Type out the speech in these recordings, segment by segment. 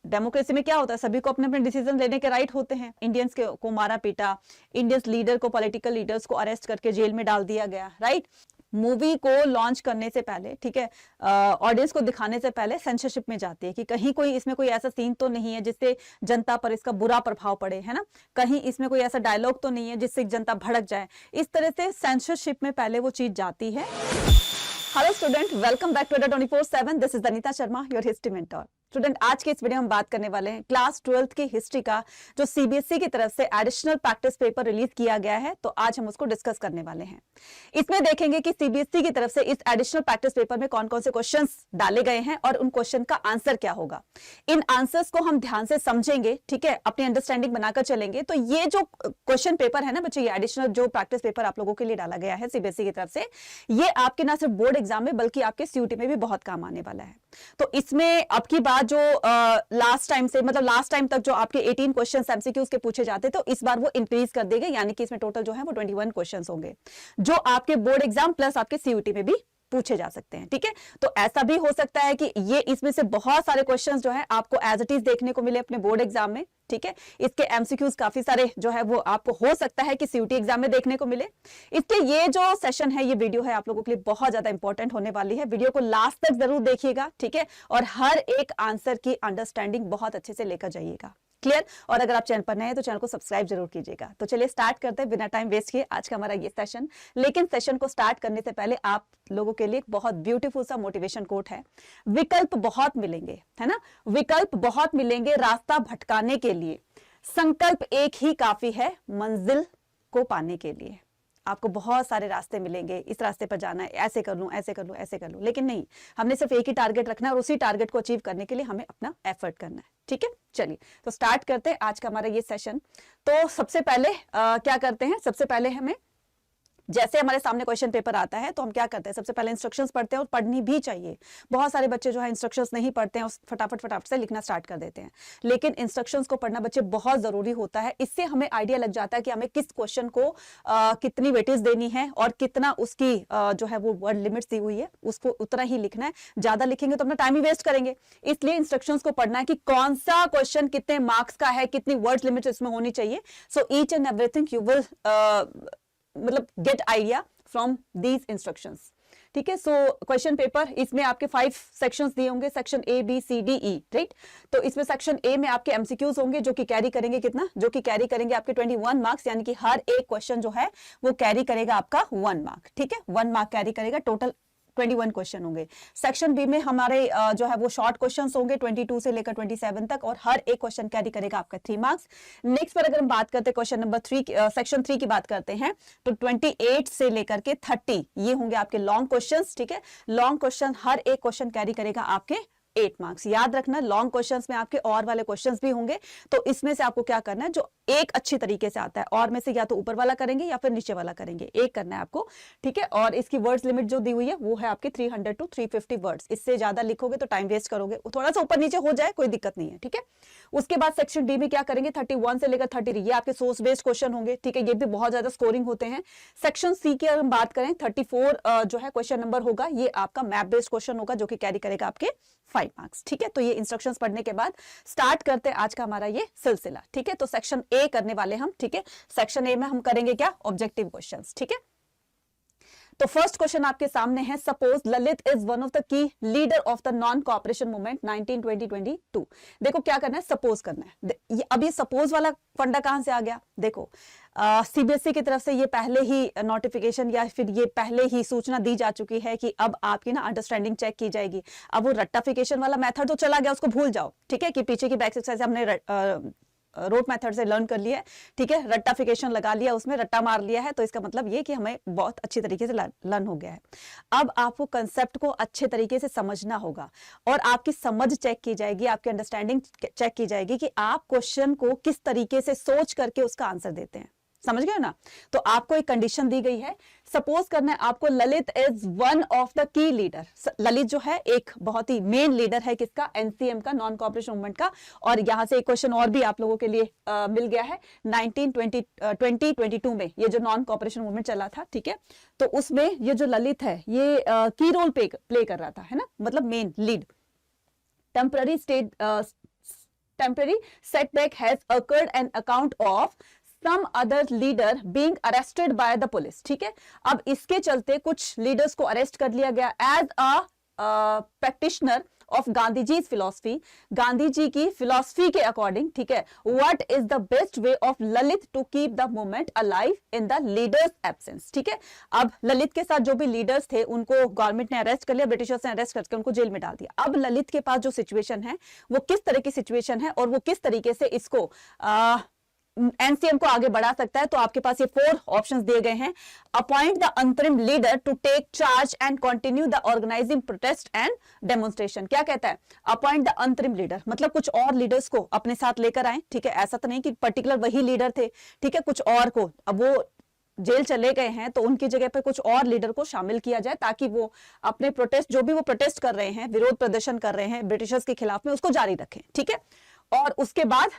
Democracy में क्या होता है, सभी को अपने अपने डिसीजन लेने के राइट होते हैं। इंडियंस को मारा पीटा, इंडियंस लीडर को, पॉलिटिकल लीडर्स को अरेस्ट करके जेल में डाल दिया गया, राइट। मूवी को लॉन्च करने से पहले, ठीक है, ऑडियंस को दिखाने से पहले सेंसरशिप में जाती है कि कहीं कोई इसमें कोई ऐसा सीन तो नहीं है जिससे जनता पर इसका बुरा प्रभाव पड़े, है ना, कहीं इसमें कोई ऐसा डायलॉग तो नहीं है जिससे जनता भड़क जाए। इस तरह से सेंसरशिप में पहले वो चीज जाती है। Hello student, welcome back to 24/7। This is Anita Sharma, your history mentor. Student, आज के इस वीडियो में हम बात करने वाले हैं क्लास 12th की हिस्ट्री का, जो सीबीएसई की तरफ से एडिशनल प्रैक्टिस पेपर रिलीज किया गया है। तो आज हम उसको डिस्कस करने वाले हैं। इसमें देखेंगे कि सीबीएसई की तरफ से इस एडिशनल प्रैक्टिस पेपर में कौन कौन से क्वेश्चंस डाले गए हैं और उन क्वेश्चन का आंसर क्या होगा। इन आंसर्स को हम ध्यान से समझेंगे, ठीक है, अपनी अंडरस्टैंडिंग बनाकर चलेंगे। तो ये जो क्वेश्चन पेपर है ना बच्चे, ये एडिशनल जो प्रैक्टिस पेपर आप लोगों के लिए डाला गया है सीबीएसई की तरफ से, ये आपके ना सिर्फ बोर्ड एग्जाम में बल्कि आपके सीयूटी में भी बहुत काम आने वाला है। तो इसमें अब की बात जो लास्ट टाइम से, मतलब लास्ट टाइम तक जो आपके 18 क्वेश्चंस एमसीक्यूज के पूछे जाते, तो इस बार वो इंक्रीज कर देंगे, यानी कि इसमें टोटल जो है वो 21 क्वेश्चंस होंगे, जो आपके बोर्ड एग्जाम प्लस आपके सीयूटी में भी पूछे जा सकते हैं, ठीक है। तो ऐसा भी हो सकता है कि ये इसमें से बहुत सारे क्वेश्चंस जो है आपको एज इट इज देखने को मिले अपने बोर्ड एग्जाम में, ठीक है। इसके एमसीक्यूज काफी सारे जो है वो आपको हो सकता है कि सीयूटी एग्जाम में देखने को मिले। इसलिए ये जो सेशन है, ये वीडियो है, आप लोगों के लिए बहुत ज्यादा इंपॉर्टेंट होने वाली है। वीडियो को लास्ट तक जरूर देखिएगा, ठीक है, और हर एक आंसर की अंडरस्टैंडिंग बहुत अच्छे से लेकर जाइएगा। क्लियर? और अगर आप चैनल पर नए हैं तो चैनल को सब्सक्राइब जरूर कीजिएगा। तो चलिए स्टार्ट करते हैं बिना टाइम वेस्ट किए आज का हमारा ये सेशन। लेकिन सेशन को स्टार्ट करने से पहले आप लोगों के लिए एक बहुत ब्यूटीफुल सा मोटिवेशन कोट है। विकल्प बहुत मिलेंगे, है ना, विकल्प बहुत मिलेंगे रास्ता भटकाने के लिए, संकल्प एक ही काफी है मंजिल को पाने के लिए। आपको बहुत सारे रास्ते मिलेंगे, इस रास्ते पर जाना है, ऐसे कर लूं, ऐसे कर लूं, ऐसे कर लूं, लेकिन नहीं, हमने सिर्फ एक ही टारगेट रखना है और उसी टारगेट को अचीव करने के लिए हमें अपना एफर्ट करना है, ठीक है। चलिए तो स्टार्ट करते हैं आज का हमारा ये सेशन। तो सबसे पहले क्या करते हैं, सबसे पहले हमें जैसे हमारे सामने क्वेश्चन पेपर आता है तो हम क्या करते हैं, सबसे पहले इंस्ट्रक्शंस पढ़ते हैं, और पढ़नी भी चाहिए। बहुत सारे बच्चे जो है इंस्ट्रक्शंस नहीं पढ़ते हैं और फटाफट से लिखना स्टार्ट कर देते हैं, लेकिन इंस्ट्रक्शंस को पढ़ना बच्चे बहुत जरूरी होता है। इससे हमें आइडिया लग जाता है कि हमें किस क्वेश्चन को कितनी वेटेज देनी है और कितना उसकी जो है वो वर्ड लिमिट्स दी हुई है, उसको उतना ही लिखना है। ज्यादा लिखेंगे तो अपना टाइम ही वेस्ट करेंगे। इसलिए इंस्ट्रक्शंस को पढ़ना है कि कौन सा क्वेश्चन कितने मार्क्स का है, कितनी वर्ड लिमिट्स इसमें होनी चाहिए। So each and everything you will मतलब get idea from these instructions, ठीक है। सो क्वेश्चन पेपर, इसमें आपके 5 सेक्शंस दिए होंगे, section A B C D E, right. तो इसमें सेक्शन ए में आपके एमसीक्यूज होंगे जो कि कैरी करेंगे कितना, जो कि कैरी करेंगे आपके 21 मार्क्स, यानी कि हर एक क्वेश्चन जो है वो कैरी करेगा आपका 1 मार्क, ठीक है, 1 मार्क कैरी करेगा। टोटल 21 क्वेश्चन होंगे। सेक्शन बी में हमारे जो है वो शॉर्ट क्वेश्चंस होंगे 22 से लेकर 27 तक, और हर एक क्वेश्चन कैरी करेगा आपका 3 मार्क्स। नेक्स्ट पर अगर हम बात करते हैं क्वेश्चन नंबर 3, सेक्शन 3 की बात करते हैं, तो 28 से लेकर के 30 ये होंगे आपके लॉन्ग क्वेश्चंस, ठीक है। लॉन्ग क्वेश्चन, हर एक क्वेश्चन कैरी करेगा आपके 8 मार्क्स। याद रखना, लॉन्ग क्वेश्चंस में आपके और वाले क्वेश्चंस भी होंगे, तो इसमें से आपको क्या करना है, जो एक अच्छी तरीके से आता है, और में से या तो ऊपर वाला करेंगे या फिर नीचे वाला करेंगे, एक करना है आपको, ठीक है। और इसकी वर्ड्स लिमिट जो दी हुई है वो है आपकी 300 to 350 वर्ड्स। इससे ज्यादा लिखोगे तो टाइम वेस्ट करोगे, थोड़ा सा ऊपर नीचे हो जाए कोई दिक्कत नहीं है, ठीक है। उसके बाद सेक्शन डी में क्या करेंगे, 31 से लेकर 33 ये आपके सोर्स बेस्ड क्वेश्चन होंगे, ठीक है, ये भी बहुत ज्यादा स्कोरिंग होते हैं। सेक्शन सी की अगर हम बात करें, 34 जो है क्वेश्चन नंबर होगा, ये आपका मैप बेस्ड क्वेश्चन होगा, जो कि कैरी करेगा आपके 5 मार्क्स, ठीक है। तो ये इंस्ट्रक्शंस पढ़ने के बाद स्टार्ट करते हैं आज का हमारा ये सिलसिला, ठीक है। तो सेक्शन ए करने वाले हम, ठीक है। सेक्शन ए में हम करेंगे क्या, ऑब्जेक्टिव क्वेश्चंस, ठीक है। तो फर्स्ट क्वेश्चन आपके सामने है, suppose Lalit is one of the key leader of the non cooperation movement 1920-22। देखो क्या करना है, सपोज करना है। अब ये सपोज वाला फंडा कहां से आ गया, देखो सीबीएसई की तरफ से ये पहले ही नोटिफिकेशन या फिर ये पहले ही सूचना दी जा चुकी है कि अब आपकी ना अंडरस्टैंडिंग चेक की जाएगी। अब वो रट्टाफिकेशन वाला मेथड तो चला गया, उसको भूल जाओ, ठीक है, कि पीछे की बैक एक्सरसाइज हमने रोड मेथड से लर्न कर लिया है, ठीक है, रट्टाफिकेशन लगा लिया, उसमें रट्टा मार लिया है, तो इसका मतलब ये कि हमें बहुत अच्छी तरीके से लर्न हो गया है। अब आपको कंसेप्ट को अच्छे तरीके से समझना होगा और आपकी समझ चेक की जाएगी, आपकी अंडरस्टैंडिंग चेक की जाएगी कि आप क्वेश्चन को किस तरीके से सोच करके उसका आंसर देते हैं। समझ गए ना। तो आपको एक कंडीशन दी गई है, सपोज करना है आपको Lalit is one of the key leader. Lalit जो है एक बहुत ही मेन लीडर है किसका, एनसीएम का, नॉन कोऑपरेशन मूवमेंट का। और यहां से एक क्वेश्चन और भी आप लोगों के लिए मिल गया है 1922 में ये जो नॉन कोऑपरेशन मूवमेंट चला था, ठीक है। तो उसमें ये जो ललित है ये की रोल प्ले कर रहा था, है ना, मतलब main lead. Temporary temporary setback has occurred an account of some other leader being arrested by the police. ठीक है, अब इसके चलते कुछ लीडर्स को अरेस्ट कर लिया गया as a practitioner of Gandhi ji philosophy, Gandhi ji की फिलोसफी के अकॉर्डिंग. ठीक है, what is the best way of Lalit to keep the movement alive in the leaders absence. ठीक है, अब ललित के साथ जो भी लीडर्स थे उनको गवर्नमेंट ने अरेस्ट कर लिया, ब्रिटिशर्स ने अरेस्ट करके उनको जेल में डाल दिया. अब ललित के पास जो सिचुएशन है वो किस तरह की सिचुएशन है और वो किस तरीके से इसको एनसीएम को आगे बढ़ा सकता है. तो आपके पास ये 4 ऑप्शंस दिए गए हैं. अपॉइंट द अंतरिम leader to take charge and continue the organizing protest and demonstration. क्या कहता है, अपॉइंट द अंतरिम लीडर, मतलब कुछ और लीडर्स को अपने साथ लेकर आए. ठीक है, ऐसा तो नहीं कि पर्टिकुलर वही लीडर थे. ठीक है, कुछ और को, अब वो जेल चले गए हैं तो उनकी जगह पर कुछ और लीडर को शामिल किया जाए ताकि वो अपने प्रोटेस्ट, जो भी वो प्रोटेस्ट कर रहे हैं, विरोध प्रदर्शन कर रहे हैं ब्रिटिशर्स के खिलाफ में, उसको जारी रखें. ठीक है, और उसके बाद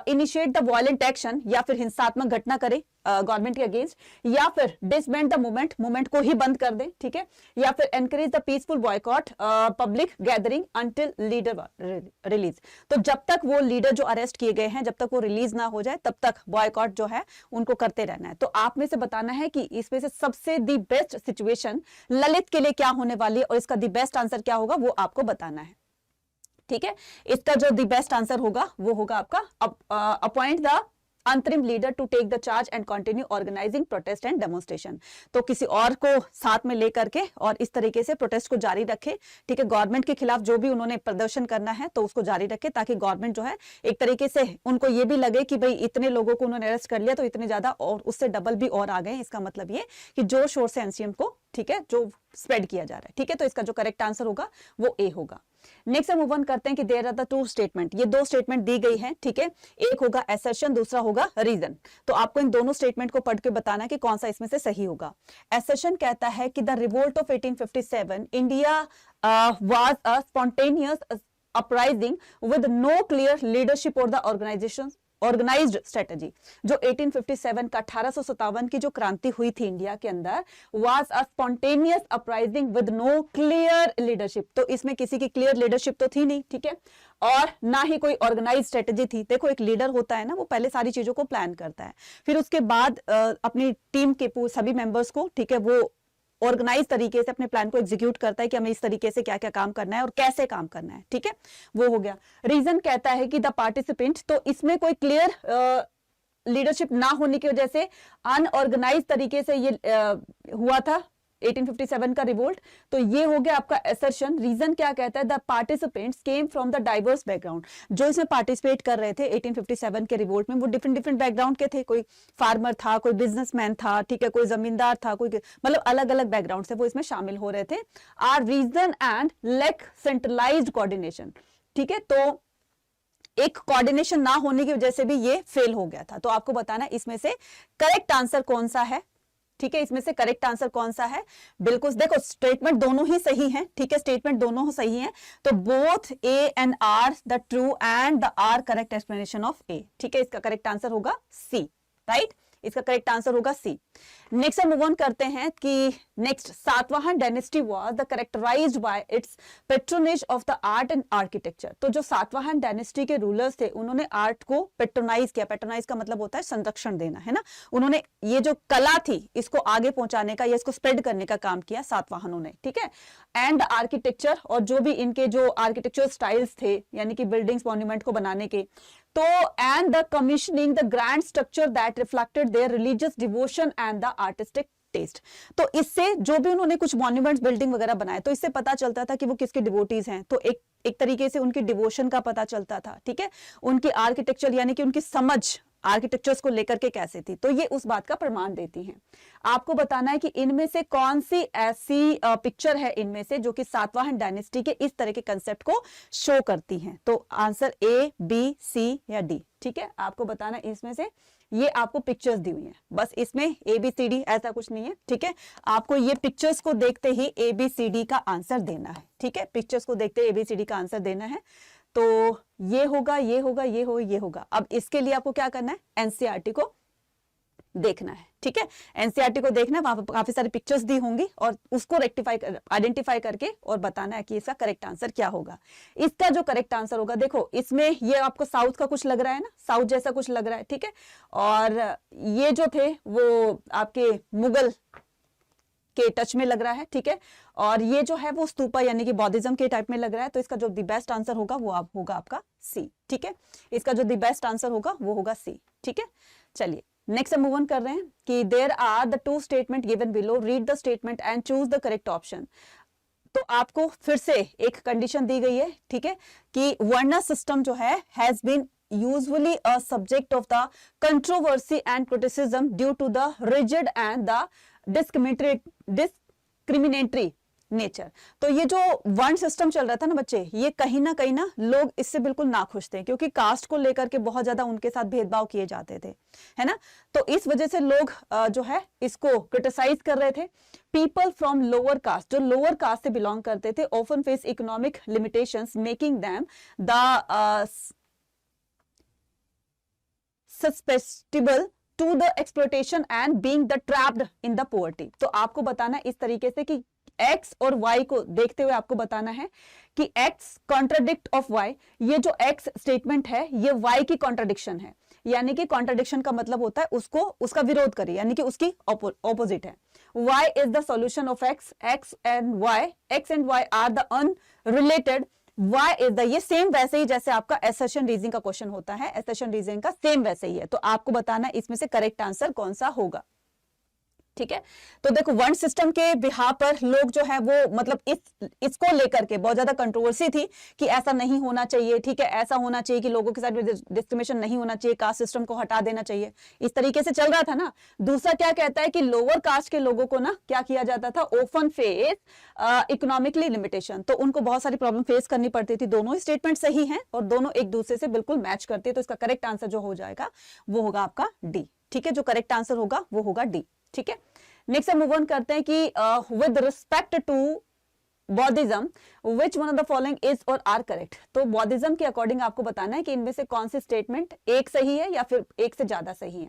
इनिशिएट द वायलेंट एक्शन, या फिर हिंसात्मक घटना करे गवर्नमेंट के अगेंस्ट, या फिर डिसबैंड द मूवमेंट, मूवमेंट को ही बंद कर दे. ठीक है, या फिर encourage the peaceful boycott public gathering until leader release. तो जब तक वो लीडर जो अरेस्ट किए गए हैं, जब तक वो रिलीज ना हो जाए तब तक बॉयकॉट जो है उनको करते रहना है. तो आप में से बताना है कि इसमें से सबसे दी बेस्ट सिचुएशन ललित के लिए क्या होने वाली है और इसका दी बेस्ट आंसर क्या होगा वो आपको बताना है. ठीक है, इसका जो दी बेस्ट आंसर होगा वो होगा आपका अपॉइंट द अंतरिम leader to take the charge and continue organizing protest and demonstration. तो किसी और को साथ में लेकर के और इस तरीके से प्रोटेस्ट को जारी रखे. ठीक है, गवर्नमेंट के खिलाफ जो भी उन्होंने प्रदर्शन करना है तो उसको जारी रखे ताकि गवर्नमेंट जो है एक तरीके से उनको ये भी लगे कि भाई इतने लोगों को उन्होंने अरेस्ट कर लिया तो इतने ज्यादा और उससे डबल भी और आ गए. इसका मतलब ये कि जोर शोर से एनसीएम को, ठीक है, जो स्प्रेड किया जा रहा है. ठीक है, तो इसका जो करेक्ट आंसर होगा वो ए होगा. नेक्स्ट हम मूव ऑन करते हैं कि देयर आर द 2 स्टेटमेंट. ये 2 स्टेटमेंट दी गई हैं. ठीक है, एक होगा असर्शन, दूसरा होगा रीजन. तो आपको इन दोनों स्टेटमेंट को पढ़ के बताना है कि कौन सा इसमें से सही होगा. असर्शन कहता है कि the revolt of 1857 India was a spontaneous uprising with no clear leadership और द ऑर्गेनाइज्ड स्ट्रेटजी. जो 1857 का 1857 की जो क्रांति हुई थी इंडिया के अंदर, was a spontaneous uprising with no clear leadership. तो इसमें किसी की क्लियर लीडरशिप तो थी नहीं. ठीक है, और ना ही कोई ऑर्गेनाइज स्ट्रेटजी थी. देखो, एक लीडर होता है ना, वो पहले सारी चीजों को प्लान करता है, फिर उसके बाद अपनी टीम के सभी मेंबर्स को, ठीक है, वो ऑर्गेनाइज तरीके से अपने प्लान को एग्जीक्यूट करता है कि हमें इस तरीके से क्या क्या काम करना है और कैसे काम करना है. ठीक है, वो हो गया. रीजन कहता है कि द पार्टिसिपेंट, तो इसमें कोई क्लियर लीडरशिप ना होने की वजह से अनऑर्गेनाइज तरीके से ये हुआ था 1857 का रिवोल्ट. तो ये हो गया आपका असर्शन. रीजन क्या कहता है, the participants came from the diverse background. जो इसमें पार्टिसिपेट कर रहे थे 1857 के रिवोल्ट में, वो डिफरेंट डिफरेंट बैकग्राउंड के थे. कोई फार्मर था, कोई बिजनेसमैन था, ठीक है, कोई जमींदार था, कोई, मतलब अलग अलग बैकग्राउंड से वो इसमें शामिल हो रहे थे. Are reason and lack centralized coordination. ठीक है, तो एक कोऑर्डिनेशन ना होने की वजह से भी ये फेल हो गया था. तो आपको बताना है इसमें से करेक्ट आंसर कौन सा है. ठीक है, इसमें से करेक्ट आंसर कौन सा है. बिल्कुल, देखो स्टेटमेंट दोनों ही सही हैं. ठीक है, स्टेटमेंट दोनों सही हैं. तो both A and R the true and the R correct explanation of A. ठीक है, इसका करेक्ट आंसर होगा सी. राइट, इसका करेक्ट आंसर होगा सी. नेक्स्ट हम मूव ऑन करते हैं कि next Satavahana dynasty was the characterized by its patronage of the art and architecture. तो जो सातवाहन डायनेस्टी के रूलर्स थे उन्होंने आर्ट को पेट्रोनाइज किया. पेट्रोनाइज का मतलब होता है संरक्षण देना, है ना. उन्होंने ये जो कला थी इसको आगे पहुंचाने का या इसको स्प्रेड करने का काम किया सातवाहनों ने. ठीक है, एंड आर्किटेक्चर, और जो भी इनके जो आर्किटेक्चर स्टाइल्स थे यानी कि बिल्डिंग्स मॉन्यूमेंट को बनाने के, तो and the commissioning the grand structure that reflected their religious devotion and the artistic taste. तो इससे जो भी उन्होंने कुछ मॉन्यूमेंट्स बिल्डिंग वगैरह बनाए तो इससे पता चलता था कि वो किसके डिवोटीज हैं. तो एक तरीके से उनकी डिवोशन का पता चलता था. ठीक है, उनकी आर्किटेक्चर यानी कि उनकी समझ आर्किटेक्चर्स को लेकर के कैसे थी, तो ये उस बात का प्रमाण देती हैं. आपको बताना है कि इनमें से कौन सी ऐसी पिक्चर है इनमें से जो कि सातवाहन डायनेस्टी के इस तरह के कंसेप्ट को शो करती हैं. तो आंसर ए, बी, सी या डी. ठीक है, आपको बताना है इसमें से. ये आपको पिक्चर्स दी हुई हैं, बस इसमें ए बी सी डी ऐसा कुछ नहीं है. ठीक है, आपको ये पिक्चर्स को देखते ही ए बी सी डी का आंसर देना है. ठीक है, पिक्चर्स को देखते ए बी सी डी का आंसर देना है. तो ये होगा, ये होगा, ये होगा, ये होगा. अब इसके लिए आपको क्या करना है, एनसीईआरटी को देखना है, ठीक है। एनसीईआरटी को देखना है, वहां पर काफी सारी पिक्चर्स दी होंगी और उसको आइडेंटिफाई करके और बताना है कि इसका करेक्ट आंसर क्या होगा। इसका जो करेक्ट आंसर होगा, देखो इसमें ये आपको साउथ का कुछ लग रहा है ना, साउथ जैसा कुछ लग रहा है, ठीक है। और ये जो थे वो आपके मुगल के टच में लग रहा है, ठीक है। और ये जो है वो स्तूपा यानी कि बौद्धिज्म के टाइप में लग रहा है। तो इसका जो द बेस्ट आंसर होगा वो होगा आपका सी, ठीक है। इसका जो द बेस्ट आंसर होगा वो होगा सी, ठीक है। चलिए नेक्स्ट मूव ऑन कर रहे हैं कि there are the two statement given below, read the statement and choose the correct option. तो आपको फिर से एक कंडीशन दी गई है, ठीक है, कि वर्ना सिस्टम जो है has been usually a subject of the controversy and criticism due to the rigid and the discriminatory nature. तो ये जो वर्ण सिस्टम चल रहा था ना बच्चे, ये कहीं ना लोग इससे बिल्कुल नाखुश थे, क्योंकि कास्ट को लेकर के बहुत ज्यादा उनके साथ भेदभाव किए जाते थे, है ना। तो इस वजह से लोग जो है इसको क्रिटिसाइज कर रहे थे। पीपल फ्रॉम लोअर कास्ट, जो लोअर कास्ट से बिलोंग करते थे, often face economic limitations making them the susceptible to the exploitation and being the trapped in the poverty. तो आपको बताना है इस तरीके से कि एक्स और वाई को देखते हुए आपको बताना है कि एक्स कॉन्ट्राडिक्ट ऑफ वाई, ये जो एक्स स्टेटमेंट है ये वाई की कॉन्ट्राडिक्शन है, यानी कि कॉन्ट्राडिक्शन का मतलब होता है उसको उसका विरोध करे, यानी कि उसकी ऑपोजिट है। Y is the solution of X, X and Y are the unrelated, Why is the, ये सेम वैसे ही जैसे आपका एसर्शन रीजनिंग का क्वेश्चन होता है, एसर्शन रीजनिंग का सेम वैसे ही है। तो आपको बताना है इसमें से करेक्ट आंसर कौन सा होगा, ठीक है। तो देखो वन सिस्टम के बिहार पर लोग जो है वो मतलब इसको लेकर के बहुत ज्यादा कंट्रोवर्सी थी कि ऐसा नहीं होना चाहिए, ठीक है, ऐसा होना चाहिए कि लोगों के साथ डिस्क्रिमिनेशन नहीं होना चाहिए, कास्ट सिस्टम को हटा देना चाहिए, इस तरीके से चल रहा था ना। दूसरा क्या कहता है कि लोअर कास्ट के लोगों को ना क्या किया जाता था, ओपन फेस इकोनॉमिकली लिमिटेशन, तो उनको बहुत सारी प्रॉब्लम फेस करनी पड़ती थी। दोनों ही स्टेटमेंट सही है और दोनों एक दूसरे से बिल्कुल मैच करते हैं। तो इसका करेक्ट आंसर जो हो जाएगा वो होगा आपका डी, ठीक है। जो करेक्ट आंसर होगा वो होगा डी, ठीक है। नेक्स्ट हम मूव ऑन करते हैं कि with respect to Buddhism which one of the following is और आर करेक्ट। तो बौद्धिज्म के अकॉर्डिंग आपको बताना है कि इनमें से कौन सी स्टेटमेंट एक सही है या फिर एक से ज्यादा सही है।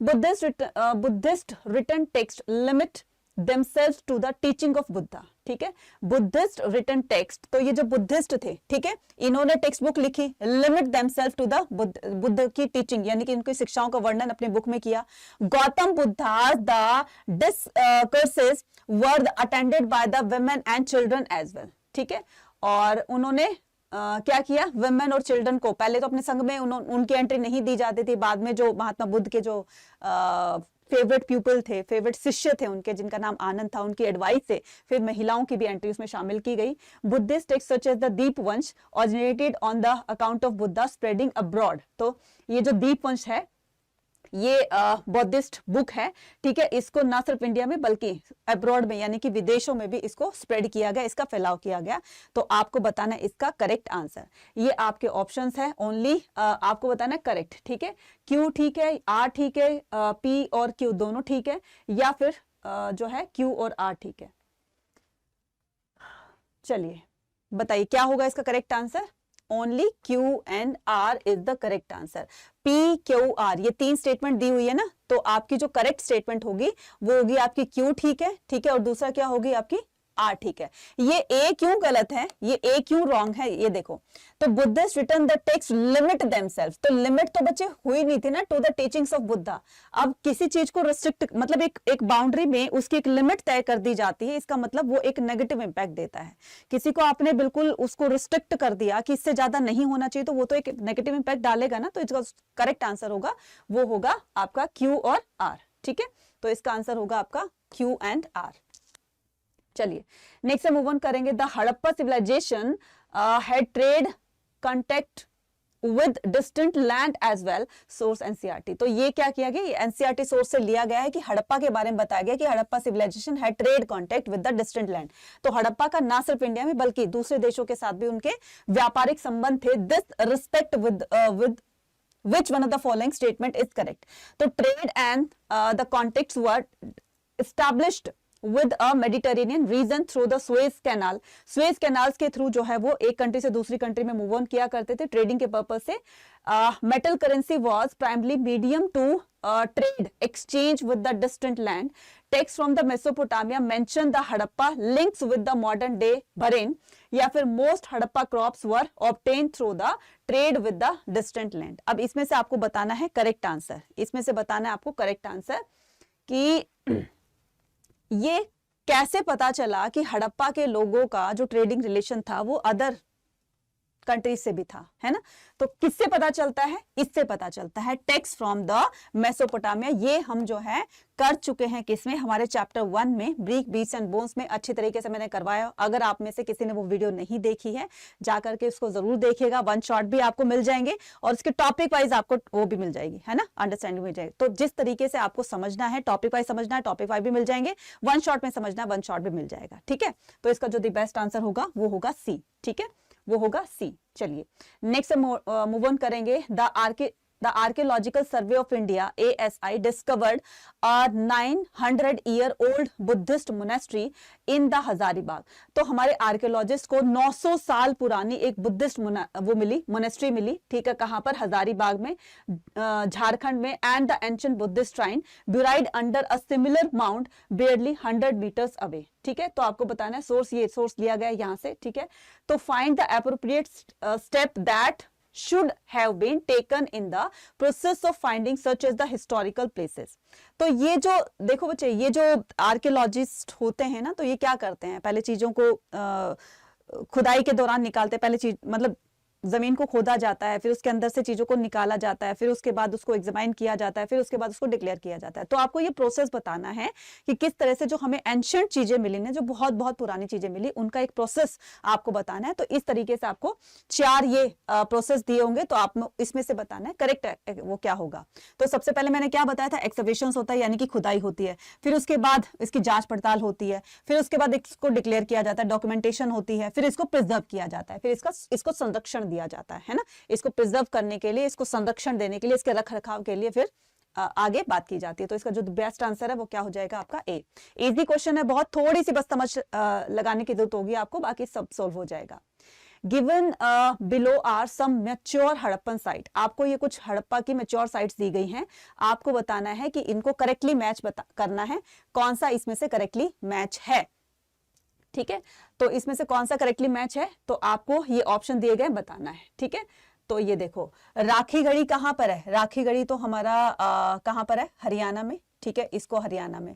Buddhist written text limit themselves to the teaching of Buddha, ठीक है। बुद्धिस्ट रिटन टेक्स्ट, तो ये जो बुद्धिस्ट थे, ठीक है, इन्होंने टेक्स्ट बुक लिखी, limit themselves to the Buddha की टीचिंग, यानी कि उनकी शिक्षाओं का वर्णन अपनी बुक में किया। Gautam Buddha's the discourses were attended by the women and children as well, ठीक है। और उन्होंने क्या किया, वुमेन और चिल्ड्रन को, पहले तो अपने संघ में उनकी एंट्री नहीं दी जाती थी, बाद में जो महात्मा बुद्ध के जो फेवरेट प्यूपल थे, फेवरेट शिष्य थे उनके, जिनका नाम आनंद था, उनकी एडवाइस से फिर महिलाओं की भी एंट्री उसमें शामिल की गई। Buddhist text such as the Dipavamsa originated on the account of Buddha spreading abroad. तो ये जो दीपवंश है ये बौद्धिस्ट बुक है, ठीक है। इसको ना सिर्फ इंडिया में बल्कि अब्रॉड में यानी कि विदेशों में भी इसको स्प्रेड किया गया, इसका फैलाव किया गया। तो आपको बताना है इसका करेक्ट आंसर। ये आपके ऑप्शंस है, ओनली आपको बताना है करेक्ट, ठीक है। क्यू ठीक है, आर ठीक है, पी और क्यू दोनों ठीक है, या फिर जो है क्यू और आर ठीक है। चलिए बताइए क्या होगा इसका correct answer. Only Q and R is the correct answer. P Q R ये तीन स्टेटमेंट दी हुई है ना, तो आपकी जो करेक्ट स्टेटमेंट होगी वो होगी आपकी क्यू ठीक है, ठीक है, और दूसरा क्या होगी आपकी आर ठीक है। ये ए क्यों गलत है, ये ए क्यों रॉन्ग है, ये देखो। तो Buddhist written the text limit themselves, तो लिमिट तो बच्चे हुई नहीं थी ना to the teachings of Buddha. अब किसी चीज को रिस्ट्रिक्ट मतलब एक बाउंड्री में उसकी एक लिमिट तय कर दी जाती है, इसका मतलब वो एक नेगेटिव इंपैक्ट देता है। किसी को आपने बिल्कुल उसको रिस्ट्रिक्ट कर दिया कि इससे ज्यादा नहीं होना चाहिए, तो वो तो एक नेगेटिव इंपैक्ट डालेगा ना। तो इसका करेक्ट आंसर होगा वो होगा आपका क्यू और आर, ठीक है। तो इसका आंसर होगा आपका क्यू एंड आर। चलिए नेक्स्ट मूव ऑन करेंगे। The Harappa civilization had trade contact with distant land as well, source NCERT. तो ये क्या किया गया, ये एनसीईआरटी सोर्स से लिया गया है कि हड़प्पा के बारे में बताया गया कि Harappa civilization had trade contact with the distant land. तो हड़प्पा का ना सिर्फ इंडिया में बल्कि दूसरे देशों के साथ भी उनके व्यापारिक संबंध थे। This respect with which one of the following statement is correct। तो trade and the contacts were established with a Mediterranean region through the Suez Canal। Suez Canals के थ्रू जो है वो एक कंट्री से दूसरी कंट्री में मूव ऑन किया करते थे ट्रेडिंग के पर्पज से। metal currency was primarily medium to trade exchange with the distant land. Texts from the Mesopotamia mention the Harappa links with the modern day Bahrain, या फिर most Harappa crops were obtained through the trade with the distant land. अब इसमें से आपको बताना है correct answer, इसमें से बताना है आपको करेक्ट आंसर कि ये कैसे पता चला कि हड़प्पा के लोगों का जो ट्रेडिंग रिलेशन था वो अदर कंट्री से भी था, है ना। तो किससे पता चलता है, इससे पता चलता है, टेक्स्ट फ्रॉम द मेसोपोटामिया। ये हम जो है कर चुके हैं किसमें, हमारे चैप्टर 1 में ब्रीक बीट्स एंड बोन्स में अच्छी तरीके से मैंने करवाया। अगर आप में से किसी ने वो वीडियो नहीं देखी है, जाकर के उसको जरूर देखिएगा। वन शॉट भी आपको मिल जाएंगे और उसके टॉपिक वाइज आपको वो भी मिल जाएगी, है ना, अंडरस्टैंडिंग मिल जाएगी। तो जिस तरीके से आपको समझना है, टॉपिक वाइज समझना है, टॉपिक वाइज भी मिल जाएंगे, वन शॉट में समझना है, वन शॉट भी मिल जाएगा, ठीक है। तो इसका जो द बेस्ट आंसर होगा वो होगा सी, ठीक है, वो होगा सी। चलिए नेक्स्ट मूव ऑन करेंगे। The Archaeological Survey of India (ASI) discovered a 900-year-old Buddhist monastery in the Hazaribagh। तो हमारे आर्कियोलॉजिस्ट को 900 साल पुरानी एक बुद्धिस्ट वो मिली, मोनेस्ट्री मिली, ठीक है, कहां पर, हजारीबाग में, झारखंड में। And the ancient Buddhist shrine buried under a similar mound barely 100 meters away, ठीक है। तो आपको बताना है सोर्स, ये सोर्स लिया गया यहां से, ठीक है। तो find the appropriate step that should have been taken in the process of finding such as the historical places। तो ये जो देखो बच्चे, ये जो आर्कियोलॉजिस्ट होते हैं ना, तो ये क्या करते हैं, पहले चीजों को खुदाई के दौरान निकालते हैं, पहले चीज मतलब जमीन को खोदा जाता है, फिर उसके अंदर से चीजों को निकाला जाता है, फिर उसके बाद उसको एग्जामाइन किया जाता है, फिर उसके बाद उसको डिक्लेयर किया जाता है। तो आपको ये प्रोसेस बताना है कि किस तरह से जो हमें एंशिएंट चीजें मिली ना, जो बहुत बहुत पुरानी चीजें मिली, उनका एक प्रोसेस आपको बताना है। तो इस तरीके से आपको 4 ये प्रोसेस दिए होंगे, तो आप इसमें से बताना है करेक्ट वो क्या होगा। तो सबसे पहले मैंने क्या बताया था, एक्सकवेशन होता है, यानी कि खुदाई होती है, फिर उसके बाद इसकी जांच पड़ताल होती है, फिर उसके बाद इसको डिक्लेयर किया जाता है, डॉक्यूमेंटेशन होती है, फिर इसको प्रिजर्व किया जाता है, फिर इसको संरक्षण दिया जाता है ना, इसको प्रिजर्व करने के लिए, इसको संरक्षण देने के लिए, इसके रख रखाव के लिए फिर आगे बात की जाती है। तो इसका जो बेस्ट आंसर है वो क्या हो जाएगा आपका ए। इजी क्वेश्चन है बहुत, थोड़ी सी बस समझ लगाने की जरूरत होगी आपको, बाकी सब सोल्व हो जाएगा। Given below are some mature Harappan site. आपको ये कुछ हड़प्पा की मैच्योर साइट्स दी गई हैं, आपको बताना है कि इनको करेक्टली मैच करना है, कौन सा इसमें से करेक्टली मैच है, ठीक है। तो इसमें से कौन सा करेक्टली मैच है, तो आपको ये ऑप्शन दिए गए बताना है, ठीक है। तो ये देखो, राखीगढ़ी कहां पर है, राखीगढ़ी तो हमारा कहां पर है, हरियाणा में, ठीक है, इसको हरियाणा में।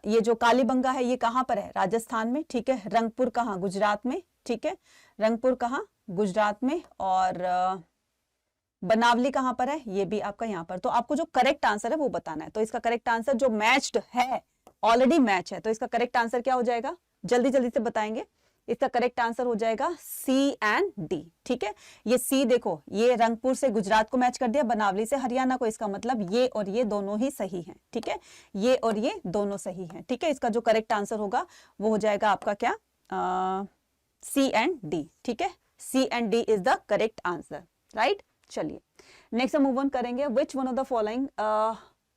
ये जो कालीबंगा है ये कहां पर है, राजस्थान में, ठीक है। रंगपुर कहां, गुजरात में, ठीक है, रंगपुर कहां, गुजरात में। और बनावली कहां पर है, ये भी आपका यहाँ पर। तो आपको जो करेक्ट आंसर है वो बताना है। तो इसका करेक्ट आंसर जो मैच्ड है, ऑलरेडी मैच है, तो इसका करेक्ट आंसर क्या हो जाएगा, जल्दी जल्दी से बताएंगे। इसका करेक्ट आंसर हो जाएगा सी एंड डी, ठीक है। ये सी देखो, ये रंगपुर से गुजरात को मैच कर दिया, बनावली से हरियाणा को, इसका मतलब ये और ये दोनों ही सही हैं, ठीक है, ये और ये दोनों सही हैं, ठीक है। इसका जो करेक्ट आंसर होगा वो हो जाएगा आपका क्या, सी एंड डी, ठीक है, C and D is the correct answer, right. चलिए नेक्स्ट मूव ऑन करेंगे। Which one of the following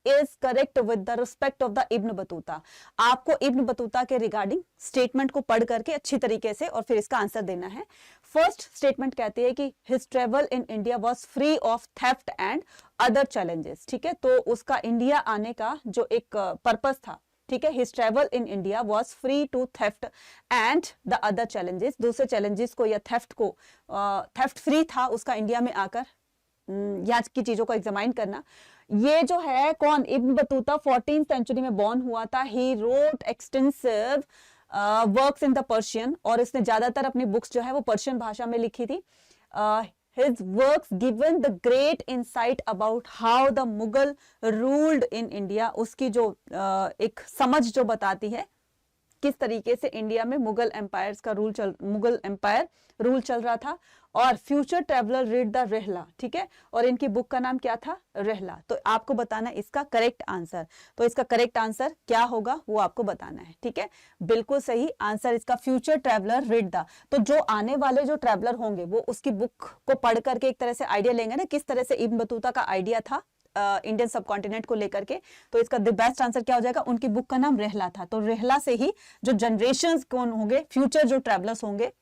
is correct with the respect of the Ibn Battuta. आपको इब्न बतूता के रिगार्डिंग स्टेटमेंट को पढ़ करके अच्छी तरीके से और फिर इसका आंसर देना है। फर्स्ट स्टेटमेंट कहती है कि his travel in India was free of theft and other challenges, ठीक है। तो उसका इंडिया आने का जो एक पर्पस था, ठीक है, his travel in India was free to theft and the other challenges, दूसरे चैलेंजेस को या थेफ्ट को, थेफ्ट फ्री था उसका इंडिया में आकर यहाँ की चीजों को एग्जामाइन करना। ये जो है कौन, इब्न बतूता 14th सेंचुरी में बॉर्न हुआ था। He wrote extensive works in the Persian, और इसने ज्यादातर अपनी बुक्स जो है वो पर्शियन भाषा में लिखी थी। His works given the great insight about how the Mughal ruled in India, उसकी जो एक समझ जो बताती है किस तरीके से इंडिया में मुगल एम्पायर्स का मुगल एम्पायर रूल चल रहा था। और फ्यूचर ट्रेवलर रीड द रहला, ठीक है, और इनकी बुक का नाम क्या था, रहला। तो आपको बताना इसका करेक्ट आंसर। तो इसका करेक्ट आंसर क्या होगा वो आपको बताना है, ठीक है। बिल्कुल सही आंसर इसका फ्यूचर ट्रेवलर रीड द। तो जो आने वाले जो ट्रेवलर होंगे वो उसकी बुक को पढ़ करके एक तरह से आइडिया लेंगे ना, किस तरह से इब्न बतूता का आइडिया था इंडियन सबकॉन्टिनेंट को लेकर के। तो इसका द बेस्ट आंसर क्या हो जाएगा, उनकी बुक का नाम रहला था। तो रहला से ही जो जनरेशंस कौन होंगे, फ्यूचर जो ट्रैवलर्स होंगे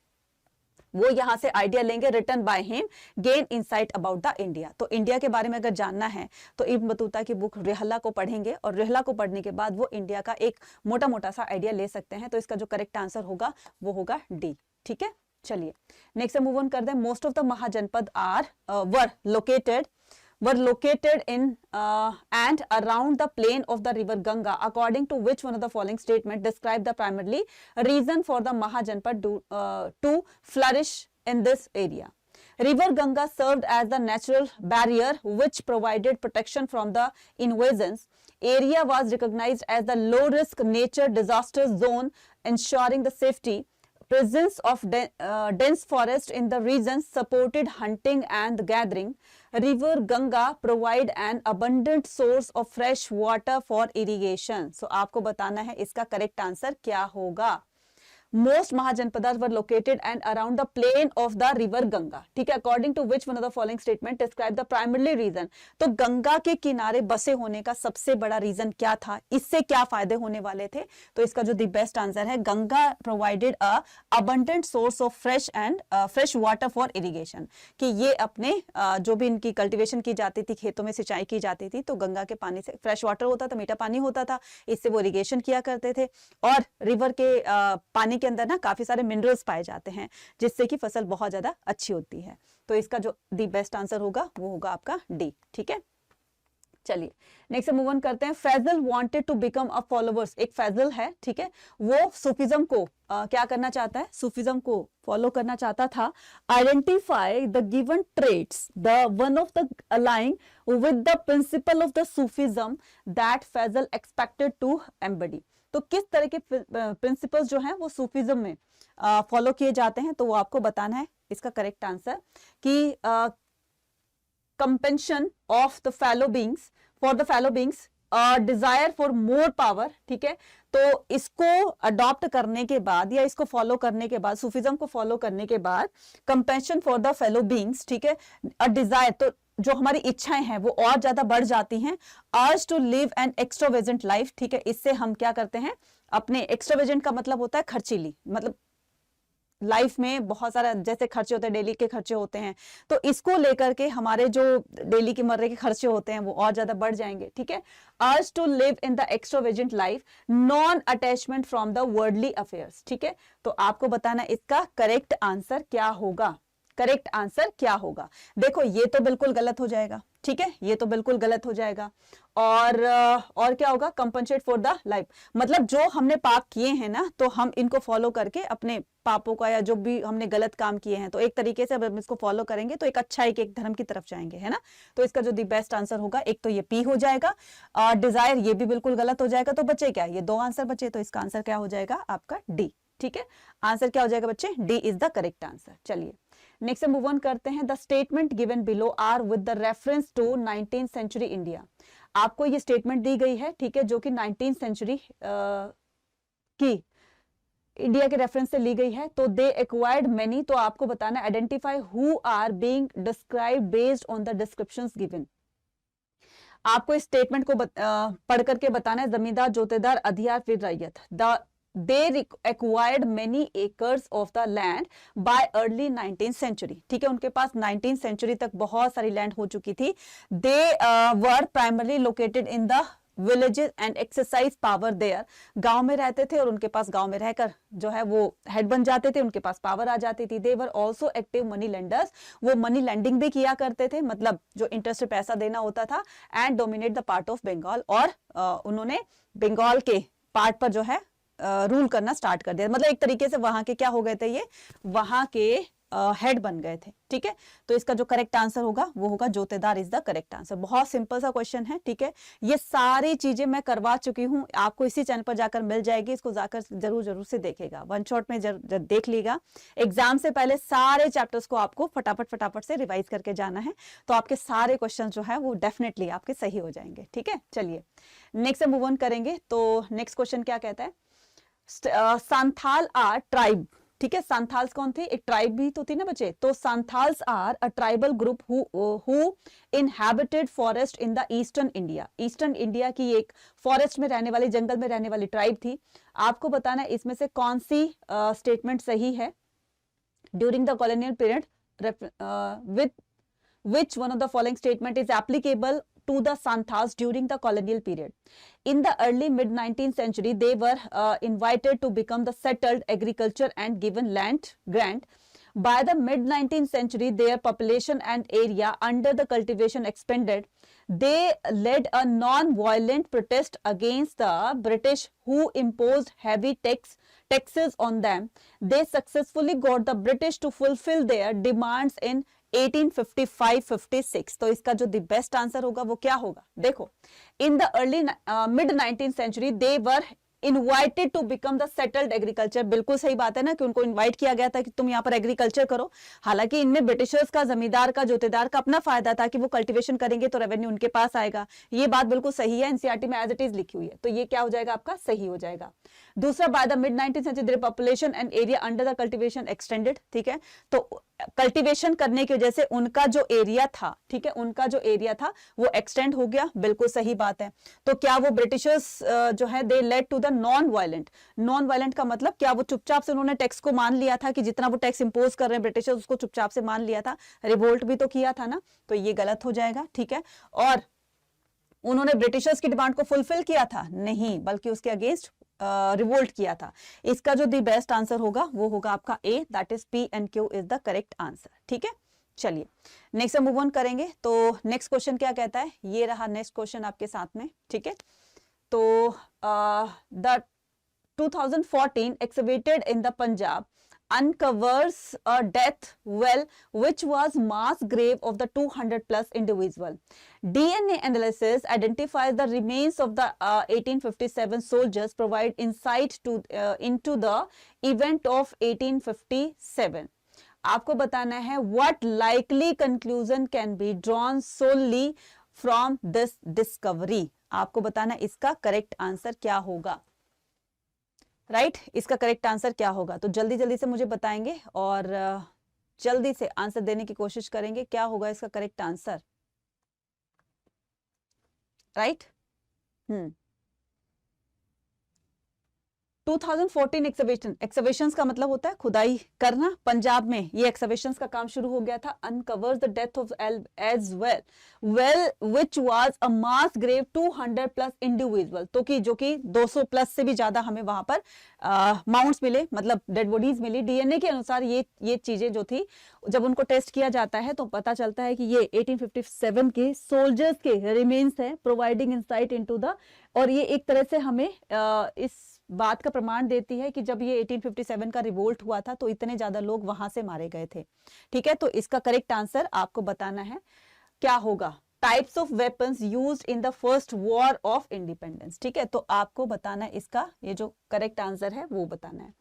वो यहाँ से आइडिया लेंगे, written by him, gain insight about the India. तो इंडिया के बारे में अगर जानना है तो इब्न बतूता की बुक रिहला को पढ़ेंगे, और रिहला को पढ़ने के बाद वो इंडिया का एक मोटा मोटा सा आइडिया ले सकते हैं। तो इसका जो करेक्ट आंसर होगा वो होगा डी। ठीक है, चलिए नेक्स्ट मूव ऑन कर दें। Most of the Mahajanapada are were located in and around the plain of the river Ganga, according to which one of the following statement describe the primarily reason for the Mahajanpad to flourish in this area? River Ganga served as the natural barrier which provided protection from the invasions. Area was recognized as the low risk nature disaster zone, ensuring the safety. Presence of dense forest in the region supported hunting and gathering. River Ganga provide an abundant source of fresh water for irrigation. So आपको बताना है इसका correct answer क्या होगा। Most Mahajanpadas were located and around the plain of the river Ganga. ठीक है, according to which one of the following statement describe the primarily reason? तो गंगा के किनारे बसे होने का सबसे बड़ा रीजन क्या था, इससे क्या फायदे होने वाले थे? तो इसका जो दी बेस्ट आंसर है, Ganga provided a abundant source of fresh water for irrigation, कि ये अपने जो भी इनकी कल्टिवेशन की जाती थी, खेतों में सिंचाई की जाती थी, तो गंगा के पानी से फ्रेश वाटर होता था, मीठा पानी होता था, इससे वो इरिगेशन किया करते थे। और रिवर के पानी के अंदर ना काफी सारे मिनरल्स पाए जाते हैं, जिससे कि फसल बहुत ज्यादा अच्छी होती है। तो इसका जो दी बेस्ट आंसर होगा वो होगा आपका डी। ठीक है, चलिए नेक्स्ट मूव ऑन करते हैं। Faisal wanted to become a followers, एक फैजल है, ठीक है, वो सूफिज्म को क्या करना चाहता है, सूफिज्म को फॉलो करना चाहता था। Identify the given traits the one of the aligning with the principle of the Sufism that Faisal expected to embody. तो किस तरह के प्रिंसिपल्स जो हैं वो सूफिज्म में फॉलो किए जाते हैं, तो वो आपको बताना है। इसका करेक्ट आंसर कि compassion of the fellow beings for the fellow beings, desire for more power. ठीक है, तो इसको अडॉप्ट करने के बाद या इसको फॉलो करने के बाद, सूफिज्म को फॉलो करने के बाद, कंपेंशन फॉर द फेलो बीइंग्स, ठीक है, अ डिजायर, तो जो हमारी इच्छाएं हैं वो और ज्यादा बढ़ जाती हैं। Urge to live an extravagant life, ठीक है, इससे हम क्या करते हैं, अपने एक्स्ट्रावेजेंट का मतलब होता है खर्चीली, मतलब लाइफ में बहुत सारा जैसे खर्चे होते हैं, डेली के खर्चे होते हैं, तो इसको लेकर के हमारे जो डेली के मर्रे के खर्चे होते हैं वो और ज्यादा बढ़ जाएंगे। ठीक है, urge to live in the extravagant life, non attachment from the worldly affairs. ठीक है, तो आपको बताना इसका करेक्ट आंसर क्या होगा। करेक्ट आंसर क्या होगा? देखो ये तो बिल्कुल गलत हो जाएगा, ठीक है, ये तो बिल्कुल गलत हो जाएगा। और क्या होगा, कंपनसेट फॉर द लाइफ, मतलब जो हमने पाप किए हैं ना, तो हम इनको फॉलो करके अपने पापों का या जो भी हमने गलत काम किए हैं, तो एक तरीके से अब हम इसको फॉलो करेंगे तो एक अच्छा एक धर्म की तरफ जाएंगे, है ना। तो इसका जो दी बेस्ट आंसर होगा, एक तो ये पी हो जाएगा, डिजायर ये भी बिल्कुल गलत हो जाएगा। तो बचे क्या, ये दो आंसर बचे, तो इसका आंसर क्या हो जाएगा आपका डी। ठीक है, आंसर क्या हो जाएगा बच्चे, D is the correct answer. चलिए नेक्स्ट मूव ऑन करते हैं। The statement given below are with the reference to 19th century India. आपको ये स्टेटमेंट दी गई है, ठीक है, जो कि 19th सेंचुरी की इंडिया के रेफरेंस से ली गई है। तो दे एक्वायर्ड मेनी, तो आपको बताना identify who are being described based on the descriptions given. आपको इस स्टेटमेंट को पढ़ करके बताना है, जमींदार, जोतेदार, अधियार, फिर रैयत। They acquired many acres of the land by early 19th century। ठीक है, उनके पास 19th सेंचुरी तक बहुत सारी लैंड हो चुकी थी। They were primarily located in the villages and exercise power there। गांव में रहते थे और उनके पास गांव में रहकर जो है वो हेड बन जाते थे, उनके पास पावर आ जाती थी। They were also active money lenders, वो मनी लेंडिंग भी किया करते थे, मतलब जो इंटरेस्ट से पैसा देना होता था। And dominate the part of Bengal, और उन्होंने बंगाल के पार्ट पर जो है रूल करना स्टार्ट कर दिया, मतलब एक तरीके से वहां के क्या हो गए थे, ये वहां के हेड बन गए थे। ठीक है, तो इसका जो करेक्ट आंसर होगा वो होगा जोतेदार इज द करेक्ट आंसर। बहुत सिंपल सा क्वेश्चन है, ठीक है, ये सारी चीजें मैं करवा चुकी हूँ, आपको इसी चैनल पर जाकर मिल जाएगी, इसको जाकर जरूर से देखेगा, वन शॉट में देख लीजिएगा। एग्जाम से पहले सारे चैप्टर्स को आपको फटाफट से रिवाइज करके जाना है, तो आपके सारे क्वेश्चन जो है वो डेफिनेटली आपके सही हो जाएंगे। ठीक है, चलिए नेक्स्ट मूव ऑन करेंगे। तो नेक्स्ट क्वेश्चन क्या कहता है, सांथाल आर ट्राइब। ठीक है, सांथाल्स कौन थे, एक ट्राइब भी तो थी ना बच्चे। तो Santhals are a tribal group who inhabited forest in the eastern India. Eastern India की एक फॉरेस्ट में रहने वाली, जंगल में रहने वाली ट्राइब थी। आपको बताना है इसमें से कौन सी स्टेटमेंट सही है। during the colonial period, with which one of the following statement is applicable to the Santhals during the colonial period? In the early mid-19th century, they were invited to become the settled agriculture and given land grant. By the mid-19th century, their population and area under the cultivation expanded. They led a non-violent protest against the British, who imposed heavy taxes on them. They successfully got the British to fulfill their demands in 1855-56. तो इसका जो the best answer होगा वो क्या होगा? देखो, in the early mid 19th century they were invited to become the settled agriculture. बिल्कुल सही बात है ना कि उनको इनवाइट किया गया था कि तुम यहाँ पर एग्रीकल्चर करो. हालांकि इनमें ब्रिटिशर्स का, जमींदार का, जोतेदार का अपना फायदा था कि वो कल्टीवेशन करेंगे तो रेवेन्यू उनके पास आएगा. ये बात बिल्कुल सही है, एनसीईआरटी में एज इट इज लिखी हुई है. तो ये क्या हो जाएगा आपका? सही हो जाएगा. दूसरा, by the mid 19th century their population and area under the cultivation extended. ठीक है, तो कल्टीवेशन करने की वजह से उनका जो एरिया था, ठीक है, उनका जो एरिया था वो एक्सटेंड हो गया. बिल्कुल सही बात है. तो क्या वो ब्रिटिशर्स जो है they led to the non violent. Non violent का मतलब क्या? वो चुपचाप से उन्होंने टैक्स को मान लिया था कि जितना वो टैक्स इंपोज कर रहे हैं ब्रिटिशर्स, उसको चुपचाप से मान लिया था. रिवोल्ट भी तो किया था ना, तो ये गलत हो जाएगा. ठीक है, और उन्होंने ब्रिटिशर्स की डिमांड को फुलफिल किया था? नहीं, बल्कि उसके अगेंस्ट रिवोल्ट किया था. इसका जो दी बेस्ट आंसर होगा वो होगा आपका A, that is P and Q is the correct answer. ठीक है, चलिए नेक्स्ट मूव ऑन करेंगे. तो नेक्स्ट क्वेश्चन क्या कहता है? ये रहा नेक्स्ट क्वेश्चन आपके साथ में. ठीक है, तो the 2014 excavated in the Punjab uncovers a death well which was mass grave of the 200 plus individual. DNA analysis identifies the remains of the 1857 soldiers, provide insight to into the event of 1857. आपको बताना है what likely conclusion can be drawn solely from this discovery. आपको बताना इसका correct answer क्या होगा. Right इसका correct answer क्या होगा? तो जल्दी जल्दी से मुझे बताएंगे और जल्दी से आंसर देने की कोशिश करेंगे. क्या होगा इसका करेक्ट आंसर? राइट 2014 एक्सकवेशंस का मतलब होता है खुदाई करना. पंजाब में ये एक्सकवेशंस का काम शुरू हो गया था. Uncovers the death of as well which was a mass grave 200 plus individual. तो कि जो कि 200 प्लस से भी ज्यादा हमें वहां पर माउंट्स मिले, मतलब डेड बॉडीज मिली. डीएनए के अनुसार ये चीजें जो थी, जब उनको टेस्ट किया जाता है तो पता चलता है कि ये 1857 के सोल्जर्स के रिमेन्स है, प्रोवाइडिंग इंसाइट इनटू द. और ये एक तरह से हमें इस बात का प्रमाण देती है कि जब ये 1857 का रिवोल्ट हुआ था तो इतने ज्यादा लोग वहां से मारे गए थे. ठीक है, तो इसका करेक्ट आंसर आपको बताना है क्या होगा. Types of weapons used in the first war of independence. ठीक है, तो आपको बताना है इसका, ये जो करेक्ट आंसर है वो बताना है.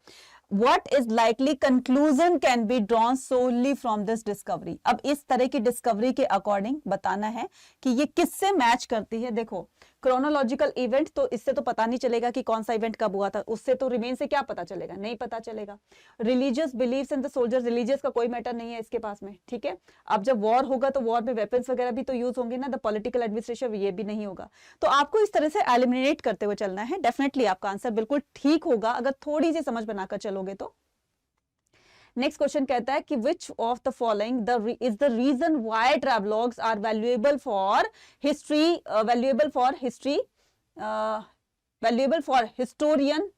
What is likely conclusion can be drawn solely from this discovery. अब इस तरह की डिस्कवरी के अकॉर्डिंग बताना है कि ये किससे मैच करती है. देखो, क्रोनोलॉजिकल इवेंट तो इससे तो पता नहीं चलेगा कि कौन सा इवेंट कब हुआ था. उससे तो रिमेन से क्या पता चलेगा? नहीं पता चलेगा. Religious believes in the soldiers, religious का कोई मैटर नहीं है इसके पास में. ठीक है, अब जब वॉर होगा तो वॉर में वेपन्स वगैरह भी तो यूज होंगे ना. द पॉलिटिकल एडमिनिस्ट्रेशन ये भी नहीं होगा. तो आपको इस तरह से एलिमिनेट करते हुए चलना है. डेफिनेटली आपका आंसर बिल्कुल ठीक होगा अगर थोड़ी सी समझ बनाकर चलोगे तो. नेक्स्ट क्वेश्चन कहता है कि which of the following is the reason why travelogues are valuable for historian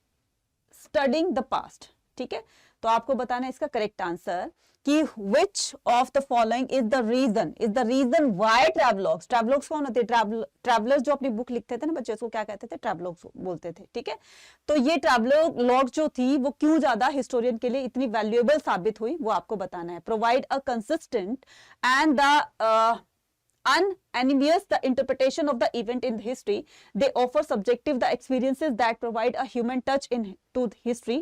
studying the past. ठीक है, तो आपको बताना है इसका करेक्ट आंसर कि which of the following is the reason why travelogues कौन होते हैं? ट्रैवलर्स जो अपनी बुक लिखते थे ना बच्चे, उसको क्या कहते थे? ट्रैवलॉग्स बोलते थे. ठीक है, तो ये ट्रैवलॉग जो थी वो क्यों ज्यादा हिस्टोरियन के लिए इतनी वैल्यूएबल साबित हुई वो आपको बताना है. Provide a consistent and the unambiguous the interpretation of the event in history. They offer subjective the experiences that provide a human touch into history.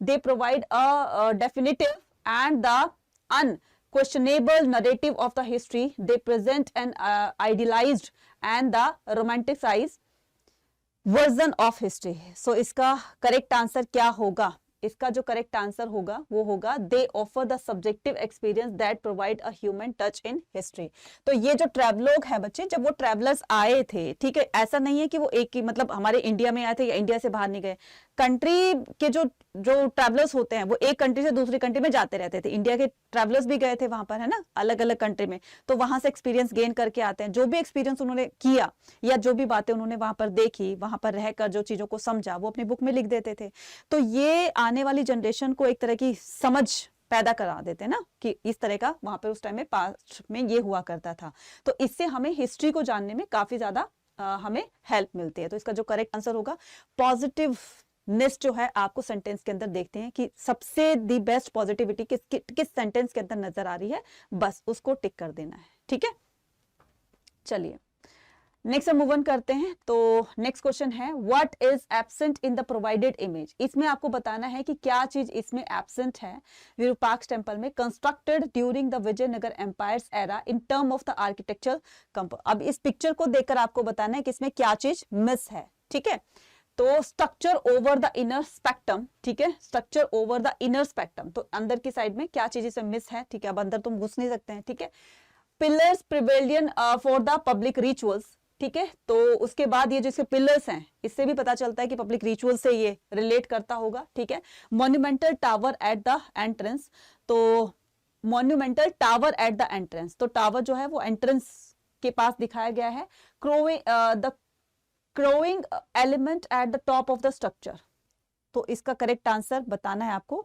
They provide a definitive and the unquestionable narrative of the history. They present an idealized and the romanticized version of history. So इसका correct answer क्या होगा? इसका जो correct answer होगा वो होगा दे offer the subjective experience that provide a human touch in history. तो ये जो ट्रैवलॉग है बच्चे, जब वो ट्रैवलर्स आए थे, ठीक है, ऐसा नहीं है कि वो एक ही मतलब हमारे इंडिया में आए थे या इंडिया से बाहर नहीं गए. कंट्री के जो जो ट्रैवलर्स होते हैं वो एक कंट्री से दूसरी कंट्री में जाते रहते थे। इंडिया के ट्रैवलर्स भी गए थे वहां पर, है ना, अलग अलग कंट्री में, तो वहां से एक्सपीरियंस गेन करके आते हैं। जो भी एक्सपीरियंस उन्होंने किया या जो भी बातें उन्होंने वहां पर देखी, वहां पर रहकर जो चीजों को समझा, वो अपनी बुक में लिख देते थे। तो ये आने वाली जनरेशन को एक तरह की समझ पैदा करा देते ना कि इस तरह का वहां पर उस टाइम में पास्ट में ये हुआ करता था। तो इससे हमें हिस्ट्री को जानने में काफी ज्यादा हमें हेल्प मिलती है। तो इसका जो करेक्ट आंसर होगा पॉजिटिवनेस जो है, आपको सेंटेंस के अंदर देखते हैं कि सबसे दी बेस्ट पॉजिटिविटी किस सेंटेंस के अंदर नजर आ रही है, बस उसको टिक कर देना है। ठीक है, चलिए नेक्स्ट मूव ऑन करते हैं। तो नेक्स्ट क्वेश्चन है what is absent in the provided image. इसमें आपको बताना है कि क्या चीज इसमें एब्सेंट है। विरूपाक्ष टेम्पल में constructed during the Vijayanagara empires era in term of the architecture compose. अब इस पिक्चर को देखकर आपको बताना है कि इसमें क्या चीज मिस है। ठीक है, तो structure over the inner spectrum, ठीक है, structure over the inner spectrum, तो अंदर की साइड में क्या चीज इसमें मिस है। ठीक है, अब अंदर तुम घुस नहीं सकते हैं। ठीक है, pillars pavilion for the public rituals. ठीक है, तो उसके बाद ये जो इसके पिलर्स हैं, इससे भी पता चलता है कि पब्लिक रिचुअल से ये रिलेट करता होगा। ठीक है, monumental tower at the entrance, तो monumental tower at the entrance, तो टावर जो है वो एंट्रेंस के पास दिखाया गया है। The crowning element at the top of the structure, तो इसका करेक्ट आंसर बताना है आपको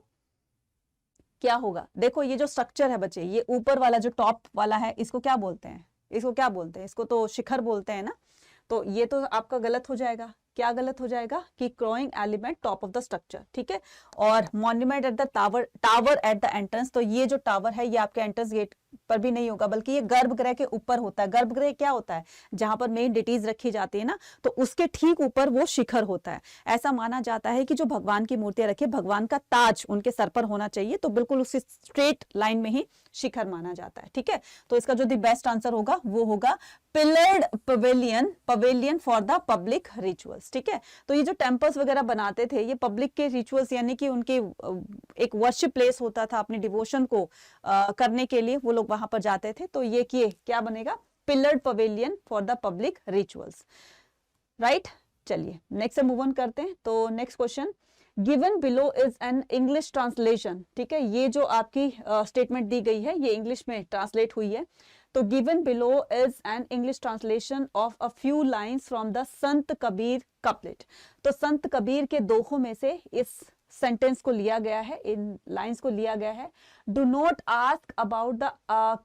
क्या होगा। देखो ये जो स्ट्रक्चर है बच्चे, ये ऊपर वाला जो टॉप वाला है, इसको क्या बोलते हैं, इसको क्या बोलते हैं, इसको तो शिखर बोलते हैं ना। तो ये तो आपका गलत हो जाएगा। क्या गलत हो जाएगा कि crowning element top of the structure. ठीक है, और monument at the tower, tower at the entrance, तो ये जो टावर है ये आपके एंट्रेंस गेट पर भी नहीं होगा, बल्कि ये गर्भगृह के ऊपर होता है। गर्भगृह क्या होता है, जहां पर मेन डिटीज रखी जाती है ना, तो उसके ठीक ऊपर वो शिखर होता है। ऐसा माना जाता है कि जो भगवान की मूर्तियां रखी, भगवान का ताज उनके सर पर होना चाहिए, तो बिल्कुल उसी स्ट्रेट लाइन में ही शिखर माना जाता है। ठीक है, तो इसका जो दी बेस्ट आंसर होगा वो होगा pillared pavilion, pavilion for the public rituals. ठीक है, तो ये जो टेम्पल्स वगैरह बनाते थे, ये पब्लिक के रिचुअल्स, यानी कि उनके एक वर्शिप प्लेस होता था, अपने डिवोशन को करने के लिए वो लोग वहां पर जाते थे। तो ये किए क्या बनेगा, pillared pavilion for the public rituals. Right, चलिए नेक्स्ट से मूव ऑन करते हैं। तो next question, given below is an English translation. ठीक है, ये जो आपकी स्टेटमेंट दी गई है ये इंग्लिश में ट्रांसलेट हुई है। तो given below is an English translation of a few lines from the Sant Kabir couplet. तो संत कबीर के दोहों में से इस सेंटेंस को लिया गया है, इन लाइंस को लिया गया है। Do not ask about the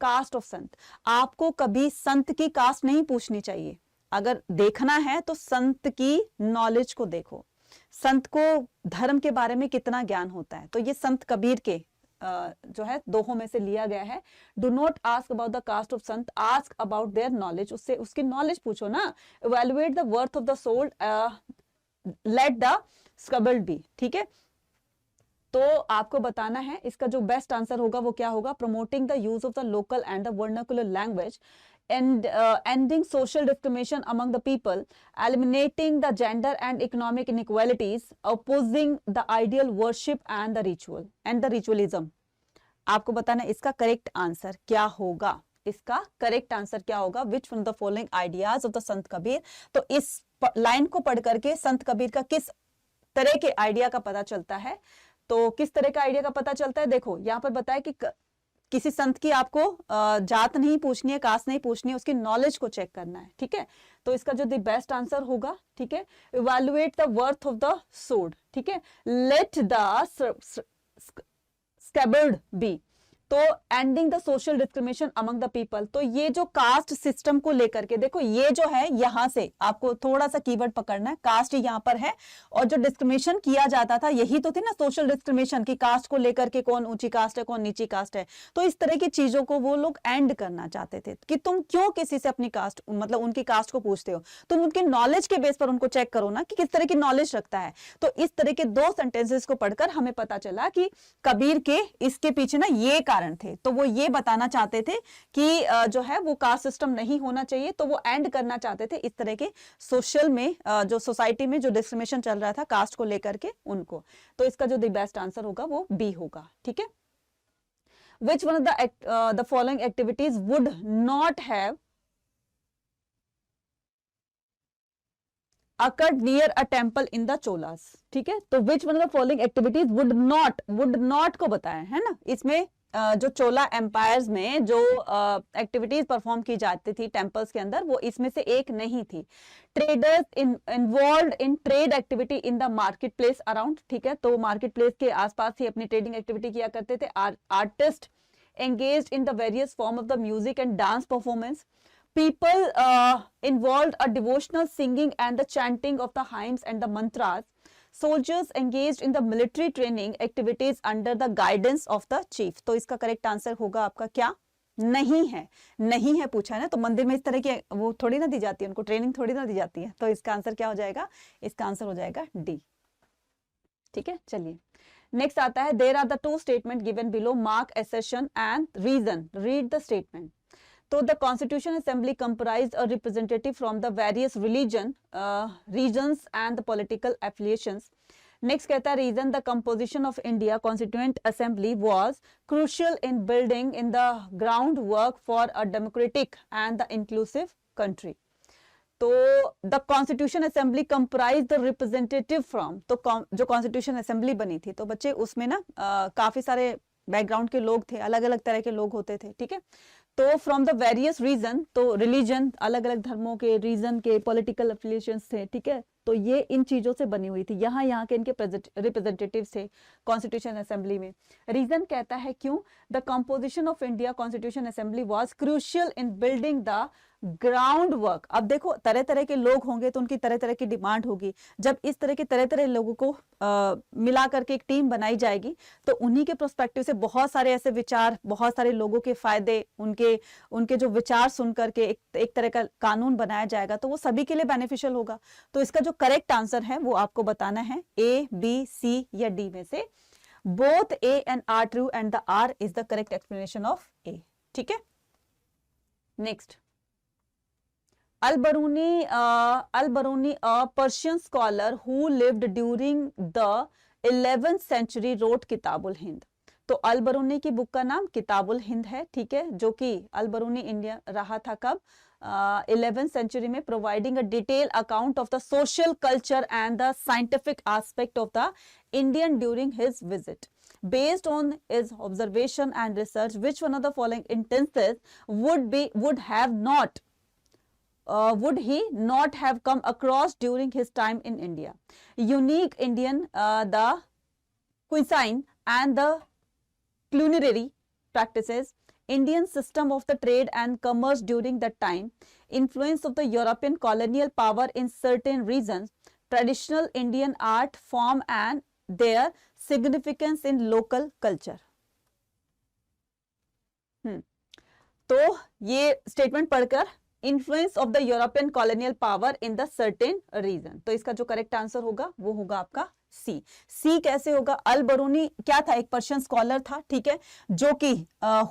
caste of sant. आपको कभी संत की कास्ट नहीं पूछनी चाहिए। अगर देखना है तो संत की नॉलेज को देखो, संत को धर्म के बारे में कितना ज्ञान होता है। तो ये संत कबीर के जो है दोहों में से लिया गया है। Do not ask about the caste of संत, आस्क अबाउट देयर नॉलेज, उससे उसकी नॉलेज पूछो ना। Evaluate the worth of the soul, let the scabbard be. ठीक है, तो आपको बताना है इसका जो बेस्ट आंसर होगा वो क्या होगा। Promoting the use of the local and the vernacular language, and ending social discrimination among the people, eliminating the gender and economic inequalities, opposing the ideal worship and the ritual and the ritualism। आपको बताना इसका correct answer क्या होगा। इसका correct answer क्या होगा, विच one of the following ideas of the संत कबीर। तो इस लाइन को पढ़ करके संत कबीर का किस तरह के आइडिया का पता चलता है। तो किस तरह का आइडिया का पता चलता है, देखो यहाँ पर बताया कि किसी संत की आपको जात नहीं पूछनी है, कास्ट नहीं पूछनी है, उसकी नॉलेज को चेक करना है। ठीक है, तो इसका जो द बेस्ट आंसर होगा, ठीक है, evaluate the worth of the सोड। ठीक है, लेट द स्कैबर्ड बी, तो ending the social discrimination among the people. तो ये जो कास्ट सिस्टम को लेकर के देखो, ये जो है यहां से आपको थोड़ा सा कीवर्ड पकड़ना है। कास्ट यहाँ पर है और जो डिस्क्रिमिनेशन किया जाता था यही तो थी ना, सोशल डिस्क्रिमिनेशन की कास्ट को लेकर के, कौन ऊंची कास्ट है कौन नीची कास्ट है। तो इस तरह की चीजों को वो लोग एंड करना चाहते थे कि तुम क्यों किसी से अपनी कास्ट, मतलब उनकी कास्ट को पूछते हो, तुम उनकी नॉलेज के बेस पर उनको चेक करो ना कि किस तरह की नॉलेज रखता है। तो इस तरह के दो सेंटेंसेस को पढ़कर हमें पता चला कि कबीर के इसके पीछे ना ये कारण थे। तो वो ये बताना चाहते थे कि जो है वो कास्ट सिस्टम नहीं होना चाहिए, तो वो एंड करना चाहते थे इस तरह के सोशल में, जो सोसाइटी में जो डिस्क्रिमिनेशन चल रहा था कास्ट को लेकर के उनको। तो इसका जो द बेस्ट आंसर होगा वो बी होगा। ठीक है, विच one of the following activities would not have occurred near a temple in the Cholas, ठीक है। तो which one of the following activities would not को बताया है ना। इसमें जो चोला एम्पायर्स में जो एक्टिविटीज परफॉर्म की जाती थी टेम्पल्स के अंदर, वो इसमें से एक नहीं थी। Traders involved in trade activity in the market place around, ठीक है। तो मार्केट प्लेस के आसपास ही अपनी ट्रेडिंग एक्टिविटी किया करते थे। Artist engaged in the various form of the music and dance performance. People involved a devotional singing and the chanting of the hymns and the mantras. Soldiers engaged in the military training activities under the guidance of the chief. तो इसका correct answer होगा आपका क्या? नहीं है। नहीं है पूछा है ना, तो मंदिर में इस तरह की वो थोड़ी ना दी जाती है, उनको ट्रेनिंग थोड़ी ना दी जाती है। तो इसका आंसर क्या हो जाएगा? इसका आंसर हो जाएगा डी, ठीक है। चलिए नेक्स्ट आता है, there are the two statement given below, mark assertion and reason, read the statement. तो the constitution assembly comprised a representative from the various regions and the political affiliations. Next कहता है, reason the composition of India constituent assembly was crucial in building in the ground work for a democratic and the inclusive country. तो the constitution assembly comprise the representative from, तो जो constitution assembly बनी थी, तो बच्चे उसमें ना काफी सारे बैकग्राउंड के लोग थे, अलग अलग तरह के लोग होते थे, ठीक है। तो फ्रॉम द वेरियस रीजन, तो रिलीजन, अलग अलग धर्मों के, रीजन के, पॉलिटिकल एफिलिएशंस थे, ठीक है। तो ये इन चीजों से बनी हुई थी। यहाँ के इनके रिप्रेजेंटेटिव्स थे कॉन्स्टिट्यूशन असेंबली में। रीजन कहता है क्यों, the composition of India constitution assembly was crucial in building the ground work. अब देखो तरह तरह के लोग होंगे तो उनकी तरह तरह की डिमांड होगी। जब इस तरह के तरह तरह लोगों को मिला करके एक टीम बनाई जाएगी, तो उन्हीं के प्रोस्पेक्टिव से बहुत सारे ऐसे विचार, बहुत सारे लोगों के फायदे, उनके जो विचार सुन करके एक तरह का कानून बनाया जाएगा, तो वो सभी के लिए बेनिफिशियल होगा। तो इसका जो करेक्ट आंसर है वो आपको बताना है ए, बी, सी या डी में से। Both A and R true and the R is the correct explanation of A, ठीक है। Next, Al-Biruni, a Persian scholar who lived during the 11th century, wrote Kitabul Hind. तो अल-बरूनी की बुक का नाम किताबुल हिंद है, ठीक है, जो कि अल-बरूनी इंडिया रहा था कब? 11th सेंचुरी में, providing a detail account of the social culture and the scientific aspect of the Indian during his visit. Based on his observation and research, which one of the following instances would he not have come across during his time in India? Unique Indian, the cuisine and the culinary practices, Indian system of the trade and commerce during that time, influence of the European colonial power in certain regions, traditional Indian art form and their significance in local culture. तो ये statement पढ़कर, influence of the European colonial power in the certain region, तो इसका जो correct answer होगा वो होगा आपका सी। सी कैसे होगा? अल-बरूनी क्या था? एक पर्शियन स्कॉलर था, ठीक है, जो कि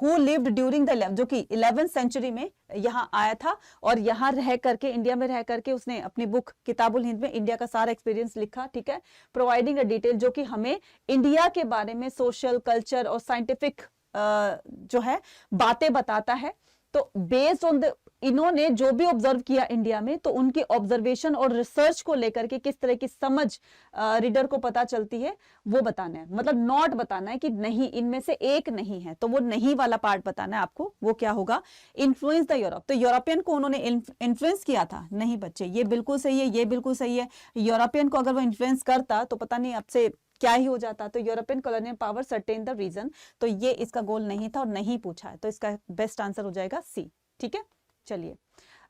हु लिव्ड ड्यूरिंग द, जो कि 11th सेंचुरी में यहाँ आया था और यहाँ रह करके, इंडिया में रह करके उसने अपनी बुक किताबुल हिंद में इंडिया का सारा एक्सपीरियंस लिखा, ठीक है, प्रोवाइडिंग अ डिटेल, जो कि हमें इंडिया के बारे में सोशल, कल्चर और साइंटिफिक जो है बातें बताता है। तो बेस्ड ऑन द, इन्होंने जो भी ऑब्जर्व किया इंडिया में, तो उनके ऑब्जर्वेशन और रिसर्च को लेकर के किस तरह की समझ रीडर को पता चलती है वो बताना है। मतलब नॉट बताना है कि नहीं, इनमें से एक नहीं है, तो वो नहीं वाला पार्ट बताना है आपको। वो क्या होगा? Influence the Europe. तो यूरोपियन को उन्होंने इन्फ्लुएंस किया था? नहीं बच्चे, ये बिल्कुल सही है, ये बिल्कुल सही है। यूरोपियन को अगर वो इन्फ्लुएंस करता तो पता नहीं आपसे क्या ही हो जाता। तो European colonial power certain the region, तो ये इसका गोल नहीं था और नहीं पूछा है, तो इसका बेस्ट आंसर हो जाएगा सी, ठीक है। चलिए,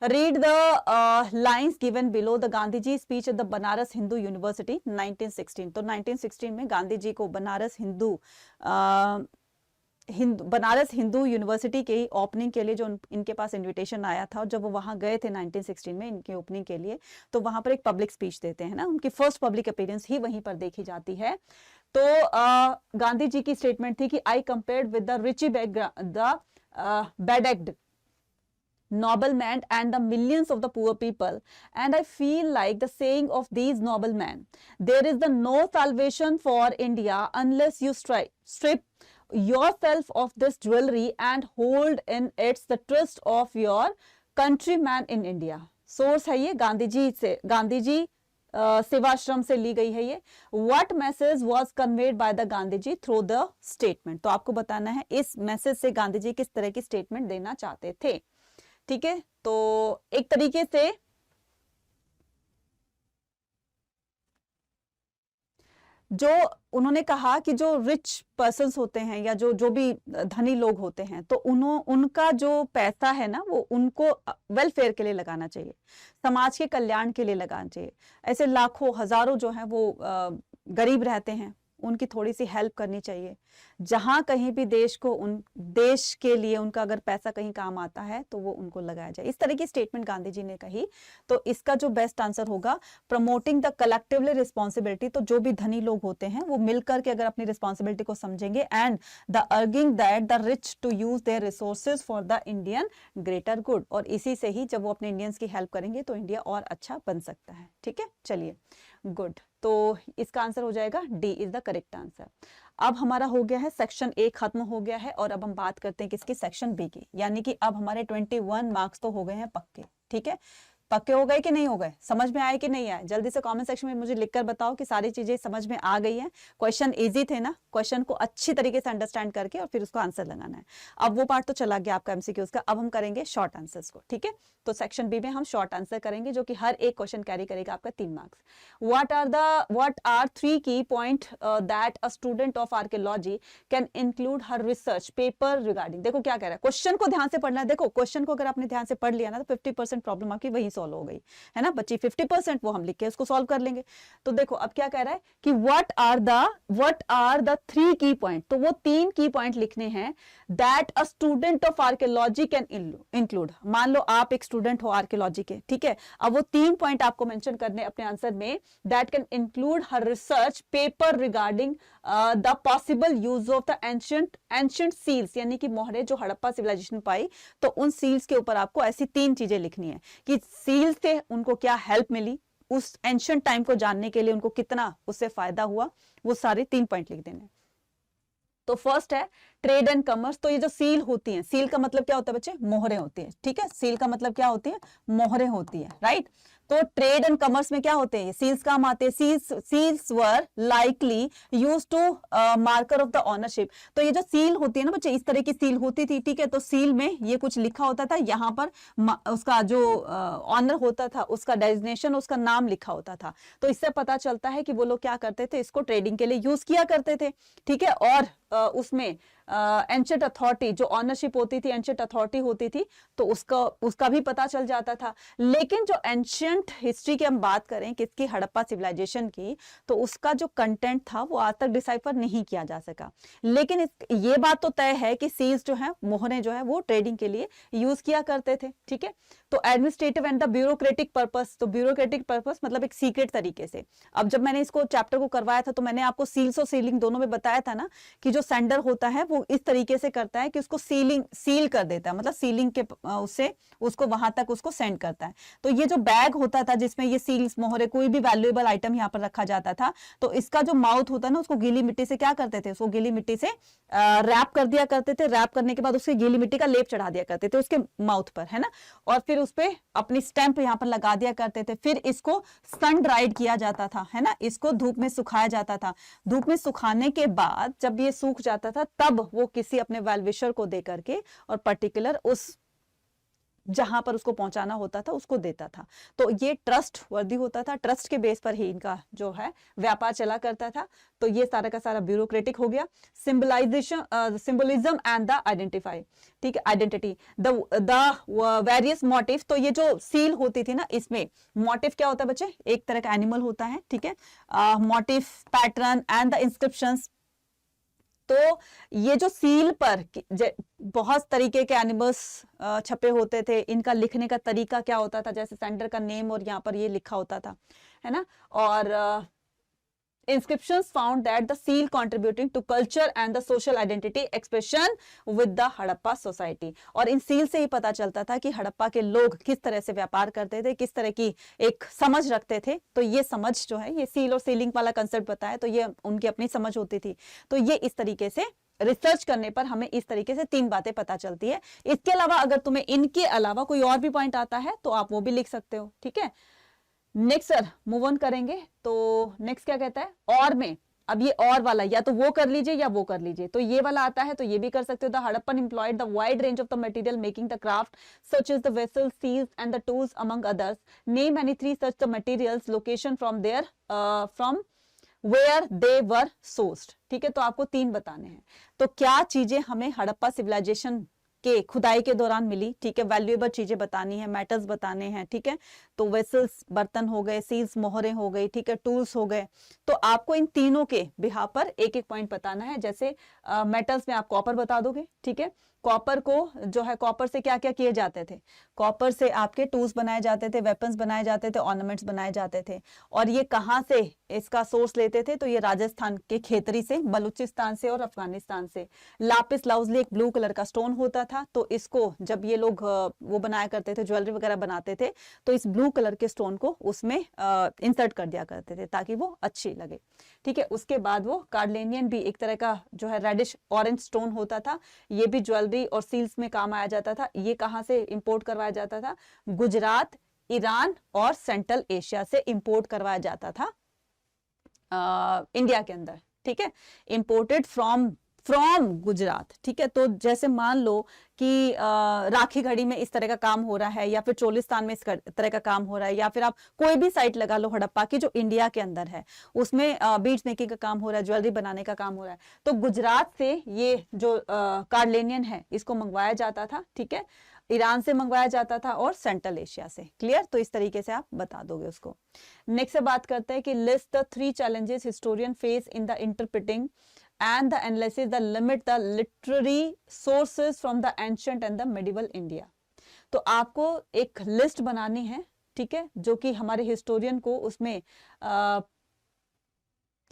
read the lines given below, the Gandhi ji speech at the Banaras Hindu University 1916। तो 1916 में गांधी जी को बनारस हिंदू यूनिवर्सिटी के ओपनिंग के लिए जो इनके पास इनविटेशन आया था, और जब वो वहां गए थे 1916 में इनके ओपनिंग के लिए, तो वहां पर एक पब्लिक स्पीच देते हैं ना, उनकी फर्स्ट पब्लिक अपीयरेंस ही वहीं पर देखी जाती है। तो गांधी जी की स्टेटमेंट थी कि I compared with the richly bedecked noblemen and the millions of the poor people, and I feel like the saying of these noblemen, there is the no salvation for India unless you strip yourself of this jewelry and hold in its the trust of your countryman in India। Source है ये गांधी जी से, गांधी जी सेवाश्रम से ली गई है ये। What message was conveyed by the Gandhi ji through the statement, तो आपको बताना है इस मैसेज से गांधी जी किस तरह की स्टेटमेंट देना चाहते थे। ठीक है, तो एक तरीके से जो उन्होंने कहा कि जो रिच पर्सन्स होते हैं या जो भी धनी लोग होते हैं, तो उनका जो पैसा है ना वो उनको वेलफेयर के लिए लगाना चाहिए, समाज के कल्याण के लिए लगाना चाहिए। ऐसे लाखों हजारों जो हैं वो गरीब रहते हैं, उनकी थोड़ी सी हेल्प करनी चाहिए। जहां कहीं भी देश के लिए उनका अगर पैसा कहीं काम आता है तो वो उनको लगाया जाए। इस तरह की स्टेटमेंट गांधी जी ने कही। तो इसका जो बेस्ट आंसर होगा प्रमोटिंग द कलेक्टिवली रिस्पॉन्सिबिलिटी, तो जो भी धनी लोग होते हैं वो मिलकर के अगर अपनी रिस्पॉन्सिबिलिटी को समझेंगे, and the urging that the rich to use their resources for the Indian greater good, और इसी से ही जब वो अपने इंडियंस की हेल्प करेंगे तो इंडिया और अच्छा बन सकता है। ठीक है, चलिए गुड, तो इसका आंसर हो जाएगा D is the correct answer. अब हमारा हो गया है सेक्शन ए खत्म हो गया है, और अब हम बात करते हैं किसकी, सेक्शन बी की। यानी कि अब हमारे 21 मार्क्स तो हो गए हैं पक्के। ठीक है, पक्के हो गए कि नहीं हो गए, समझ में आए कि नहीं आए, जल्दी से कमेंट सेक्शन में मुझे लिखकर बताओ कि सारी चीजें समझ में आ गई हैं। क्वेश्चन इजी थे ना, क्वेश्चन को अच्छी तरीके से अंडरस्टैंड करके और फिर उसको आंसर लगाना है। अब वो पार्ट तो चला गया आपका एमसीक्यूज का, अब हम करेंगे शॉर्ट आंसर्स को। ठीक है, तो सेक्शन बी में हम शॉर्ट आंसर करेंगे जो कि हर एक क्वेश्चन कैरी करेगा आपका 3 मार्क्स। व्हाट आर 3 की point that a student of archaeology can include her research paper regarding. देखो क्या कह रहा है, क्वेश्चन को ध्यान से पढ़ना है। देखो क्वेश्चन को अगर आपने ध्यान से पढ़ लिया ना तो 50% प्रॉब्लम आपकी वही सॉल्व हो गई है ना, बच्ची 50% वो हम लिख के उसको सॉल्व कर लेंगे। तो देखो अब क्या कह रहा है कि व्हाट आर द 3 की पॉइंट, तो वो 3 की पॉइंट लिखने हैं that a student of archaeology can include. मान लो आप एक स्टूडेंट हो आर्कियोलॉजी के, ठीक है, अब वो 3 पॉइंट आपको मेंशन करने अपने आंसर में, that can include her research paper regarding the possible use of the ancient seals, यानी कि मोहरे जो हड़प्पा सिविलाइजेशन पाई, तो उन सील्स के ऊपर आपको ऐसी 3 चीजें लिखनी है कि सील्स से उनको क्या हेल्प मिली, उस एंशिएंट टाइम को जानने के लिए उनको कितना उससे फायदा हुआ, वो सारे 3 पॉइंट लिख देने। तो फर्स्ट है ट्रेड एंड कॉमर्स। तो ये जो सील होती है, सील का मतलब क्या होता है बच्चे, मोहरे होती है। ठीक है, सील का मतलब क्या होती है, मोहरे होती है, राइट। तो ट्रेड एंड कॉमर्स में क्या होते हैं, सील्स काम आते हैं। Seals were likely used to marker of the ownership. तो ये जो सील होती है ना बच्चे, इस तरह की सील होती थी। ठीक है, तो सील में ये कुछ लिखा होता था, यहाँ पर उसका जो ऑनर होता था उसका डेजिग्नेशन, उसका नाम लिखा होता था। तो इससे पता चलता है कि वो लोग क्या करते थे, इसको ट्रेडिंग के लिए यूज किया करते थे। ठीक है, और उसमें एंशिएंट अथॉरिटी जो ऑनरशिप होती थी, एंशिएंट अथॉरिटी होती थी, तो उसका भी पता चल जाता था। लेकिन जो एंशिएंट हिस्ट्री की हम बात करें किसकी, हड़प्पा सिविलाइजेशन की, तो उसका जो कंटेंट था वो आज तक डिसाइफर नहीं किया जा सका। लेकिन ये बात तो तय है कि सील्स जो है, मोहरे जो है, वो ट्रेडिंग के लिए यूज किया करते थे। ठीक है, तो administrative and the bureaucratic purpose, तो ब्यूरोक्रेटिक पर्पस मतलब एक सीक्रेट तरीके से। अब जब मैंने इसको चैप्टर को करवाया था तो मैंने आपको सील्स और सीलिंग दोनों में बताया था ना कि जो सेंडर होता है वो इस तरीके से करता है कि उसको सील कर देता है, मतलब सीलिंग के उससे उसको वहां तक उसको सेंड करता है। तो ये जो बैग होता था जिसमें ये सील्स, मोहरे, कोई भी वैल्यूएबल आइटम यहाँ पर रखा जाता था, तो इसका जो माउथ होता है ना, उसको गीली मिट्टी से क्या करते थे, उसको गीली मिट्टी से रैप कर दिया करते थे। रैप करने के बाद उसके गीली मिट्टी का लेप चढ़ा दिया करते थे उसके माउथ पर, है ना, और फिर उस पे अपनी स्टैंप यहाँ पर लगा दिया करते थे। फिर इसको सन ड्राइड किया जाता था, है ना, इसको धूप में सुखाया जाता था। धूप में सुखाने के बाद जब ये सूख जाता था तब वो किसी अपने वेल विशर को दे करके और पर्टिकुलर उस जहां पर उसको पहुंचाना होता था उसको देता था। तो ये ट्रस्ट वर्दी होता था, ट्रस्ट के बेस पर ही इनका जो है व्यापार चला करता था। तो ये सारा का सारा ब्यूरोक्रेटिक हो गया। सिंबलिज्म एंड द आइडेंटिफाई, ठीक है, आइडेंटिटी, द वेरियस मोटिव। तो ये जो सील होती थी ना, इसमें मोटिव क्या होता है बच्चे, एक तरह का एनिमल होता है। ठीक है, motive, pattern and the inscriptions. तो ये जो सील पर बहुत तरीके के एनिमल्स छपे होते थे, इनका लिखने का तरीका क्या होता था, जैसे सेंडर का नेम और यहाँ पर ये लिखा होता था, है ना। और inscriptions found that the seal contributing to culture and the social identity expression with the Harappa society। और इन सील से ही पता चलता था कि हड़प्पा के लोग किस तरह से व्यापार करते थे, किस तरह की एक समझ रखते थे। तो ये समझ जो है, ये सील और सीलिंग वाला कंसेप्ट बताया, तो ये उनकी अपनी समझ होती थी। तो ये इस तरीके से रिसर्च करने पर हमें इस तरीके से 3 बातें पता चलती है। इसके अलावा अगर तुम्हें इनके अलावा कोई और भी पॉइंट आता है तो आप वो भी लिख सकते हो। ठीक है, नेक्स्ट सर मूव ऑन करेंगे, तो नेक्स्ट क्या कहता है, और में, अब ये और वाला या तो वो कर लीजिए या वो कर लीजिए, तो ये वाला आता है तो ये भी कर सकते हो। The Harappan employed the wide range of the material making the craft such as the vessels, seals and the tools among others. Name any 3 such the materials, location from there, from where they were sourced. ठीक है, तो आपको 3 बताने हैं। तो क्या चीजें हमें हड़प्पा सिविलाइजेशन के खुदाई के दौरान मिली, ठीक है, वैल्यूएबल चीजें बतानी है, मेटल्स बताने हैं, ठीक है, तो वेसल्स बर्तन हो गए, सील्स मोहरें हो गई, ठीक है, टूल्स हो गए। तो आपको इन तीनों के बिहाफ पर एक एक पॉइंट बताना है। जैसे मेटल्स में आप कॉपर बता दोगे, ठीक है, कॉपर को जो है, कॉपर से क्या क्या किए जाते थे, कॉपर से आपके टूल्स बनाए जाते थे, वेपन्स बनाए जाते थे, ऑर्नामेंट्स बनाए जाते थे। और ये कहाँ से इसका सोर्स लेते थे, तो ये राजस्थान के खेतरी से, बलूचिस्तान से और अफगानिस्तान से। लापिस लाउजली एक ब्लू कलर का स्टोन होता था, तो इसको जब ये लोग वो बनाया करते थे, ज्वेलरी वगैरह बनाते थे, तो इस ब्लू कलर के स्टोन को उसमें इंसर्ट कर दिया करते थे ताकि वो अच्छी लगे। ठीक है, उसके बाद वो कार्डलेनियन भी एक तरह का जो है रेडिश ऑरेंज स्टोन होता था, ये भी ज्वेलरी और सील्स में काम आया जाता था। ये कहाँ से इंपोर्ट करवाया जाता था, गुजरात, ईरान और सेंट्रल एशिया से इंपोर्ट करवाया जाता था इंडिया के अंदर। ठीक है, इंपोर्टेड फ्रॉम गुजरात। ठीक है, तो जैसे मान लो कि राखी घड़ी में इस तरह का काम हो रहा है, या फिर चोलिस्तान में इस तरह का काम हो रहा है, या फिर आप कोई भी साइट लगा लो हड़प्पा की जो इंडिया के अंदर है, उसमें बीड्स मेकिंग का काम हो रहा है, ज्वेलरी बनाने का काम हो रहा है, तो गुजरात से ये जो कार्डलेनियन है इसको मंगवाया जाता था। ठीक है, ईरान से मंगवाया जाता था और सेंट्रल एशिया से। क्लियर, तो इस तरीके से आप बता दोगे उसको। नेक्स्ट बात करते हैं कि list the 3 challenges historian face in the interpreting and the analysis the limit the literary sources from the ancient and the medieval India। तो आपको एक लिस्ट बनानी है, ठीक है, जो कि हमारे हिस्टोरियन को उसमें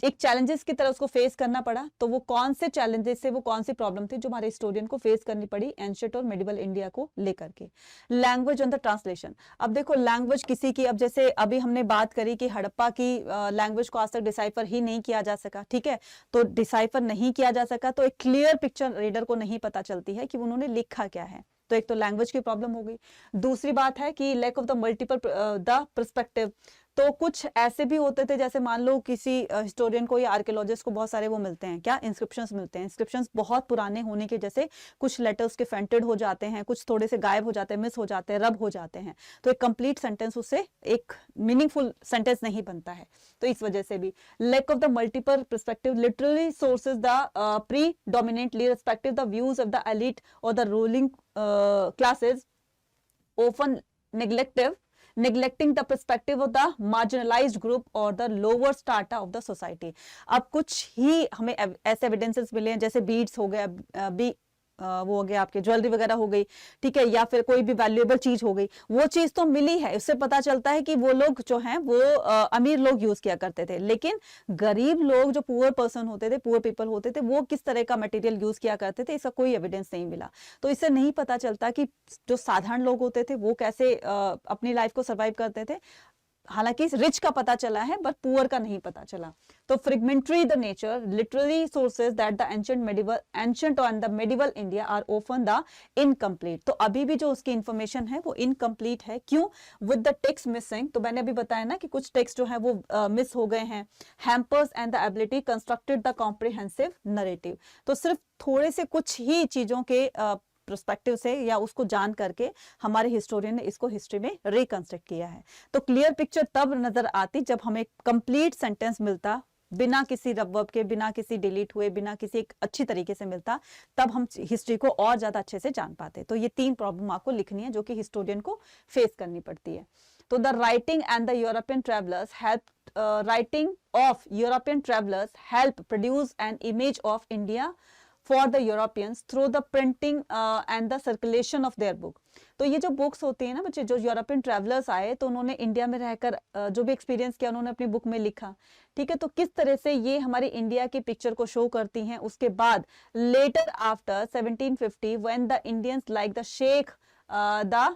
एक चैलेंजेस की तरह उसको फेस करना पड़ा। तो वो कौन से चैलेंजेस से, वो कौन सी प्रॉब्लम थी जो हमारे हिस्टोरियन को फेस करनी पड़ी एंशिएंट और मिडिवल इंडिया को लेकर के। लैंग्वेज ऑन द ट्रांसलेशन, अब देखो लैंग्वेज किसी की, अब जैसे अभी हमने बात करी कि हड़प्पा की लैंग्वेज को आज तक डिसाइफर ही नहीं किया जा सका। ठीक है, तो डिसाइफर नहीं किया जा सका तो एक क्लियर पिक्चर रीडर को नहीं पता चलती है कि उन्होंने लिखा क्या है। तो एक तो लैंग्वेज की प्रॉब्लम हो गई। दूसरी बात है कि lack of the multiple the perspective, तो कुछ ऐसे भी होते थे, जैसे मान लो किसी हिस्टोरियन को या आर्कियोलॉजिस्ट को बहुत सारे वो मिलते हैं, क्या, इंस्क्रिप्शंस मिलते हैं। इंस्क्रिप्शंस बहुत पुराने होने के जैसे कुछ लेटर्स के फेंटेड हो जाते हैं, कुछ थोड़े से गायब हो जाते हैं, मिस हो जाते हैं, रब हो जाते हैं, तो एक कंप्लीट सेंटेंस उससे एक मीनिंगफुल सेंटेंस नहीं बनता है। तो इस वजह से भी lack of the multiple perspective literally sources the predominantly respective the views of the elite और the ruling classes often neglecting the perspective of the marginalized group or the lower strata of the society। अब कुछ ही हमें ऐसे evidences मिले हैं, जैसे beads हो गया, वो हो गया आपके ज्वेलरी वगैरह हो गई, ठीक है, या फिर कोई भी वैल्यूएबल चीज हो गई, वो चीज तो मिली है, उससे पता चलता है कि वो लोग जो हैं वो अमीर लोग यूज किया करते थे, लेकिन गरीब लोग जो पुअर पर्सन होते थे, पुअर पीपल होते थे, वो किस तरह का मटेरियल यूज किया करते थे, इसका कोई एविडेंस नहीं मिला। तो इससे नहीं पता चलता कि जो साधारण लोग होते थे वो कैसे अपनी लाइफ को सर्वाइव करते थे। हालांकि रिच का पता चला है बट पुअर का नहीं पता चला। तो fragmentary the nature literary sources that the ancient and the medieval India are often the incomplete. तो अभी भी जो उसकी इंफॉर्मेशन है वो इनकम्प्लीट है। क्यों? विद द टेक्स्ट मिसिंग, तो मैंने अभी बताया ना कि कुछ टेक्स्ट जो है वो मिस हो गए हैं। Hampers and the ability constructed the comprehensive narrative, तो सिर्फ थोड़े से कुछ ही चीजों के पर्सपेक्टिव से या उसको जान करके हमारे हिस्टोरियन ने इसको हिस्ट्री में रिकंस्ट्रक्ट किया है। तो क्लियर पिक्चर तब नजर आती जब हमें कंप्लीट सेंटेंस मिलता, बिना किसी रब के, बिना किसी डिलीट हुए, बिना किसी एक अच्छी तरीके से मिलता, तब हम हिस्ट्री को और ज्यादा अच्छे से जान पाते। तो ये 3 प्रॉब्लम आपको लिखनी है जो कि हिस्टोरियन को फेस करनी पड़ती है। तो the writing and the European travellers help writing of European travellers help produce an image of India for the Europeans through the printing and the circulation of their book। तो ये जो books होती है ना बच्चे, जो यूरोपियन ट्रैवलर्स आए तो उन्होंने इंडिया में रहकर जो भी एक्सपीरियंस किया उन्होंने अपनी बुक में लिखा। ठीक है, तो किस तरह से ये हमारी इंडिया की पिक्चर को शो करती हैं। उसके बाद later after 1750 when the Indians like the Sheikh the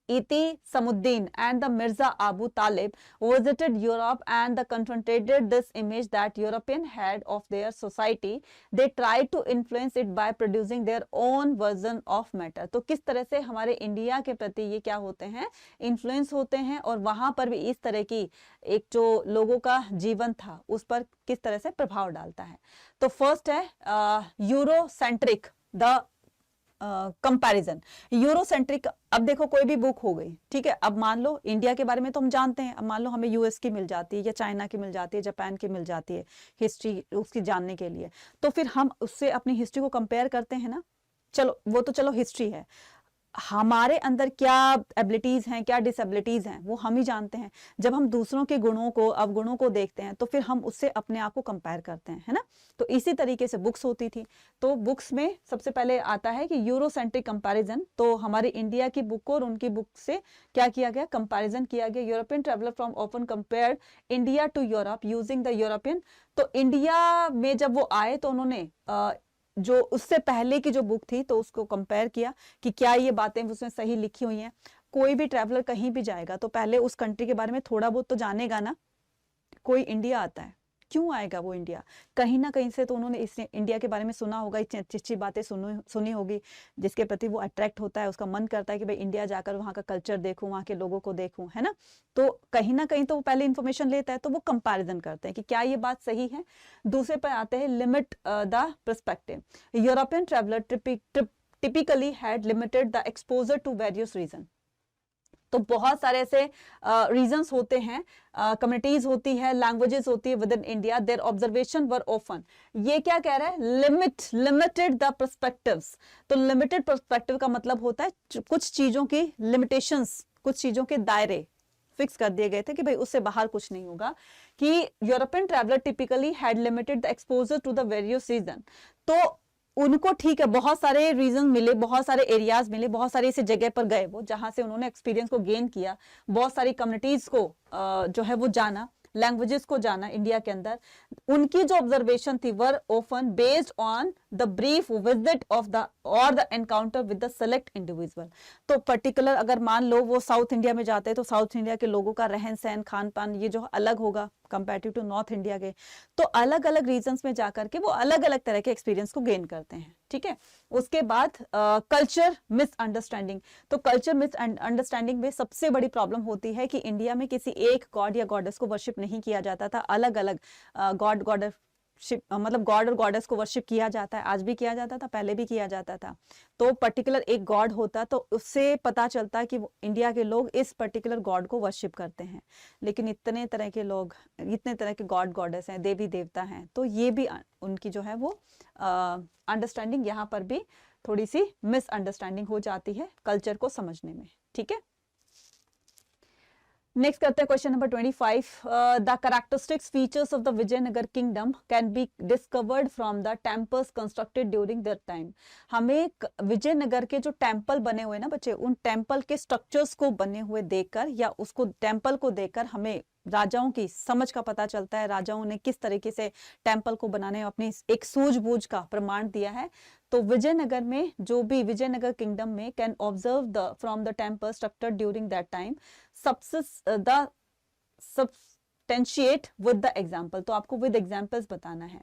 Iti Samuddin and the Mirza Abu Talib visited Europe and they confronted this image that European had of their society. They tried to influence it by producing their own version of matter. तो किस तरह से हमारे India के प्रति ये क्या होते हैं, इन्फ्लुएंस होते हैं, और वहां पर भी इस तरह की एक जो लोगों का जीवन था उस पर किस तरह से प्रभाव डालता है. तो फर्स्ट है यूरोसेंट्रिक द कंपैरिजन. यूरोसेंट्रिक, अब देखो कोई भी बुक हो गई, ठीक है, अब मान लो इंडिया के बारे में तो हम जानते हैं, अब मान लो हमें यूएस की मिल जाती है या चाइना की मिल जाती है, जापान की मिल जाती है हिस्ट्री उसकी जानने के लिए, तो फिर हम उससे अपनी हिस्ट्री को कंपेयर करते हैं ना. चलो वो तो चलो हिस्ट्री है, हमारे अंदर क्या एबिलिटीज हैं, क्या डिसेबिलिटीज हैं, वो हम ही जानते हैं. जब हम दूसरों के गुणों को, अवगुणों को देखते हैं तो फिर हम उससे अपने आप को कंपेयर करते हैं, है ना. तो इसी तरीके से बुक्स होती थी. तो बुक्स में सबसे पहले आता है कि यूरोसेंट्रिक कंपैरिजन. तो हमारी इंडिया की बुक को और उनकी बुक से क्या किया गया, कंपैरिजन किया गया. European traveller from often compared India to Europe using the European. तो इंडिया में जब वो आए तो उन्होंने जो उससे पहले की जो बुक थी तो उसको कंपेयर किया कि क्या ये बातें उसमें सही लिखी हुई हैं. कोई भी ट्रैवलर कहीं भी जाएगा तो पहले उस कंट्री के बारे में थोड़ा बहुत तो जानेगा ना. कोई इंडिया आता है, क्यों आएगा वो इंडिया, कहीं ना कहीं से तो उन्होंने इस इंडिया के बारे में सुना होगा, इतनी अच्छी अच्छी बातें सुनी होगी जिसके प्रति वो अट्रैक्ट होता है, उसका मन करता है कि भाई इंडिया जाकर वहाँ का कल्चर देखूं, वहाँ के लोगों को देखूं, है ना. तो कहीं ना कहीं तो वो पहले इंफॉर्मेशन लेता है, तो वो कंपैरिजन करते हैं कि क्या ये बात सही है. दूसरे पर आते हैं limit the perspective. European traveller typically had limited the exposure to various region. तो बहुत सारे ऐसे रीजंस होते हैं, कम्युनिटीज होती है, लैंग्वेजेस होती है within India. Their observation were often. ये क्या कह रहा है, लिमिटेड द पर्सपेक्टिव्स. तो लिमिटेड पर्सपेक्टिव का मतलब होता है कुछ चीजों की लिमिटेशंस, कुछ चीजों के दायरे फिक्स कर दिए गए थे कि भाई उससे बाहर कुछ नहीं होगा. कि European traveller typically had limited the exposure to the various region. तो उनको ठीक है, बहुत सारे रीजन मिले, बहुत सारे एरियाज मिले, बहुत सारी ऐसी जगह पर गए वो जहां से उन्होंने एक्सपीरियंस को गेन किया, बहुत सारी कम्युनिटीज को जो है वो जाना, लैंग्वेजेस को जाना इंडिया के अंदर. उनकी जो ऑब्जर्वेशन थी were often based on the brief visit of the और the encounter with the select individual. तो पर्टिकुलर अगर मान लो वो साउथ इंडिया में जाते हैं तो साउथ इंडिया के लोगों का रहन सहन, खान पान ये जो अलग होगा कंपैरेटिव टू नॉर्थ इंडिया के. तो अलग अलग रीजन्स में जाकर के वो अलग अलग तरह के एक्सपीरियंस को गेन करते हैं, ठीक है. उसके बाद कल्चर मिसअंडरस्टैंडिंग. तो कल्चर मिसअंडरस्टैंडिंग में सबसे बड़ी प्रॉब्लम होती है कि इंडिया में किसी एक गॉड या गॉडेस को वर्शिप नहीं किया जाता था, अलग अलग गॉड गॉडेस मतलब गॉड और गॉडेस को वर्शिप किया जाता है. आज भी किया जाता था, पहले भी किया जाता था. तो पर्टिकुलर एक गॉड होता तो उससे पता चलता है कि इंडिया के लोग इस पर्टिकुलर गॉड को वर्शिप करते हैं. लेकिन इतने तरह के लोग, इतने तरह के गॉड गॉडेस हैं, देवी देवता हैं, तो ये भी उनकी जो है वो अंडरस्टैंडिंग यहाँ पर भी थोड़ी सी मिसअंडरस्टैंडिंग हो जाती है कल्चर को समझने में, ठीक है. नेक्स्ट करते हैं question number 25. The characteristics features of the Vijayanagara kingdom can be discovered from the temples constructed during their time. हमें विजयनगर के जो टेम्पल बने हुए ना बच्चे, उन टेम्पल के स्ट्रक्चर्स को बने हुए देखकर या उसको टेम्पल को देखकर हमें राजाओं की समझ का पता चलता है, राजाओं ने किस तरीके से टेम्पल को बनाने में अपनी एक सूझबूझ का प्रमाण दिया है. तो विजयनगर में जो भी विजयनगर किंगडम में can observe the from the temple structure during that time substantiate with the example. तो आपको विद एग्जाम्पल्स बताना है.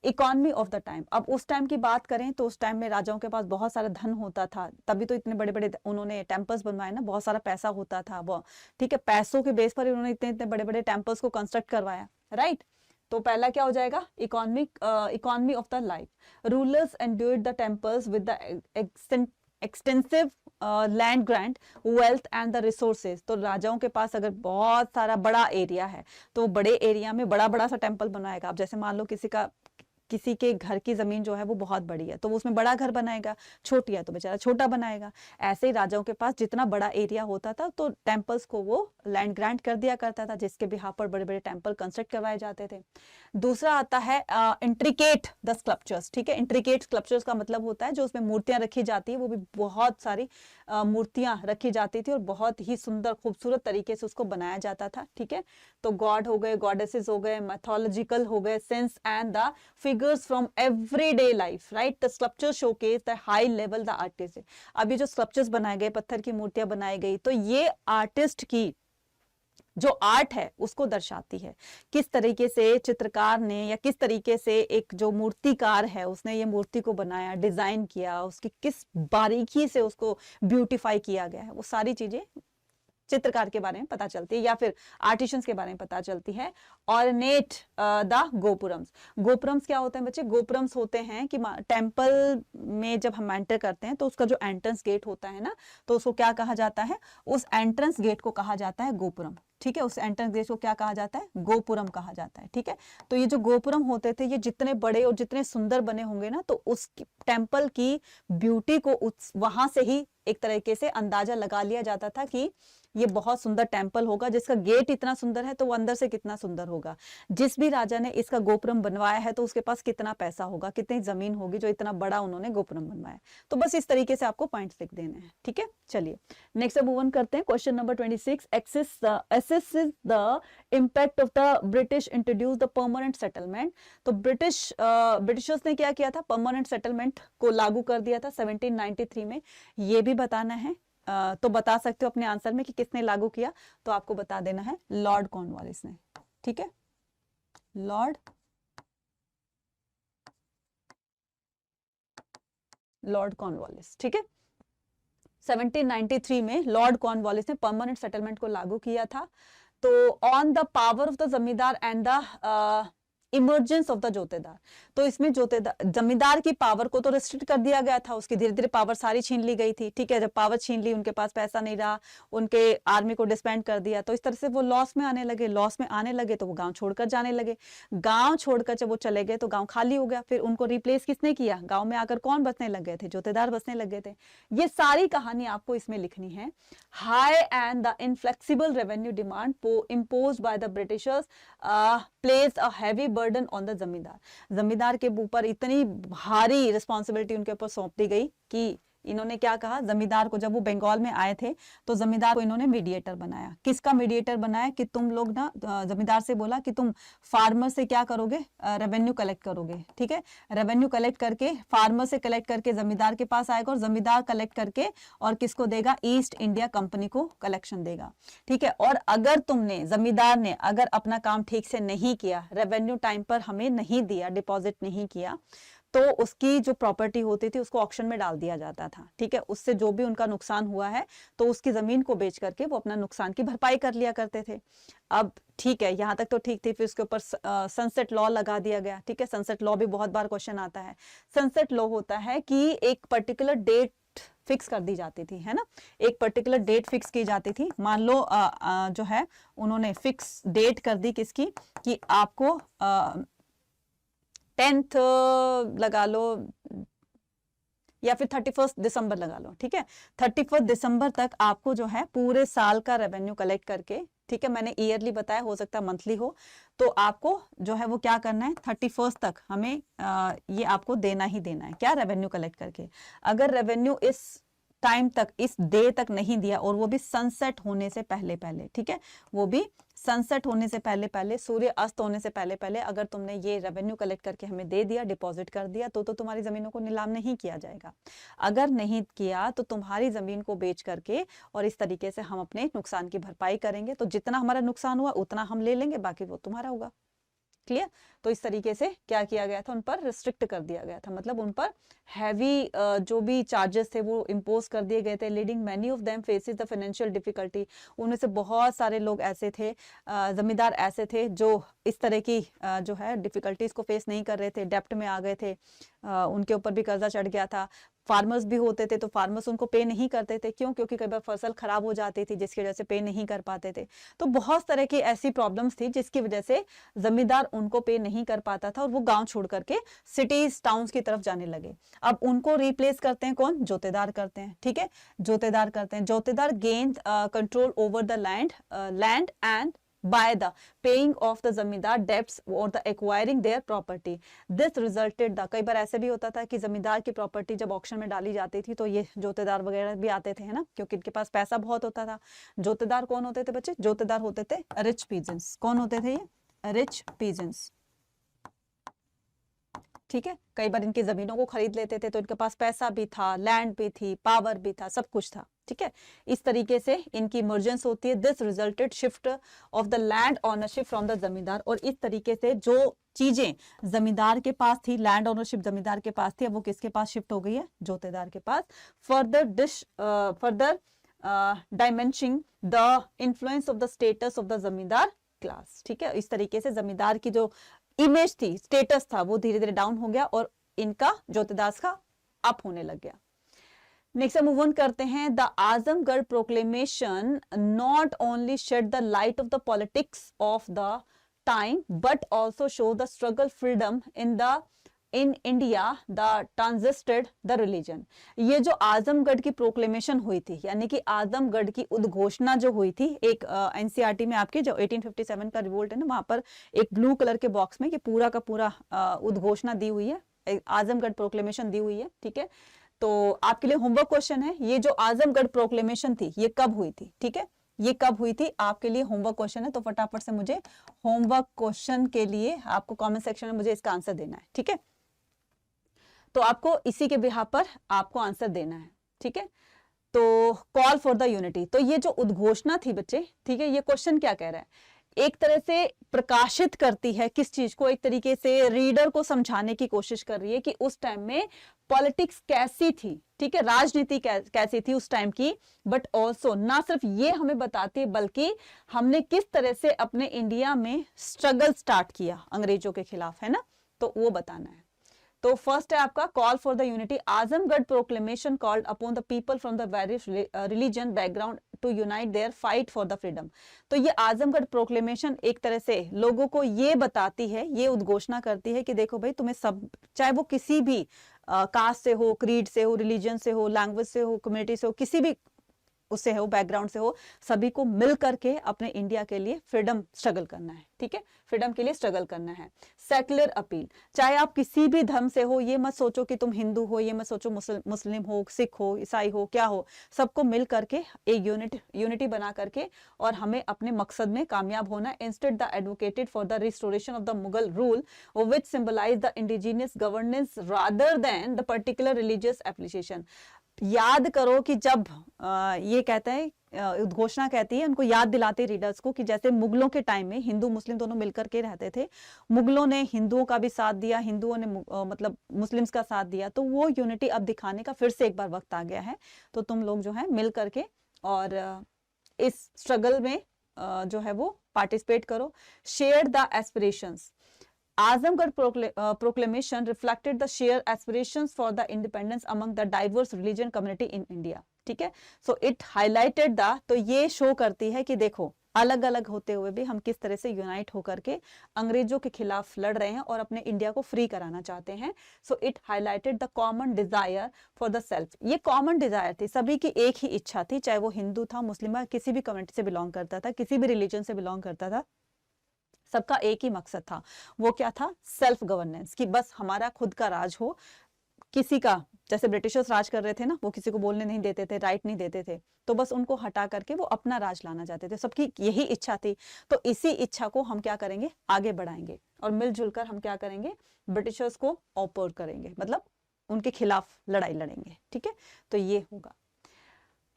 Economy of the time. अब उस टाइम की बात करें तो उस टाइम में राजाओं के पास बहुत सारा धन होता था, तभी तो इतने बड़े बड़े उन्होंने टेम्पल्स बनवाए ना, बहुत सारा पैसा होता था वो, ठीक है. पैसों के बेस पर उन्होंने इतने इतने बड़े बड़े टेम्पल्स को कंस्ट्रक्ट करवाया, राइट. तो पहला क्या हो जाएगा, economy of the life. Rulers endured the temples with the extensive land grant wealth and the resources. तो राजाओं के पास अगर बहुत सारा बड़ा एरिया है तो बड़े एरिया में बड़ा बड़ा सा टेम्पल बनाएगा. अब जैसे मान लो किसी के घर की जमीन जो है वो बहुत बड़ी है तो वो उसमें बड़ा घर बनाएगा, छोटी है तो बेचारा छोटा बनाएगा. ऐसे ही राजाओं के पास जितना बड़ा एरिया होता था तो टेम्पल्स को वो लैंड ग्रांट कर दिया करता था, जिसके बिहाफ पर बड़े बड़े टेम्पल कंस्ट्रक्ट करवाए जाते थे. दूसरा आता है इंट्रिकेट द स्कल्पचर्स, ठीक है. इंट्रिकेट स्कल्पचर्स का मतलब होता है जो उसमें मूर्तियां रखी जाती है, वो भी बहुत सारी मूर्तियां रखी जाती थी और बहुत ही सुंदर खूबसूरत तरीके से उसको बनाया जाता था, ठीक है. तो गॉड हो गए, गॉडेसेस हो गए, मैथोलॉजिकल हो गए, sense and the figures from everyday life, right? The sculptures showcase the high level the artist है. अब ये जो sculptures बनाए गए, पत्थर की मूर्तियां बनाई गई, तो ये आर्टिस्ट की जो आर्ट है उसको दर्शाती है. किस तरीके से चित्रकार ने या किस तरीके से एक जो मूर्तिकार है उसने ये मूर्ति को बनाया, डिजाइन किया, उसकी किस बारीकी से उसको ब्यूटीफाई किया गया है, वो सारी चीजें चित्रकार के बारे में पता चलती है या फिर आर्टिशियंस के बारे में पता चलती है. Ornate the gopurams. गोपुरम्स क्या होते हैं बच्चे? गोपुरम्स होते हैं कि टेम्पल में जब हम एंटर करते हैं तो उसका जो एंट्रेंस गेट होता है ना, तो उसको क्या कहा जाता है? उस एंट्रेंस गेट को कहा जाता है गोपुरम. ठीक है, उस एंट्रेंस गेट को क्या कहा जाता है? गोपुरम कहा जाता है. ठीक है, तो ये जो गोपुरम होते थे ये जितने बड़े और जितने सुंदर बने होंगे ना, तो उस टेम्पल की ब्यूटी को वहां से ही एक तरीके से अंदाजा लगा लिया जाता था कि ये बहुत सुंदर टेम्पल होगा. जिसका गेट इतना सुंदर है तो वो अंदर से कितना सुंदर होगा. जिस भी राजा ने इसका गोपुरम बनवाया है तो उसके पास कितना पैसा होगा, कितनी जमीन होगी जो इतना बड़ा उन्होंने गोपुरम बनवाया. तो बस इस तरीके से आपको पॉइंट्स लिख देने हैं. ठीक है, चलिए नेक्स्ट मूव ऑन करते हैं. Question number 26. assesses the impact of the British introduced the permanent settlement. तो ब्रिटिशर्स ने क्या किया था? परमानेंट सेटलमेंट को लागू कर दिया था 1793 में. ये भी बताना है. तो बता सकते हो अपने आंसर में कि किसने लागू किया, तो आपको बता देना है लॉर्ड कॉर्नवालिस ने. ठीक है, लॉर्ड कॉर्नवालिस. ठीक है, 1793 में लॉर्ड कॉर्नवालिस ने परमानेंट सेटलमेंट को लागू किया था. तो on the power of the zamindar and the emergence of the jotedar. तो इसमें जमींदार की पावर को तो रिस्ट्रिक्ट कर दिया गया था, उसकी धीरे धीरे पावर सारी छीन ली गई थी. ठीक है, जब पावर छीन ली, उनके पास पैसा नहीं रहा, उनके आर्मी को डिस्बैंड कर दिया, तो इस तरह से वो लॉस में आने लगे. तो वो गांव छोड़कर जाने लगे. गांव छोड़कर जब वो चले गए तो गांव खाली हो गया. फिर उनको रिप्लेस किसने किया? गांव में आकर कौन बसने लग गए थे? जोतेदार बसने लग गए थे. ये सारी कहानी आपको इसमें लिखनी है. High and the inflexible revenue demand imposed by the Britishers placed a heavy burden on the जमींदार. जमींदार के ऊपर इतनी भारी रिस्पॉन्सिबिलिटी उनके ऊपर सौंप दी गई कि इन्होंने क्या कहा? जमींदार को, जब वो बंगाल में आए थे तो जमींदार को इन्होंने मीडिएटर बनाया. किसका मीडिएटर बनाया? कि तुम लोग ना, जमींदार से बोला कि तुम फार्मर से क्या करोगे? रेवेन्यू कलेक्ट करोगे. ठीक है, रेवेन्यू कलेक्ट करके, फार्मर से कलेक्ट करके जमींदार के पास आएगा और जमींदार कलेक्ट करके और किसको देगा? ईस्ट इंडिया कंपनी को कलेक्शन देगा. ठीक है, और अगर तुमने, जमींदार ने अगर अपना काम ठीक से नहीं किया, रेवेन्यू टाइम पर हमें नहीं दिया, डिपॉजिट नहीं किया, तो उसकी जो प्रॉपर्टी होती थी उसको ऑक्शन में डाल दिया जाता था. ठीक है, उससे जो भी उनका नुकसान हुआ है तो उसकी जमीन को बेच करके वो अपना नुकसान की भरपाई कर लिया करते थे. अब ठीक है, यहाँ तक तो ठीक थी. फिर उसके ऊपर सनसेट लॉ लगा दिया गया. ठीक है, सनसेट लॉ भी बहुत बार क्वेश्चन आता है. सनसेट लॉ होता है कि एक पर्टिकुलर डेट फिक्स कर दी जाती थी, है ना. एक पर्टिकुलर डेट फिक्स की जाती थी. मान लो जो है उन्होंने फिक्स डेट कर दी किसकी, कि आपको 10th लगा लो या फिर 31 दिसंबर लगा लो. ठीक है, 31 दिसंबर तक आपको जो है पूरे साल का रेवेन्यू कलेक्ट करके, ठीक है, मैंने ईयरली बताया, हो सकता है मंथली हो, तो आपको जो है वो क्या करना है? 31 तक हमें ये आपको देना ही देना है. क्या? रेवेन्यू कलेक्ट करके. अगर रेवेन्यू इस टाइम तक, इस डे तक नहीं दिया, और वो भी सनसेट होने से पहले पहले, ठीक है, वो भी सनसेट होने से पहले पहले, सूर्य अस्त होने से पहले पहले अगर तुमने ये रेवेन्यू कलेक्ट करके हमें दे दिया, डिपॉजिट कर दिया, तो तुम्हारी जमीनों को नीलाम नहीं किया जाएगा. अगर नहीं किया तो तुम्हारी जमीन को बेच करके और इस तरीके से हम अपने नुकसान की भरपाई करेंगे. तो जितना हमारा नुकसान हुआ उतना हम ले लेंगे, बाकी वो तुम्हारा होगा. क्लियर? तो इस तरीके से क्या किया गया था? उन पर रिस्ट्रिक्ट कर दिया गया था, मतलब उन पर हैवी जो भी चार्जेस थे वो इम्पोज कर दिए गए थे. Leading many of them faces the financial difficulty. उनमें से बहुत सारे लोग ऐसे थे, जमींदार ऐसे थे जो इस तरह की जो है डिफिकल्टीज को फेस नहीं कर रहे थे, डेप्ट में आ गए थे, उनके ऊपर भी कर्जा चढ़ गया था. फार्मर्स भी होते थे तो फार्मर्स उनको पे नहीं करते थे. क्यों? क्योंकि कई बार फसल खराब हो जाती थी जिसकी वजह से पे नहीं कर पाते थे. तो बहुत तरह की ऐसी प्रॉब्लम्स थी जिसकी वजह से जमींदार उनको पे नहीं कर पाता था और वो गांव छोड़ करके सिटीज, टाउन्स की तरफ जाने लगे. अब उनको रिप्लेस करते हैं कौन? जोतेदार करते हैं. ठीक है, जोतेदार करते हैं. Jotedar gain control over the land and by the paying of the जमींदार debts or the acquiring their property. This resulted the, कई बार ऐसे भी होता था कि जमींदार की प्रॉपर्टी जब ऑक्शन में डाली जाती थी तो ये जोतेदार वगैरह भी आते थे, है ना, क्योंकि इनके पास पैसा बहुत होता था. जोतेदार कौन होते थे बच्चे? जोतेदार होते थे रिच पीजेंट्स. कौन होते थे ये? Rich peasants. ठीक है, कई बार इनकी जमीनों को खरीद लेते थे, तो इनके पास पैसा भी था, लैंड भी थी, पावर भी था, सब कुछ था। ठीक है, इस तरीके से इनकी इमर्जेंस होती है। This resulted shift of the land ownership from the जमींदार, और इस तरीके से जो चीजें जमींदार के पास थी, लैंड ओनरशिप जमींदार के पास थी, अब वो किसके पास शिफ्ट हो गई है, जोतेदार के पास। Further diminishing the influence of the status of the zamindar class. ठीक है, इस तरीके से जमींदार की जो इमेज थी, स्टेटस था, वो धीरे धीरे डाउन हो गया और इनका जोतेदार का अप होने लग गया। नेक्स्ट मूव ऑन करते हैं। The Azamgarh proclamation not only shed the light of the politics of the time but also show the struggle freedom in India the transcended the religion. ये जो आजमगढ़ की प्रोक्लेमेशन हुई थी, यानी कि आजमगढ़ की उद्घोषणा जो हुई थी, एक एनसीईआरटी में आपके जो 1857 का रिवोल्ट है ना, वहां पर एक ब्लू कलर के बॉक्स में ये पूरा का पूरा उद्घोषणा दी हुई है, आजमगढ़ प्रोक्लेमेशन दी हुई है। ठीक है, तो आपके लिए होमवर्क क्वेश्चन है, ये जो आजमगढ़ प्रोक्लेमेशन थी ये कब हुई थी? ठीक है, ये कब हुई थी, आपके लिए होमवर्क क्वेश्चन है। तो फटाफट से मुझे होमवर्क क्वेश्चन के लिए आपको कमेंट सेक्शन में मुझे इसका आंसर देना है। ठीक है, तो आपको इसी के बिहाफ पर आपको आंसर देना है। ठीक है, तो कॉल फॉर द यूनिटी, तो ये जो उद्घोषणा थी बच्चे, ठीक है, ये क्वेश्चन क्या कह रहा है, एक तरह से प्रकाशित करती है किस चीज को, एक तरीके से रीडर को समझाने की कोशिश कर रही है कि उस टाइम में पॉलिटिक्स कैसी थी। ठीक है, राजनीति कैसी थी उस टाइम की, बट ऑल्सो ना सिर्फ ये हमें बताती है बल्कि हमने किस तरह से अपने इंडिया में स्ट्रगल स्टार्ट किया अंग्रेजों के खिलाफ, है ना, तो वो बताना है। तो फर्स्ट है आपका call for the unity. Azamgarh proclamation called upon the people from the various religion background to unite their fight for the freedom. तो ये आजमगढ़ प्रोक्लेमेशन एक तरह से लोगों को ये बताती है, ये उद्घोषणा करती है कि देखो भाई, तुम्हें सब, चाहे वो किसी भी कास्ट से हो, क्रीड से हो, रिलीजन से हो, लैंग्वेज से हो, कम्युनिटी से हो, किसी भी उससे हो, बैकग्राउंड से हो, सभी को मिल करके अपने इंडिया के लिए फ्रीडम स्ट्रगल करना है। ठीक है, फ्रीडम के लिए स्ट्रगल करना है। सेक्युलर अपील, चाहे आप किसी भी धर्म से हो, ये मत सोचो कि तुम हिंदू हो, ये मत सोचो मुस्लिम हो, सिख हो, ईसाई हो, क्या हो, सबको मिल करके एक यूनिटी बना करके और हमें अपने मकसद में कामयाब होना है। Instead the advocated for the restoration of the Mughal rule which symbolise the indigenous governance rather than the particular religious application. याद करो कि जब ये कहता है, उद्घोषणा कहती है, उनको याद दिलाते रीडर्स को कि जैसे मुगलों के टाइम में हिंदू मुस्लिम दोनों मिलकर के रहते थे, मुगलों ने हिंदुओं का भी साथ दिया, हिंदुओं ने मतलब मुस्लिम्स का साथ दिया, तो वो यूनिटी अब दिखाने का फिर से एक बार वक्त आ गया है। तो तुम लोग जो है मिल करके और इस स्ट्रगल में जो है वो पार्टिसिपेट करो। Share the aspirations. Azamgarh proclamation reflected the shared aspirations for the independence among the diverse religion community in India. ठीक है, so it highlighted the, तो ये शो करती है कि देखो अलग अलग होते हुए भी हम किस तरह से यूनाइट होकर के अंग्रेजों के खिलाफ लड़ रहे हैं और अपने इंडिया को फ्री कराना चाहते हैं। So it highlighted the common desire for the self. ये कॉमन डिजायर थी, सभी की एक ही इच्छा थी, चाहे वो हिंदू था, मुस्लिम, किसी भी कम्युनिटी से बिलोंग करता था, किसी भी रिलीजन से बिलोंग करता था, सबका एक ही मकसद था। वो क्या था? सेल्फ गवर्नेंस, कि बस हमारा खुद का राज हो, किसी का, जैसे ब्रिटिशर्स राज कर रहे थे ना, वो किसी को बोलने नहीं देते थे, राइट नहीं देते थे, तो बस उनको हटा करके वो अपना राज लाना चाहते थे। सबकी यही इच्छा थी। तो इसी इच्छा को हम क्या करेंगे, आगे बढ़ाएंगे और मिलजुल कर हम क्या करेंगे, ब्रिटिशर्स को ऑपोज करेंगे, मतलब उनके खिलाफ लड़ाई लड़ेंगे। ठीक है, तो ये होगा।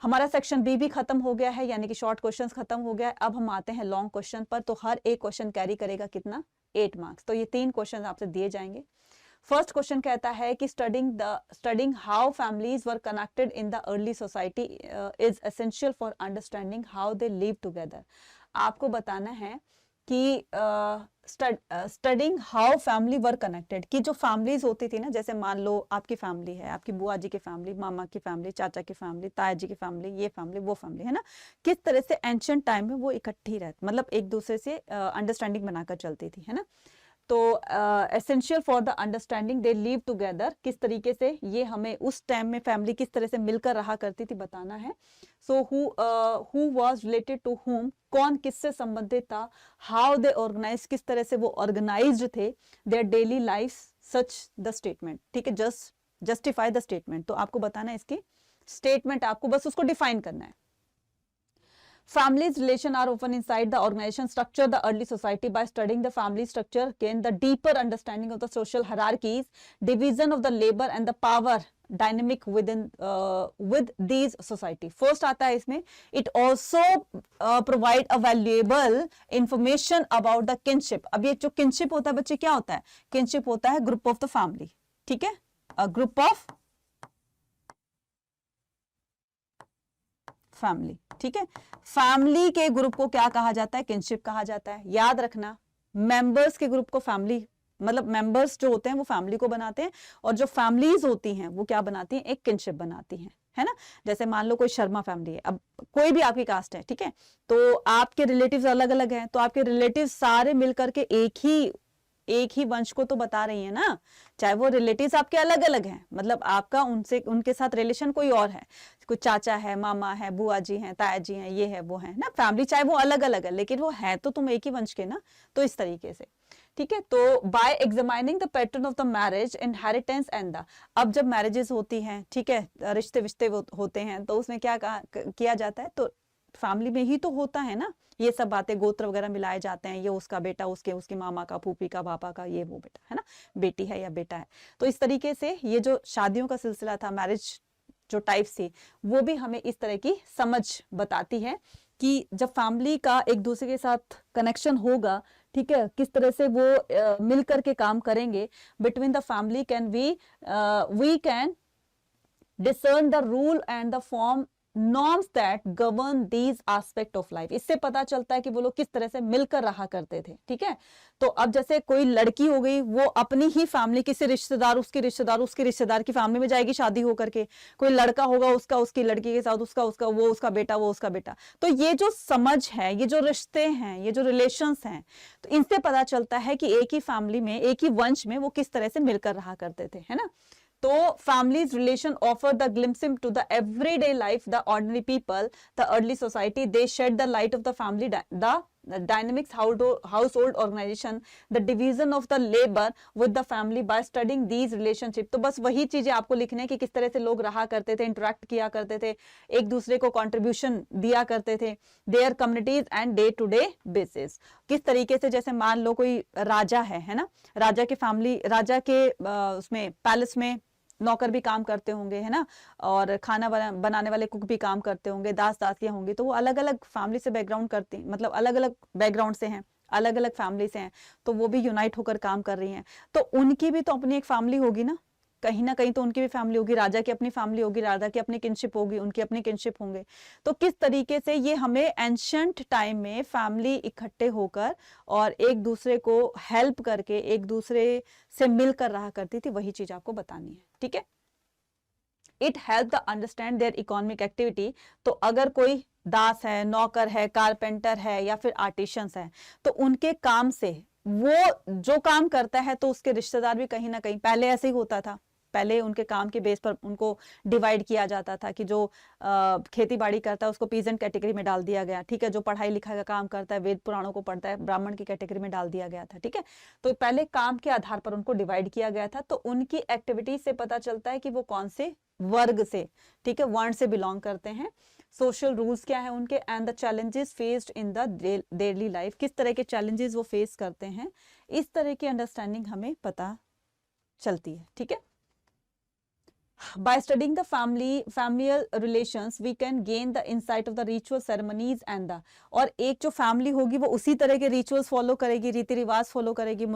हमारा सेक्शन बी भी खत्म हो गया है, यानी कि शॉर्ट क्वेश्चंस खत्म हो गया है। अब हम आते हैं लॉन्ग क्वेश्चन पर। तो हर एक क्वेश्चन कैरी करेगा कितना? 8 मार्क्स। तो ये 3 क्वेश्चन आपसे दिए जाएंगे। फर्स्ट क्वेश्चन कहता है कि studying how families were connected in the early society is essential for understanding how they live together. आपको बताना है कि studying how family were connected, कि जो फैमिलीज होती थी ना, जैसे मान लो आपकी फैमिली है, आपकी बुआ जी की फैमिली, मामा की फैमिली, चाचा की फैमिली, ताया जी की फैमिली, ये फैमिली, वो फैमिली, है ना, किस तरह से एंशिएंट टाइम में वो इकट्ठी रहती, मतलब एक दूसरे से अंडरस्टैंडिंग बनाकर चलती थी, है ना। तो essential for the understanding they live together, किस तरीके से ये हमें उस टाइम में फैमिली किस तरह से मिलकर रहा करती थी बताना है। So who was related to whom, कौन किससे संबंधित था। हाउ दे ऑर्गेनाइज, किस तरह से वो ऑर्गेनाइज्ड थे। Their daily life such the statement. ठीक है, जस्टिफाई द स्टेटमेंट। तो आपको बताना है इसकी स्टेटमेंट, आपको बस उसको डिफाइन करना है। Families relation are often inside the organization structure, the early society. By studying the family structure, gain the deeper understanding of the social hierarchies, division of the labor and the power dynamic within with these society. First आता है इसमें, it also provide a valuable information about the kinship. अब ये जो kinship होता है बच्चे, क्या होता है? Kinship होता है group of the family, ठीक है? A group of फैमिली, ठीक है? फैमिली के ग्रुप को क्या कहा जाता है? किनशिप कहा जाता है। याद रखना, मेंबर्स के ग्रुप को फैमिली, मतलब मेंबर्स जो होते हैं वो फैमिली को बनाते हैं, और जो फैमिलीज होती हैं वो क्या बनाती हैं? एक किनशिप बनाती हैं, है ना? जैसे मान लो कोई शर्मा फैमिली है, अब कोई भी आपकी कास्ट है, ठीक है, तो आपके रिलेटिव्स अलग अलग हैं, तो आपके रिलेटिव्स सारे मिलकर के एक ही वंश को तो बता रही है ना, चाहे वो रिलेटिव्स आपके अलग अलग हैं, मतलब आपका उनसे उनके साथ रिलेशन कोई और है, कोई चाचा है, मामा है, बुआ जी हैं, ताया जी हैं, ये है वो है ना, फैमिली चाहे वो अलग अलग है लेकिन वो है तो तुम एक ही वंश के ना। तो इस तरीके से, ठीक है। तो bye examining the pattern of the marriage, inheritance and the, अब जब मैरिजेस होती हैं, ठीक है, रिश्ते विश्ते होते हैं, तो उसमें क्या किया जाता है? तो फैमिली में ही तो होता है ना ये सब बातें, गोत्र वगैरह मिलाए जाते हैं, ये उसका बेटा, उसके मामा का, फूफी का, पापा का, ये वो बेटा है ना, बेटी है या बेटा है। तो इस तरीके से ये जो शादियों का सिलसिला था, मैरिज जो टाइप्स थी, वो भी हमें इस तरह की समझ बताती है कि जब फैमिली का एक दूसरे के साथ कनेक्शन होगा, ठीक है, किस तरह से वो मिल करके काम करेंगे between the family, we can discern the rule and the form norms that govern these aspect of life। इससे पता चलता है कि वो लोग किस तरह से मिलकर रहा करते थे, ठीक है। तो अब जैसे कोई लड़की हो गई, वो अपनी ही फैमिली, किसी रिश्तेदार, उसके रिश्तेदार की फैमिली में जाएगी शादी होकर के, कोई लड़का होगा उसका, उसकी लड़की के साथ वो उसका बेटा। तो ये जो समझ है, ये जो रिश्ते हैं, ये जो रिलेशंस हैं, तो इनसे पता चलता है कि एक ही फैमिली में, एक ही वंश में वो किस तरह से मिलकर रहा करते थे, है ना। तो families relation offer the glimpse into the everyday life, the ordinary people, the early society. They shed the light of the family, the dynamics, household organization, the division of the labor with the family by studying these relationships। तो बस वही चीजें आपको लिखने हैं कि किस तरह से लोग रहा करते थे, इंटरेक्ट किया करते थे, एक दूसरे को कंट्रीब्यूशन दिया करते थे, their communities and day to day basis. किस तरीके से, जैसे मान लो कोई राजा है ना, राजा के फैमिली, राजा के उसमें पैलेस में नौकर भी काम करते होंगे, है ना, और खाना बनाने वाले कुक भी काम करते होंगे, दास दासियां होंगी, तो वो अलग अलग फैमिली से बैकग्राउंड करते हैं, मतलब अलग अलग बैकग्राउंड से हैं, अलग अलग फैमिली से हैं, तो वो भी यूनाइट होकर काम कर रही हैं। तो उनकी भी तो अपनी एक फैमिली होगी ना कहीं तो उनकी भी फैमिली होगी, राजा की अपनी फैमिली होगी, राजा की अपनी किनशिप होगी, उनकी अपनी किनशिप होंगे। तो किस तरीके से ये हमें एंशिएंट टाइम में फैमिली इकट्ठे होकर और एक दूसरे को हेल्प करके, एक दूसरे से मिलकर रहा करती थी, वही चीज आपको बतानी है, ठीक है। It help the understand their economic activity. तो अगर कोई दास है, नौकर है, कारपेंटर है या फिर आर्टिशंस है, तो उनके काम से, वो जो काम करता है तो उसके रिश्तेदार भी कहीं ना कहीं, पहले ऐसे ही होता था, पहले उनके काम के बेस पर उनको डिवाइड किया जाता था कि जो खेती बाड़ी करता है उसको पीजेंट कैटेगरी में डाल दिया गया, ठीक है, जो पढ़ाई लिखाई का काम करता है, वेद पुराणों को पढ़ता है, ब्राह्मण की कैटेगरी में डाल दिया गया था, ठीक है। तो पहले काम के आधार पर उनको डिवाइड किया गया था। तो उनकी एक्टिविटी से पता चलता है कि वो कौन से वर्ग से, ठीक है, वर्ण से बिलोंग करते हैं, सोशल रूल्स क्या है उनके, and the challenges faced in the daily life, किस तरह के चैलेंजेस वो फेस करते हैं, इस तरह की अंडरस्टैंडिंग हमें पता चलती है, ठीक है। By studying the familial relations, we can gain the insight of the ritual ceremonies and the, और एक जो फैमिली होगी वो उसी तरह के रिचुअल्स फॉलो करेगी, रीति रिवाज फॉलो करेगी।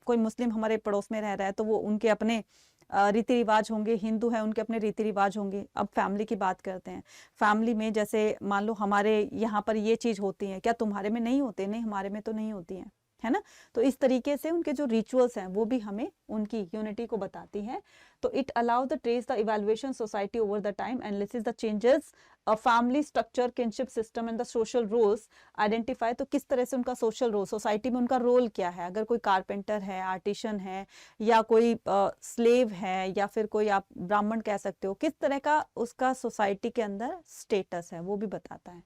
कोई मुस्लिम हमारे पड़ोस में रह रहा है तो वो उनके अपने रीति रिवाज होंगे, हिंदू है उनके अपने रीति रिवाज होंगे। अब फैमिली की बात करते हैं, फैमिली में जैसे मान लो हमारे यहाँ पर ये चीज होती है, क्या तुम्हारे में नहीं होते? नहीं, हमारे में तो नहीं होती है, है ना। तो इस तरीके से उनके जो रिचुअल्स हैं वो भी हमें उनकी यूनिटी को बताती है। तो it allow the trace the evaluation society over the time, analysis the changes a family structure, kinship system and the social roles identify. तो किस तरह से उनका सोशल रोल, सोसाइटी में उनका रोल क्या है, अगर कोई कारपेंटर है, आर्टिशन है, या कोई स्लेव है, या फिर कोई आप ब्राह्मण कह सकते हो, किस तरह का उसका सोसाइटी के अंदर स्टेटस है वो भी बताता है,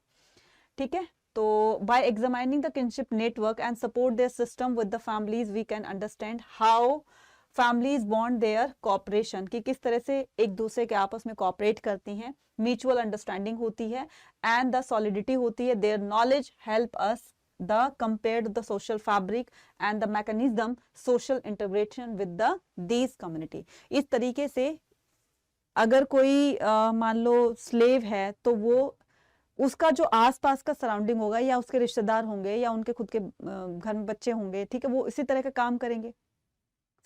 ठीक है। तो by examining the kinship network and support their system with the families, we can understand how families bond their cooperation, कि किस तरह से एक दूसरे के आपस में कॉपरेट करती हैं, म्यूचुअल अंडरस्टैंडिंग होती है, एंड द सॉलिडिटी होती है, their knowledge help us the compared the social fabric and the mechanism social integration with the these community। इस तरीके से अगर कोई मान लो स्लेव है तो वो उसका जो आसपास का सराउंडिंग होगा या उसके रिश्तेदार होंगे या उनके खुद के घर में बच्चे होंगे, ठीक है, वो इसी तरह का काम करेंगे।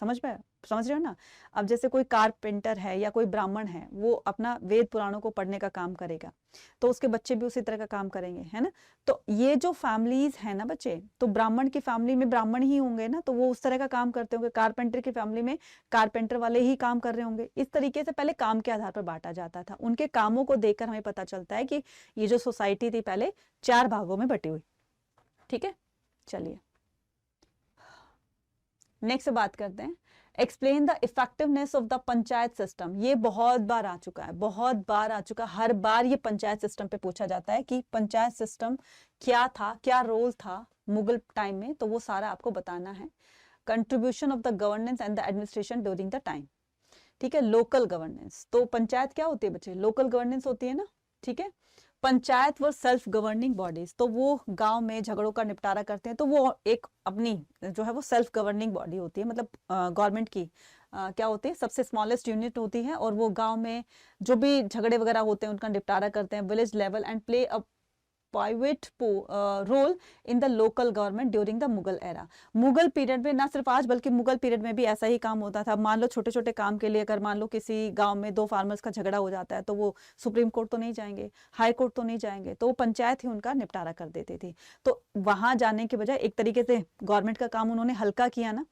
समझ रहे हो ना। अब जैसे कोई कारपेंटर है या कोई ब्राह्मण है, वो अपना वेद पुराणों को पढ़ने का काम करेगा, तो उसके बच्चे भी उसी तरह का काम करेंगे, है ना। तो ये जो फैमिलीज है ना बच्चे, तो ब्राह्मण की फैमिली में ब्राह्मण ही होंगे ना, तो वो उस तरह का काम करते होंगे, कारपेंटर की फैमिली में कारपेंटर वाले ही काम कर रहे होंगे। इस तरीके से पहले काम के आधार पर बांटा जाता था। उनके कामों को देखकर हमें पता चलता है कि ये जो सोसाइटी थी पहले 4 भागों में बटी हुई। ठीक है, चलिए नेक्स्ट बात करते हैं, explain the effectiveness of the panchayat system. ये बहुत बार आ चुका है, बहुत बार आ चुका है, हर बार ये पंचायत सिस्टम पे पूछा जाता है कि पंचायत सिस्टम क्या था, क्या रोल था मुगल टाइम में, तो वो सारा आपको बताना है। Contribution of the governance and the administration during the time. ठीक है, लोकल गवर्नेंस, तो पंचायत क्या होती है बच्चे, लोकल गवर्नेंस होती है ना। ठीक है, पंचायत व सेल्फ गवर्निंग बॉडीज, तो वो गांव में झगड़ों का निपटारा करते हैं, तो वो एक अपनी जो है वो सेल्फ गवर्निंग बॉडी होती है, मतलब गवर्नमेंट की क्या होती है, सबसे स्मॉलेस्ट यूनिट होती है, और वो गांव में जो भी झगड़े वगैरह होते हैं उनका निपटारा करते हैं village level, and play a pivotal role in the local government during the Mughal era. Mughal period में, ना सिर्फ आज बल्कि मुगल पीरियड में भी ऐसा ही काम होता था। मान लो छोटे छोटे काम के लिए अगर मान लो किसी गांव में 2 फार्मर्स का झगड़ा हो जाता है, तो वो सुप्रीम कोर्ट तो नहीं जाएंगे, हाई कोर्ट तो नहीं जाएंगे, तो वो पंचायत ही उनका निपटारा कर देती थी। तो वहां जाने के बजाय एक तरीके से गवर्नमेंट का काम उन्होंने हल्का किया ना,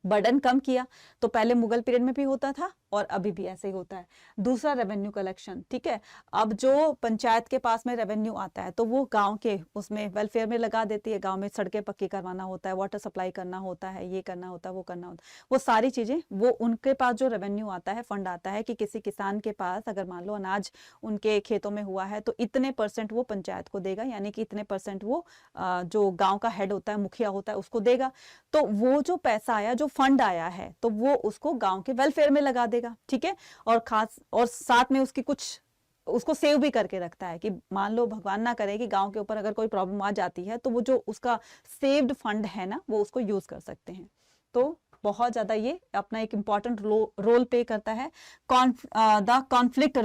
बर्डन कम किया। तो पहले मुगल पीरियड में भी होता था और अभी भी ऐसे ही होता है। दूसरा, रेवेन्यू कलेक्शन। ठीक है, अब जो पंचायत के पास में रेवेन्यू आता है तो वो गांव के उसमें वेलफेयर में लगा देती है। गांव में सड़कें पक्की करवाना होता है, वाटर सप्लाई करना होता है, ये करना होता है, वो करना होता है, वो सारी चीजें वो उनके पास जो रेवेन्यू आता है, फंड आता है कि किसी किसान के पास अगर मान लो अनाज उनके खेतों में हुआ है तो इतने % वो पंचायत को देगा, यानी कि इतने % वो जो गाँव का हेड होता है, मुखिया होता है, उसको देगा। तो वो जो पैसा आया, जो फंड आया है, तो वो उसको गांव के वेलफेयर में लगा देगा। ठीक है, और खास और साथ में उसकी कुछ उसको सेव भी करके रखता है कि मान लो भगवान ना करे कि गांव के ऊपर अगर कोई प्रॉब्लम आ जाती है तो वो जो उसका सेव्ड फंड है ना, वो उसको यूज कर सकते हैं। तो बहुत ज्यादा ये अपना एक इंपॉर्टेंट रोल प्ले करता है। The conflict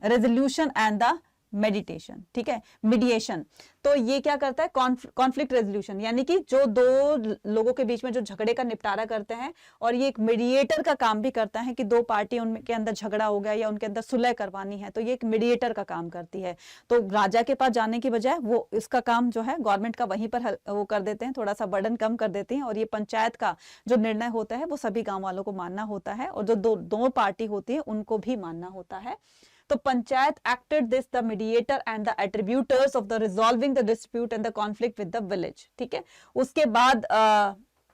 resolution and the meditation. ठीक है, मीडिएशन, तो ये क्या करता है, कॉन्फ्लिक्ट रेजोल्यूशन, यानी कि जो 2 लोगों के बीच में जो झगड़े का निपटारा करते हैं, और ये एक मीडिएटर का काम भी करता है कि 2 पार्टी उनके अंदर झगड़ा हो गया या उनके अंदर सुलह करवानी है, तो ये एक मीडिएटर का काम करती है। तो राजा के पास जाने की बजाय वो इसका काम जो है गवर्नमेंट का वहीं पर वो कर देते हैं, थोड़ा सा बर्डन कम कर देते हैं, और ये पंचायत का जो निर्णय होता है वो सभी गाँव वालों को मानना होता है, और जो दो पार्टी होती है उनको भी मानना होता है। तो panchayat acted this the mediator and the attributors of the resolving the dispute and the conflict with the village। ठीक है, उसके बाद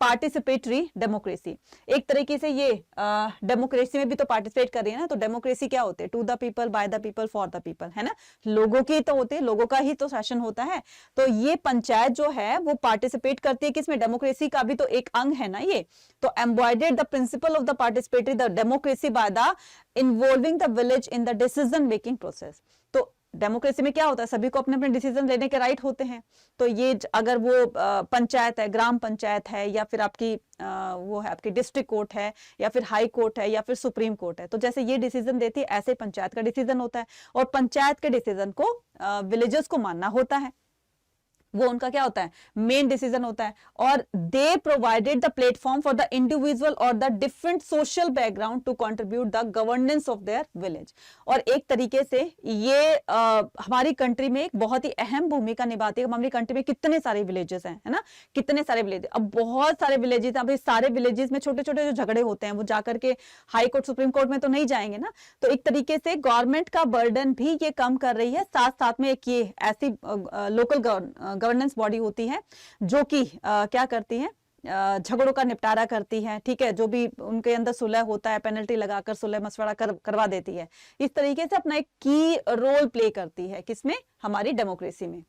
पार्टिसिपेटरी डेमोक्रेसी, एक तरीके से ये डेमोक्रेसी में भी तो पार्टिसिपेट कर रही है ना। तो डेमोक्रेसी क्या होते हैं, to the people, by the people, for the people, है ना, लोगों की तो होती है, लोगों का ही तो शासन होता है। तो ये पंचायत जो है वो पार्टिसिपेट करती है किसमें, डेमोक्रेसी का भी तो एक अंग है ना ये। तो embodied the principle of the participatory the democracy by the involving the village in the decision making process. तो डेमोक्रेसी में क्या होता है, सभी को अपने अपने डिसीजन लेने के राइट होते हैं। तो ये अगर वो पंचायत है, ग्राम पंचायत है, या फिर आपकी वो है आपकी डिस्ट्रिक्ट कोर्ट है, या फिर हाई कोर्ट है, या फिर सुप्रीम कोर्ट है, तो जैसे ये डिसीजन देती है ऐसे पंचायत का डिसीजन होता है। और पंचायत के डिसीजन को विलेजर्स को मानना होता है, वो उनका क्या होता है, मेन डिसीजन होता है। और they provided the platform for the individual और the different social background to contribute the governance of their village. और एक तरीके से ये हमारी कंट्री में एक बहुत ही अहम भूमिका निभाती है। हमारी कंट्री में कितने सारे विलेजेस हैं, है ना, कितने सारे विलेज, अब बहुत सारे विलेजेस, अब इस सारे विलेजेस में छोटे छोटे जो झगड़े होते हैं वो जाकर के हाई कोर्ट, सुप्रीम कोर्ट में तो नहीं जाएंगे ना। तो एक तरीके से गवर्नमेंट का बर्डन भी ये कम कर रही है। साथ साथ में एक ये ऐसी लोकल गवर्नेंस बॉडी होती है जो कि क्या करती है, झगड़ों का निपटारा करती है। ठीक है, जो भी उनके अंदर सुलह होता है, पेनल्टी लगाकर सुलह मशवरा करवा देती है। इस तरीके से अपना एक की रोल प्ले करती है, किसमें, हमारी डेमोक्रेसी में।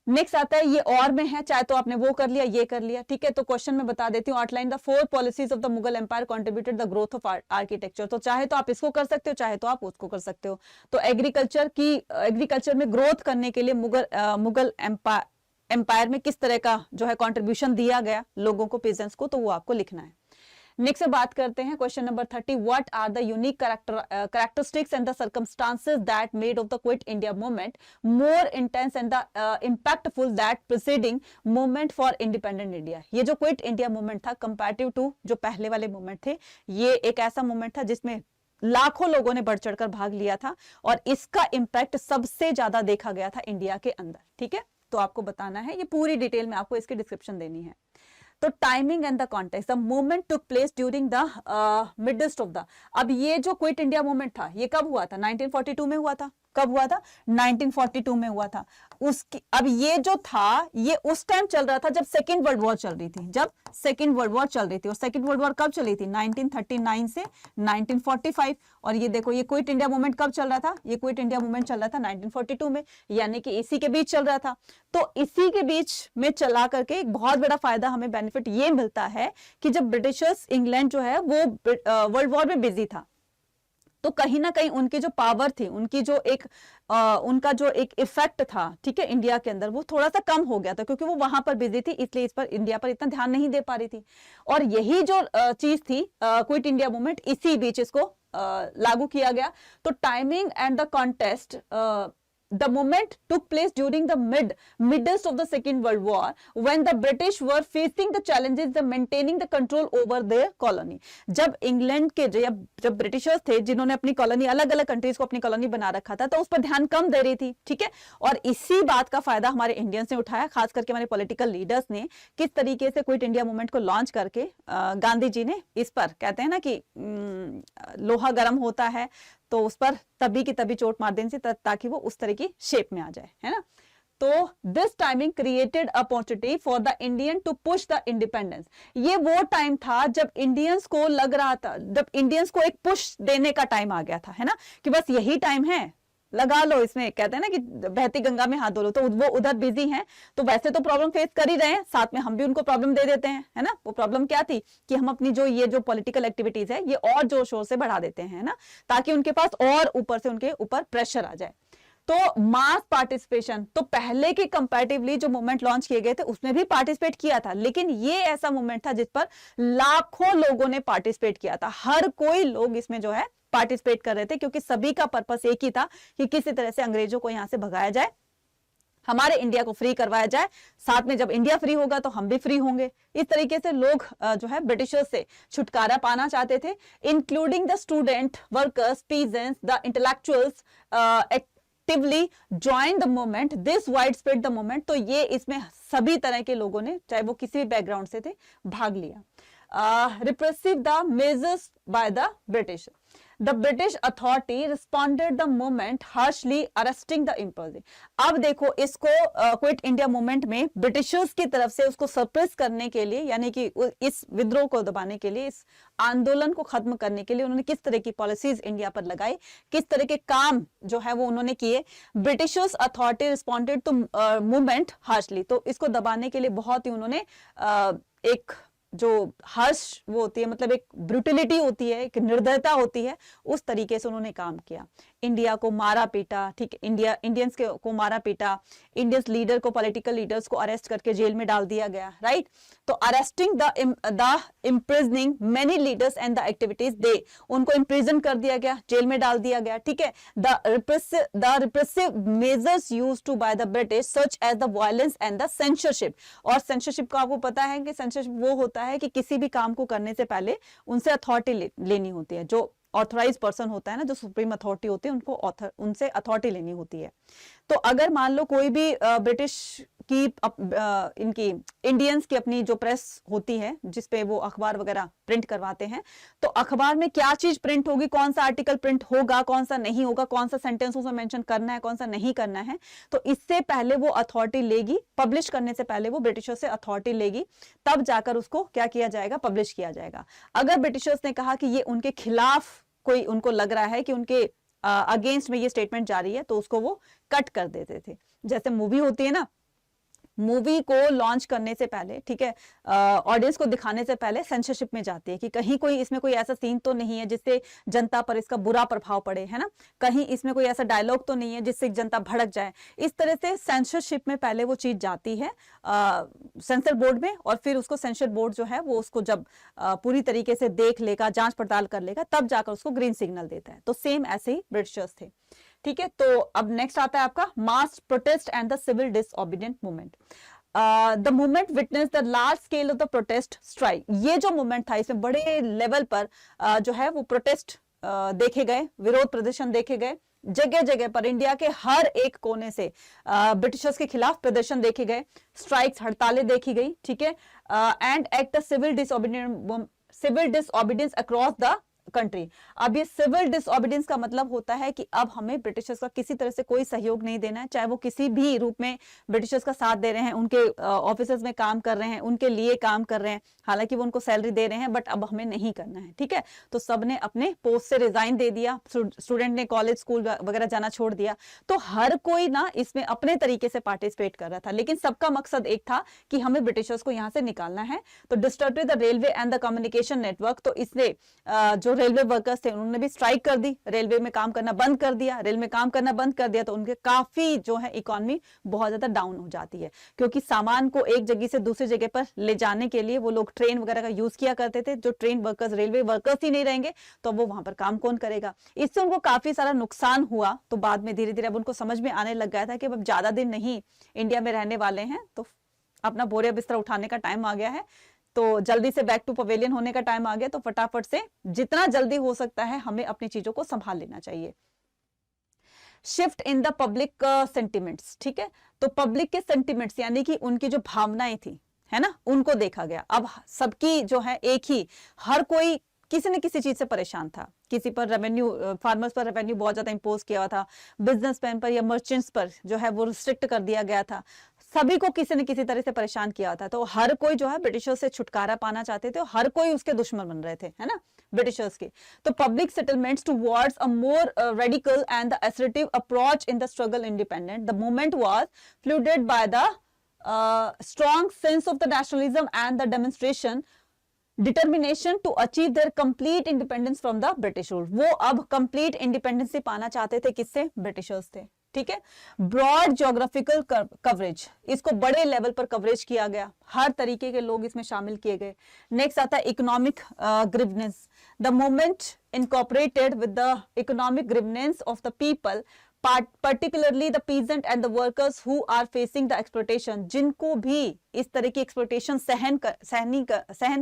नेक्स्ट आता है, ये और में है, चाहे तो आपने वो कर लिया, ये कर लिया, ठीक है। तो क्वेश्चन में बता देती हूँ, outline the 4 policies of the Mughal empire contributed the growth of architecture. तो चाहे तो आप इसको कर सकते हो, चाहे तो आप उसको कर सकते हो। तो एग्रीकल्चर में ग्रोथ करने के लिए मुगल एम्पायर में किस तरह का जो है कंट्रीब्यूशन दिया गया लोगों को, पेजेंट्स को, तो वो आपको लिखना है। नेक्स्ट बात करते हैं question number 30, what are the unique characteristics and the circumstances that made of the quit India movement more intense and the impactful that preceding movement for independent India. ये जो क्विट इंडिया मूवमेंट था comparative to जो पहले वाले movement थे, ये एक ऐसा मूवमेंट था जिसमें लाखों लोगों ने बढ़ चढ़कर भाग लिया था और इसका इंपैक्ट सबसे ज्यादा देखा गया था इंडिया के अंदर, ठीक है। तो आपको बताना है, ये पूरी डिटेल में आपको इसकी डिस्क्रिप्शन देनी है। तो timing and the context, the movement took place during the midst of the, अब ये जो क्विट इंडिया मूवमेंट था ये कब हुआ था? 1942 में हुआ था। कब हुआ था? 1942 में हुआ था। उसकी अब ये जो था ये उस टाइम चल रहा था जब सेकेंड वर्ल्ड वॉर चल रही थी, जब सेकेंड वर्ल्ड वॉर चल रही थी। और सेकेंड वर्ल्ड वॉर कब चली थी? 1939 से 1945। और ये देखो, ये क्विट इंडिया मूवमेंट कब चल रहा था? ये क्विट इंडिया मूवमेंट चल रहा था 1942 में, यानी कि इसी के बीच चल रहा था। तो इसी के बीच में चला करके एक बहुत बड़ा फायदा हमें बेनिफिट ये मिलता है कि जब ब्रिटिशर्स, इंग्लैंड जो है वो वर्ल्ड वॉर में बिजी था, तो कहीं ना कहीं उनकी जो पावर थी, उनकी जो एक उनका जो एक इफेक्ट था, ठीक है, इंडिया के अंदर, वो थोड़ा सा कम हो गया था क्योंकि वो वहां पर बिजी थी, इसलिए इस पर इंडिया पर इतना ध्यान नहीं दे पा रही थी। और यही जो चीज थी क्विट इंडिया मूवमेंट, इसी बीच इसको लागू किया गया। तो timing and the contest, the movement took place during the midst of the Second World War, when the British were facing the challenges of maintaining the control over their colony। जब England के जब Britishers थे जिन्होंने अपनी colony, अलग अलग countries को अपनी कॉलोनी बना रखा था, तो उस पर ध्यान कम दे रही थी, ठीक है। और इसी बात का फायदा हमारे इंडियंस ने उठाया, खास करके हमारे पॉलिटिकल लीडर्स ने, किस तरीके से क्विट इंडिया मूवमेंट को लॉन्च करके गांधी जी ने इस पर, कहते हैं ना कि लोहा गर्म होता है तो उस पर तभी की तभी चोट मार देने से, ताकि वो उस तरह की शेप में आ जाए, है ना। तो this timing created opportunity for the Indian to push the independence. ये वो टाइम था जब इंडियंस को लग रहा था, जब इंडियंस को एक पुश देने का टाइम आ गया था, है ना, कि बस यही टाइम है, लगा लो इसमें, कहते हैं ना कि बहती गंगा में हाथ धो लो। तो वो उधर बिजी हैं, तो वैसे तो प्रॉब्लम फेस कर ही रहे हैं, साथ में हम भी उनको प्रॉब्लम दे देते हैं, है ना। वो प्रॉब्लम क्या थी कि हम अपनी जो पॉलिटिकल एक्टिविटीज है ये और जोर शोर से बढ़ा देते हैं, ना, ताकि उनके पास और ऊपर से उनके ऊपर प्रेशर आ जाए। तो मास पार्टिसिपेशन, तो पहले के कंपैरेटिवली जो मूवमेंट लॉन्च किए गए थे उसमें भी पार्टिसिपेट किया था, लेकिन ये ऐसा मूवमेंट था जिस पर लाखों लोगों ने पार्टिसिपेट किया था। हर कोई लोग इसमें जो है पार्टिसिपेट कर रहे थे, क्योंकि सभी का पर्पस एक ही था कि किसी तरह से अंग्रेजों को यहां से भगाया जाए, हमारे इंडिया को फ्री करवाया जाए। साथ में जब इंडिया फ्री होगा तो हम भी फ्री होंगे। इस तरीके से लोग जो है ब्रिटिशर्स से छुटकारा पाना चाहते थे, including the student, workers, peasants, the intellectuals actively join the movement, this wide spread the movement. तो ये इसमें सभी तरह के लोगों ने, चाहे वो किसी भी बैकग्राउंड से थे, भाग लिया। Repressive the measures by the British. The British authority responded the movement harshly, arresting the impulse। अब देखो, इसको क्विट इंडिया मूवमेंट में ब्रिटिशर्स की तरफ से उसको सप्रेस करने के लिए, यानी कि इस विद्रोह को दबाने के लिए, इस आंदोलन को खत्म करने के लिए उन्होंने किस तरह की पॉलिसीज इंडिया पर लगाई, किस तरह के काम जो है वो उन्होंने किए। Britishers authority responded to movement harshly, तो इसको दबाने के लिए बहुत ही उन्होंने एक जो हर्ष वो होती है, मतलब एक ब्रूटिलिटी होती है, एक निर्दयता होती है, उस तरीके से उन्होंने काम किया। इंडिया को मारा पीटा, ठीक है, इंडियंस को मारा पीटा, इंडियंस लीडर को, पॉलिटिकल लीडर्स को अरेस्ट करके जेल में डाल दिया गया, राइट। तो arresting the imprisoning many leaders and the activities, they उनको इम्प्रिजन कर दिया गया, जेल में डाल दिया गया, ठीक है। The repressive measures used to by the British such as the violence and the censorship. और सेंसरशिप को आपको पता है कि सेंसरशिप वो होता है कि किसी भी काम को करने से पहले उनसे अथॉरिटी लेनी होती है। जो ऑथराइज पर्सन होता है ना, जो सुप्रीम अथॉरिटी होती है, उनको उनसे अथॉरिटी लेनी होती है। तो अगर मान लो कोई भी ब्रिटिश की इनकी इंडियंस की अपनी जो प्रेस होती है जिसपे वो अखबार वगैरह प्रिंट करवाते हैं, तो अखबार में क्या चीज प्रिंट होगी, कौन सा आर्टिकल प्रिंट होगा, कौन सा नहीं होगा, कौन सा सेंटेंस उसमें मेंशन करना है, कौन सा नहीं करना है, तो इससे पहले वो अथॉरिटी लेगी, पब्लिश करने से पहले वो ब्रिटिशर्स से अथॉरिटी लेगी, तब जाकर उसको क्या किया जाएगा, पब्लिश किया जाएगा। अगर ब्रिटिशर्स ने कहा कि ये उनके खिलाफ, कोई उनको लग रहा है कि उनके अगेंस्ट में ये स्टेटमेंट जारी है, तो उसको वो कट कर देते थे। जैसे मूवी होती है ना, मूवी को लॉन्च करने से पहले, ठीक है, ऑडियंस को दिखाने से पहले सेंसरशिप में जाती है कि कहीं कोई इसमें कोई ऐसा सीन तो नहीं है जिससे जनता पर इसका बुरा प्रभाव पड़े, है ना, कहीं इसमें कोई ऐसा डायलॉग तो नहीं है जिससे जनता भड़क जाए। इस तरह से सेंसरशिप में पहले वो चीज जाती है सेंसर बोर्ड में, और फिर उसको सेंसर बोर्ड जो है वो उसको जब पूरी तरीके से देख लेगा, जांच पड़ताल कर लेगा, तब जाकर उसको ग्रीन सिग्नल देता है। तो सेम ऐसे ही ब्रिटिशर्स थे, ठीक है। तो अब नेक्स्ट आता है आपका mass protest and the civil disobedient movement. The movement witness the large scale of the protest strike. ये जो मूवमेंट था इसमें बड़े लेवल पर जो है वो प्रोटेस्ट देखे गए, विरोध प्रदर्शन देखे गए, जगह जगह पर इंडिया के हर एक कोने से ब्रिटिशर्स के खिलाफ प्रदर्शन देखे गए, स्ट्राइक्स, हड़तालें देखी गई, ठीक है, and act the civil disobedience across the country. अब ये सिविल डिसओबीडियंस का मतलब होता है कि अब हमें ब्रिटिशर्स का किसी तरह से कोई सहयोग नहीं देना है, चाहे वो किसी भी रूप में ब्रिटिशर्स का साथ दे रहे हैं, उनके ऑफिसर्स में काम कर रहे हैं, उनके लिए काम कर रहे हैं, हालांकि वो उनको सैलरी दे रहे हैं, बट अब हमें नहीं करना है, ठीक है। तो सबने अपने पोस्ट से रिजाइन दे दिया, स्टूडेंट ने कॉलेज स्कूल वगैरह जाना छोड़ दिया। तो हर कोई ना इसमें अपने तरीके से पार्टिसिपेट कर रहा था, लेकिन सबका मकसद एक था कि हमें ब्रिटिशर्स को यहाँ से निकालना है। तो disturb the railway and the communication network, तो इसने जो रेलवे वर्कर्स थे उन्होंने भी स्ट्राइक कर दी, रेलवे में काम करना बंद कर दिया। रेल में काम करना बंद कर दिया तो उनके काफी जो है इकोनॉमी बहुत ज्यादा डाउन हो जाती है, क्योंकि सामान को एक जगह से दूसरी जगह पर ले जाने के लिए वो लोग ट्रेन वगैरह का यूज किया करते थे। जो ट्रेन वर्कर्स, रेलवे वर्कर्स ही नहीं रहेंगे तो वो वहां पर काम कौन करेगा। इससे उनको काफी सारा नुकसान हुआ। तो बाद में धीरे धीरे अब उनको समझ में आने लग गया था कि अब ज्यादा दिन नहीं इंडिया में रहने वाले हैं, तो अपना बोरिया बिस्तर उठाने का टाइम आ गया है, तो जल्दी से बैक टू पवेलियन होने का टाइम आ गया। तो फटाफट से जितना जल्दी हो सकता है हमें अपनी चीजों को संभाल लेना चाहिए। Shift in the public sentiments, ठीक है। तो पब्लिक के सेंटिमेंट्स यानी कि उनकी जो भावनाएं थी, है ना, उनको देखा गया। अब सबकी जो है एक ही, हर कोई किसी न किसी चीज से परेशान था। किसी पर रेवेन्यू, फार्मर्स पर रेवेन्यू बहुत ज्यादा इंपोज किया हुआ था, बिजनेसमैन पर या मर्चेंट्स पर जो है वो रिस्ट्रिक्ट कर दिया गया था, सभी को किसी न किसी तरह से परेशान किया था। तो हर कोई जो है ब्रिटिशर्स से छुटकारा पाना चाहते थे, और हर कोई उसके दुश्मन बन रहे थे, है ना, ब्रिटिशर्स के। तो public settlements towards a more radical and the assertive approach in the struggle independent. The movement was flooded by the strong sense of the nationalism and the demonstration determination to achieve their complete independence from the British rule. वो अब complete independency पाना चाहते थे, किससे, Britishers थे, ठीक है। Broad geographical coverage, इसको बड़े लेवल पर कवरेज किया गया, हर तरीके के लोग इसमें शामिल किए गए। नेक्स्ट आता है economic ग्रीवनेंस। The movement incorporated with the economic ग्रीवनेंस of the people, particularly the peasant and the workers who are facing the exploitation। जिनको भी इस तरह की एक्सप्लोइटेशन सहन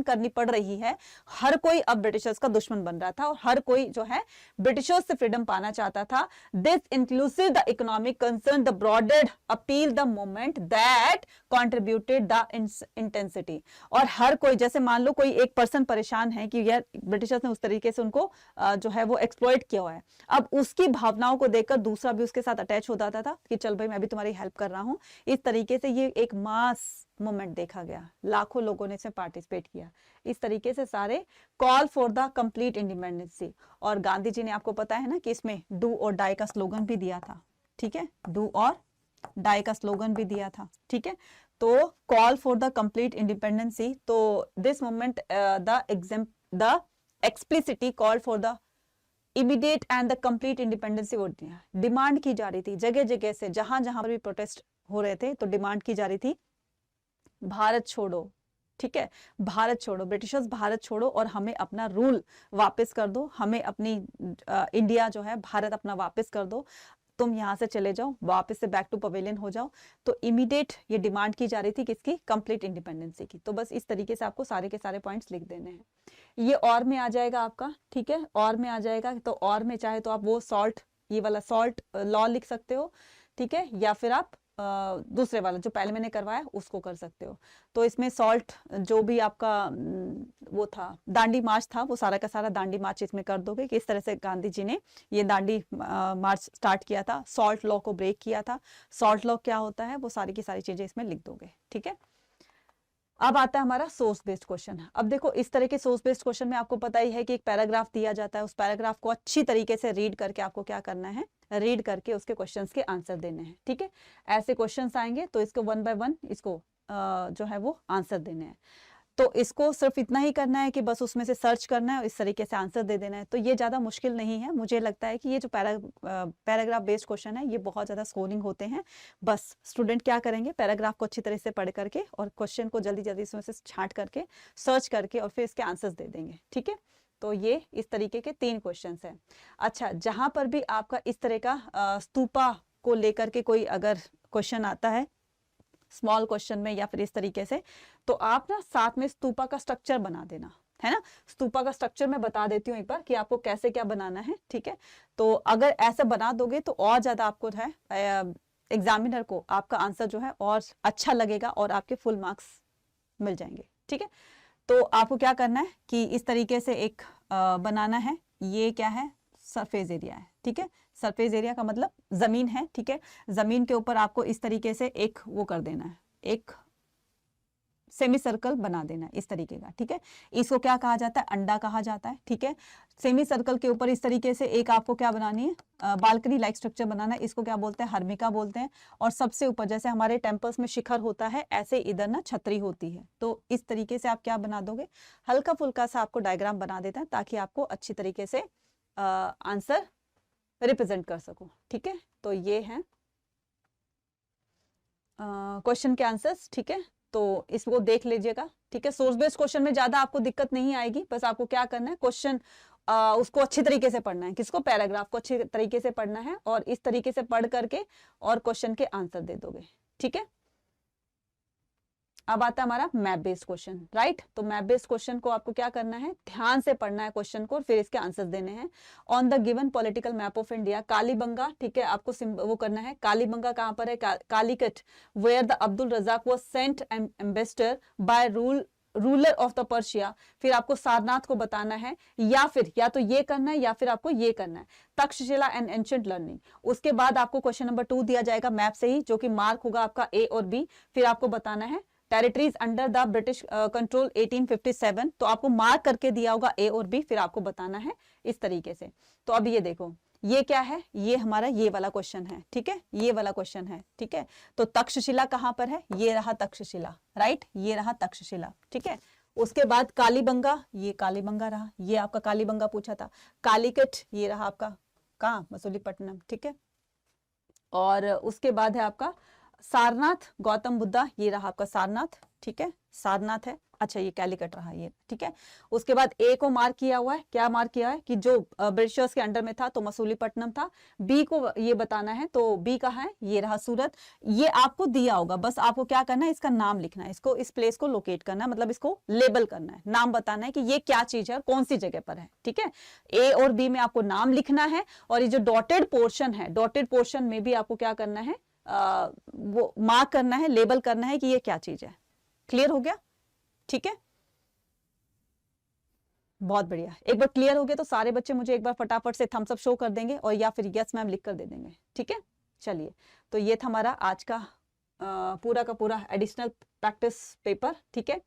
करनी पड़ रही है, हर कोई अब ब्रिटिशर्स का दुश्मन बन रहा था, और हर कोई जो है ब्रिटिशर्स से फ्रीडम पाना चाहता था। This inclusive the economic concern, the broadened appeal the movement that contributed the intensity. और हर कोई, जैसे मान लो कोई एक पर्सन परेशान है कि यार ब्रिटिशर्स ने उस तरीके से उनको जो है वो एक्सप्लॉइट किया हुआ है, अब उसकी भावनाओं को देखकर दूसरा भी उसके साथ अटैच हो जाता था कि चल भाई मैं भी तुम्हारी हेल्प कर रहा हूं। इस तरीके से ये एक मास मूवमेंट देखा गया, लाखों लोगों ने इसमें पार्टिसिपेट किया। इस तरीके से सारे call for the complete independency. और गांधी जी ने, आपको पता है ना कि इसमें डू और डाई का स्लोगन भी दिया था, ठीक है, डू और डाई का स्लोगन भी दिया था, ठीक है। तो call for the complete independency, तो this movement the explicitly call for the immediate and the complete independency वो डिमांड की जा रही थी। जगह जगह से, जहां जहां पर भी प्रोटेस्ट हो रहे थे, तो डिमांड की जा रही थी भारत छोड़ो, ठीक है, भारत छोड़ो, ब्रिटिशर्स भारत छोड़ो और हमें अपना रूल वापस कर दो, हमें अपनी इंडिया जो है भारत अपना वापस कर दो, तुम यहाँ से चले जाओ, वापस से बैक टू पवेलियन हो जाओ। तो इमीडिएट ये डिमांड की जा रही थी किसकी, कंप्लीट इंडिपेंडेंसी की। तो बस इस तरीके से आपको सारे के सारे पॉइंट्स लिख देने हैं। ये और में आ जाएगा आपका, ठीक है, और में आ जाएगा। तो और में चाहे तो आप वो सॉल्ट, ये वाला सॉल्ट लॉ लिख सकते हो, ठीक है, या फिर आप दूसरे वाला जो पहले मैंने करवाया उसको कर सकते हो। तो इसमें सॉल्ट जो भी आपका वो था, दांडी मार्च था, वो सारा का सारा दांडी मार्च इसमें कर दोगे कि इस तरह से गांधी जी ने ये दांडी मार्च स्टार्ट किया था, सॉल्ट लॉ को ब्रेक किया था। सॉल्ट लॉ क्या होता है वो सारी की सारी चीजें इसमें लिख दोगे, ठीक है। अब आता है हमारा सोर्स बेस्ड क्वेश्चन। अब देखो इस तरह के सोर्स बेस्ड क्वेश्चन में आपको पता ही है कि एक पैराग्राफ दिया जाता है, उस पैराग्राफ को अच्छी तरीके से रीड करके आपको क्या करना है, रीड करके उसके क्वेश्चंस के आंसर देने हैं, ठीक है। ऐसे क्वेश्चंस आएंगे तो इसको 1 बाय 1 इसको जो है वो आंसर देने हैं। तो इसको सिर्फ इतना ही करना है कि बस उसमें से सर्च करना है और इस तरीके से आंसर दे देना है। तो ये ज़्यादा मुश्किल नहीं है। मुझे लगता है कि ये जो पैराग्राफ बेस्ड क्वेश्चन है ये बहुत ज़्यादा स्कोरिंग होते हैं। बस स्टूडेंट क्या करेंगे, पैराग्राफ को अच्छी तरह से पढ़ करके और क्वेश्चन को जल्दी जल्दी इसमें से छांट करके सर्च करके और फिर इसके आंसर्स दे देंगे, ठीक है। तो ये इस तरीके के 3 क्वेश्चंस हैं। अच्छा, जहां पर भी आपका इस तरह का स्तूपा को लेकर के कोई अगर क्वेश्चन आता है स्मॉल क्वेश्चन में या फिर इस तरीके से, तो आप ना साथ में स्तूपा का स्ट्रक्चर बना देना, है ना। स्तूपा का स्ट्रक्चर मैं बता देती हूँ एक बार कि आपको कैसे क्या बनाना है, ठीक है। तो अगर ऐसे बना दोगे तो और ज्यादा आपको है एग्जामिनर को आपका आंसर जो है और अच्छा लगेगा और आपके फुल मार्क्स मिल जाएंगे, ठीक है। तो आपको क्या करना है कि इस तरीके से एक बनाना है। ये क्या है, सरफेस एरिया है, ठीक है। सरफेस एरिया का मतलब जमीन है, ठीक है। जमीन के ऊपर आपको इस तरीके से एक वो कर देना है, एक सेमी सर्कल बना देना है इस तरीके का, ठीक है। इसको क्या कहा जाता है, अंडा कहा जाता है, ठीक है। सेमी सर्कल के ऊपर इस तरीके से एक आपको क्या बनानी है, बालकनी लाइक स्ट्रक्चर बनाना है। इसको क्या बोलते हैं, हर्मिका बोलते हैं। और सबसे ऊपर जैसे हमारे टेम्पल्स में शिखर होता है, ऐसे इधर ना छतरी होती है। तो इस तरीके से आप क्या बना दोगे, हल्का फुल्का सा आपको डायग्राम बना देता है ताकि आपको अच्छी तरीके से आंसर रिप्रेजेंट कर सको, ठीक है। तो ये है क्वेश्चन के आंसर्स, ठीक है। तो इसको देख लीजिएगा, ठीक है। सोर्स बेस्ड क्वेश्चन में ज्यादा आपको दिक्कत नहीं आएगी। बस आपको क्या करना है, क्वेश्चन उसको अच्छी तरीके से पढ़ना है। किसको, पैराग्राफ को अच्छी तरीके से पढ़ना है और इस तरीके से पढ़ करके और क्वेश्चन के आंसर दे दोगे, ठीक है। अब आता है हमारा मैप बेस्ड क्वेश्चन, राइट। तो मैप बेस्ड क्वेश्चन को आपको क्या करना है, ध्यान से पढ़ना है क्वेश्चन को और फिर इसके आंसर देने हैं। On the given political map of India, Kalibangan, ठीक है, आपको वो करना है। कालीबंगा कहां पर है, Calicut, where the Abdul Razzaq was sent ambassador by ruler of the Persia. फिर आपको सारनाथ को बताना है, या तो ये करना है या फिर आपको ये करना है, तक्षशिला एंड एंशिएंट लर्निंग। उसके बाद आपको क्वेश्चन नंबर 2 दिया जाएगा मैप से ही, जो कि मार्क होगा आपका ए और बी। फिर आपको बताना है territories under the British control 1857। तो आपको मार्क करके दिया होगा ए और बी, फिर आपको बताना है इस तरीके से। तो अब ये देखो, ये क्या है, ये हमारा ये वाला क्वेश्चन है, ठीक है। ये वाला क्वेश्चन है, ठीक है। तो तक्षशिला कहां पर है, ये रहा तक्षशिला, राइट, ये रहा तक्षशिला, ठीक है। उसके बाद कालीबंगा, ये कालीबंगा रहा, ये आपका कालीबंगा पूछा था। कालीकट, ये रहा आपका कहाँ, मसूलीपट्टनम, ठीक है। और उसके बाद है आपका सारनाथ, गौतम बुद्धा, ये रहा आपका सारनाथ, ठीक है, सारनाथ है। अच्छा, ये कैलिकट रहा ये, ठीक है। उसके बाद ए को मार्क किया हुआ है, क्या मार्क किया है कि जो ब्रिटिशर्स के अंडर में था तो मसूलीपट्टनम था। बी को ये बताना है, तो बी कहाँ है, ये रहा सूरत। ये आपको दिया होगा, बस आपको क्या करना है, इसका नाम लिखना है, इसको इस प्लेस को लोकेट करना है, मतलब इसको लेबल करना है, नाम बताना है कि ये क्या चीज है और कौन सी जगह पर है, ठीक है। ए और बी में आपको नाम लिखना है और ये जो डॉटेड पोर्शन है, डॉटेड पोर्शन में भी आपको क्या करना है, वो मार्क करना है, लेबल करना है कि ये क्या चीज है। क्लियर हो गया, ठीक है, बहुत बढ़िया। एक बार क्लियर हो गया तो सारे बच्चे मुझे एक बार फटाफट से थम्स अप शो कर देंगे और या फिर यस मैम लिख कर दे देंगे, ठीक है। चलिए, तो ये था हमारा आज का पूरा का पूरा एडिशनल प्रैक्टिस पेपर, ठीक है।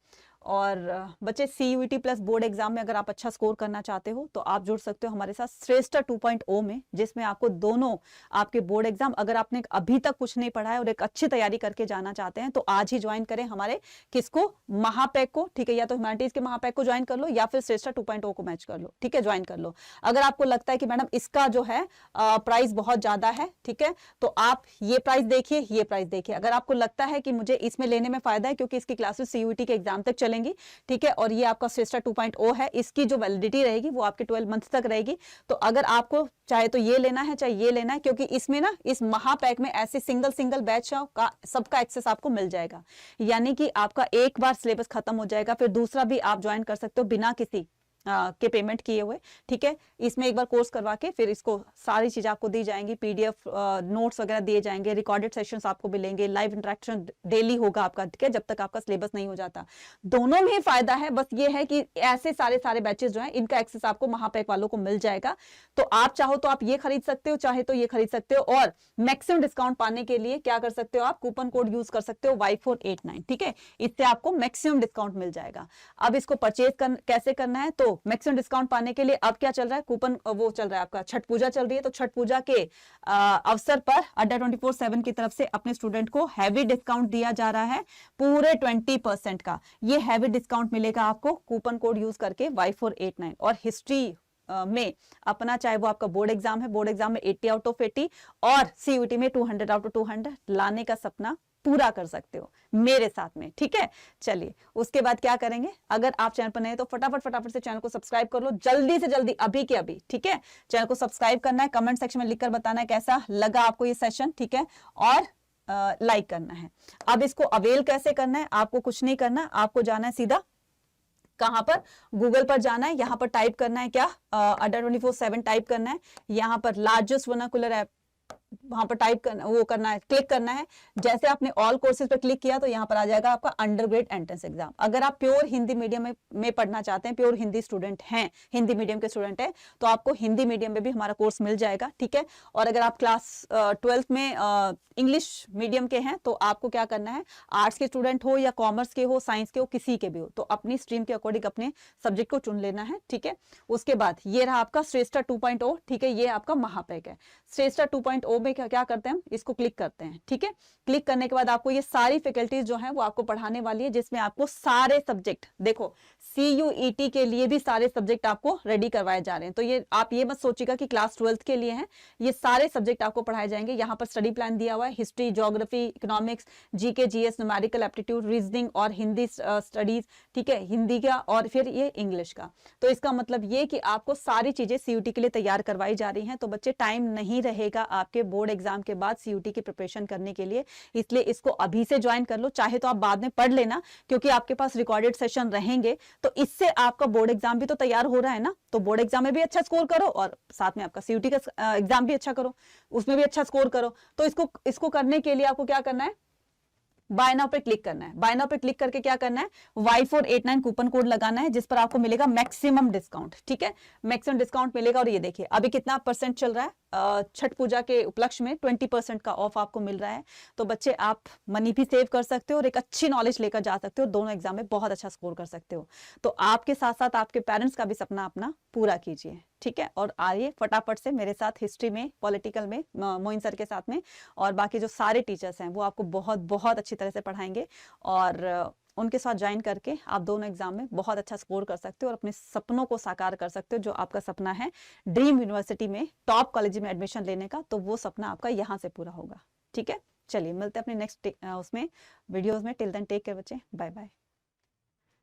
और बच्चे CUET प्लस बोर्ड एग्जाम में अगर आप अच्छा स्कोर करना चाहते हो तो आप जुड़ सकते हो हमारे साथ श्रेष्ठ 2.0 में, जिसमें आपको दोनों आपके बोर्ड एग्जाम, अगर आपने अभी तक कुछ नहीं पढ़ा है और एक अच्छी तैयारी करके जाना चाहते हैं तो आज ही ज्वाइन करें हमारे किसको, महापैक को, ठीक है। या तो ह्यूमैनिटीज के महापैक को ज्वाइन कर लो या फिर श्रेष्ठ 2.0 को मैच कर लो, ठीक है, ज्वाइन कर लो। अगर आपको लगता है कि मैडम इसका जो है प्राइस बहुत ज्यादा है, ठीक है, तो आप ये प्राइस देखिए, ये प्राइस देखिए। अगर आपको लगता है कि मुझे इसमें लेने में फायदा है क्योंकि इसकी क्लासेस CUET के एग्जाम तक चलेंगी, ठीक है, और ये आपका श्रेष्ठ 2.0 है, इसकी जो वैलिडिटी रहेगी वो आपके 12 मंथ तक रहेगी। तो अगर आपको चाहे तो ये लेना है, चाहे ये लेना है, क्योंकि इसमें ना इस महापैक में ऐसे सिंगल बैच का सबका एक्सेस आपको मिल जाएगा। यानी कि आपका एक बार सिलेबस खत्म हो जाएगा, फिर दूसरा भी आप ज्वाइन कर सकते हो बिना किसी के पेमेंट किए हुए, ठीक है। इसमें एक बार कोर्स करवा के फिर इसको सारी चीज आपको दी जाएंगी, PDF नोट्स वगैरह दिए जाएंगे, रिकॉर्डेड सेशंस आपको मिलेंगे, लाइव इंटरेक्शन डेली होगा आपका, ठीक है, जब तक आपका सिलेबस नहीं हो जाता। दोनों में ही फायदा है, बस ये है कि ऐसे सारे बैचेस जो है इनका एक्सेस आपको महापैक वालों को मिल जाएगा। तो आप चाहो तो आप ये खरीद सकते हो, चाहे तो ये खरीद सकते हो, और मैक्सिमम डिस्काउंट पाने के लिए क्या कर सकते हो, आप कूपन कोड यूज कर सकते हो Y489, ठीक है, इससे आपको मैक्सिमम डिस्काउंट मिल जाएगा। अब इसको परचेज कैसे करना है, तो मैक्सिमम डिस्काउंट पाने के लिए अब क्या चल रहा है, कूपन वो चल रहा है आपका, छठ पूजा चल रही है, तो छठ पूजा के अवसर पर अड्डा 24/7 की तरफ से अपने स्टूडेंट को हैवी डिस्काउंट दिया जा रहा है, पूरे 20% का। ये हैवी डिस्काउंट मिलेगा आपको कूपन कोड यूज करके Y489। और हिस्ट्री में अपना, चाहे वो आपका बोर्ड एग्जाम है, बोर्ड एग्जाम में 80 आउट ऑफ 80 और सीयूटी में 200 आउट ऑफ 200 लाने का सपना पूरा कर सकते हो मेरे साथ में, ठीक है। चलिए उसके बाद क्या करेंगे, अगर आप चैनल पर नए हैं तो फटाफट से चैनल को सब्सक्राइब कर लो, जल्दी से जल्दी, अभी के अभी, ठीक है। चैनल को सब्सक्राइब करना है, कमेंट सेक्शन में लिखकर बताना है कैसा लगा आपको ये सेशन, ठीक है, और लाइक करना है। अब इसको अवेल कैसे करना है, आपको कुछ नहीं करना, आपको जाना है सीधा कहां पर, गूगल पर जाना है, यहां पर टाइप करना है क्या, अड्डा 24/7 टाइप करना है, यहां पर लार्जेस्ट वर्नाकुलर ऐप, वहां पर टाइप करना, वो करना है, क्लिक करना है। जैसे आपने ऑल कोर्सेज पर क्लिक किया तो यहाँ पर आ जाएगा आपका अंडर ग्रेड एंट्रेंस एग्जाम। अगर आप प्योर हिंदी मीडियम में पढ़ना चाहते हैं, प्योर हिंदी स्टूडेंट हैं, हिंदी मीडियम के स्टूडेंट हैं, तो आपको हिंदी मीडियम में भी हमारा कोर्स मिल जाएगा, ठीक है। और अगर आप क्लास 12th में इंग्लिश मीडियम के हैं तो आपको क्या करना है, आर्ट्स के स्टूडेंट हो या कॉमर्स के हो, साइंस के हो, किसी के भी हो, तो अपनी स्ट्रीम के अकॉर्डिंग अपने सब्जेक्ट को चुन लेना है, ठीक है। उसके बाद ये रहा आपका श्रेष्ठा 2.0, ठीक है, ये आपका महापैक है। श्रेष्ठा 2.0 में क्या करते हैं, इसको क्लिक करते हैं, ठीक है। क्लिक करने के बाद आपको ये सारी फैकल्टीज जो है वो आपको पढ़ाने वाली है, जिसमें आपको सारे सब्जेक्ट, देखो CUET के लिए भी सारे सब्जेक्ट आपको रेडी करवाए जा रहे हैं। तो ये आप ये मत सोचिएगा कि क्लास 12th के लिए हैं, ये सारे सब्जेक्ट आपको पढ़ाए जाएंगे। यहाँ पर स्टडी प्लान दिया हुआ है, history, geography, economics, GK, GS, numerical aptitude, reasoning और हिंदी स्टडीज, ठीक है, हिंदी का और फिर ये इंग्लिश का। तो इसका मतलब ये कि आपको सारी चीजें CUET के लिए तैयार करवाई जा रही हैं। तो बच्चे टाइम नहीं रहेगा आपके बोर्ड एग्जाम के बाद CUET की प्रिपरेशन करने के लिए, इसलिए इसको अभी से ज्वाइन कर लो। चाहे तो आप बाद में पढ़ लेना, क्योंकि आपके पास रिकॉर्डेड सेशन रहेंगे, तो इससे आपका बोर्ड एग्जाम भी तो तैयार हो रहा है ना। तो बोर्ड एग्जाम में भी अच्छा स्कोर करो और साथ में आपका CUET का एग्जाम भी अच्छा करो, उसमें भी अच्छा स्कोर करो। तो इसको करने के लिए आपको क्या करना है, बाय नाउ पे क्लिक करना है। बाय नाउ पे क्लिक करके क्या करना है, Y489 कूपन कोड लगाना है, जिस पर आपको मिलेगा मैक्सिमम डिस्काउंट, ठीक है, मैक्सिमम डिस्काउंट मिलेगा। और ये देखिए अभी कितना % चल रहा है, छठ पूजा के उपलक्ष्य में 20% का ऑफ आपको मिल रहा है। तो बच्चे आप मनी भी सेव कर सकते हो और एक अच्छी नॉलेज लेकर जा सकते हो, दोनों एग्जाम में बहुत अच्छा स्कोर कर सकते हो। तो आपके साथ साथ आपके पेरेंट्स का भी सपना अपना पूरा कीजिए, ठीक है। और आइए फटाफट से मेरे साथ हिस्ट्री में, पॉलिटिकल में मोइन सर के साथ में, और बाकी जो सारे टीचर्स हैं वो आपको बहुत बहुत अच्छी तरह से पढ़ाएंगे, और उनके साथ ज्वाइन करके आप दोनों एग्जाम में बहुत अच्छा स्कोर कर सकते हो और अपने सपनों को साकार कर सकते हो। जो आपका सपना है ड्रीम यूनिवर्सिटी में, टॉप कॉलेज में एडमिशन लेने का, तो वो सपना आपका यहाँ से पूरा होगा, ठीक है। चलिए मिलते हैं अपने नेक्स्ट उसमें वीडियोस में। टिल देन टेक केयर बच्चे, बाय बाय।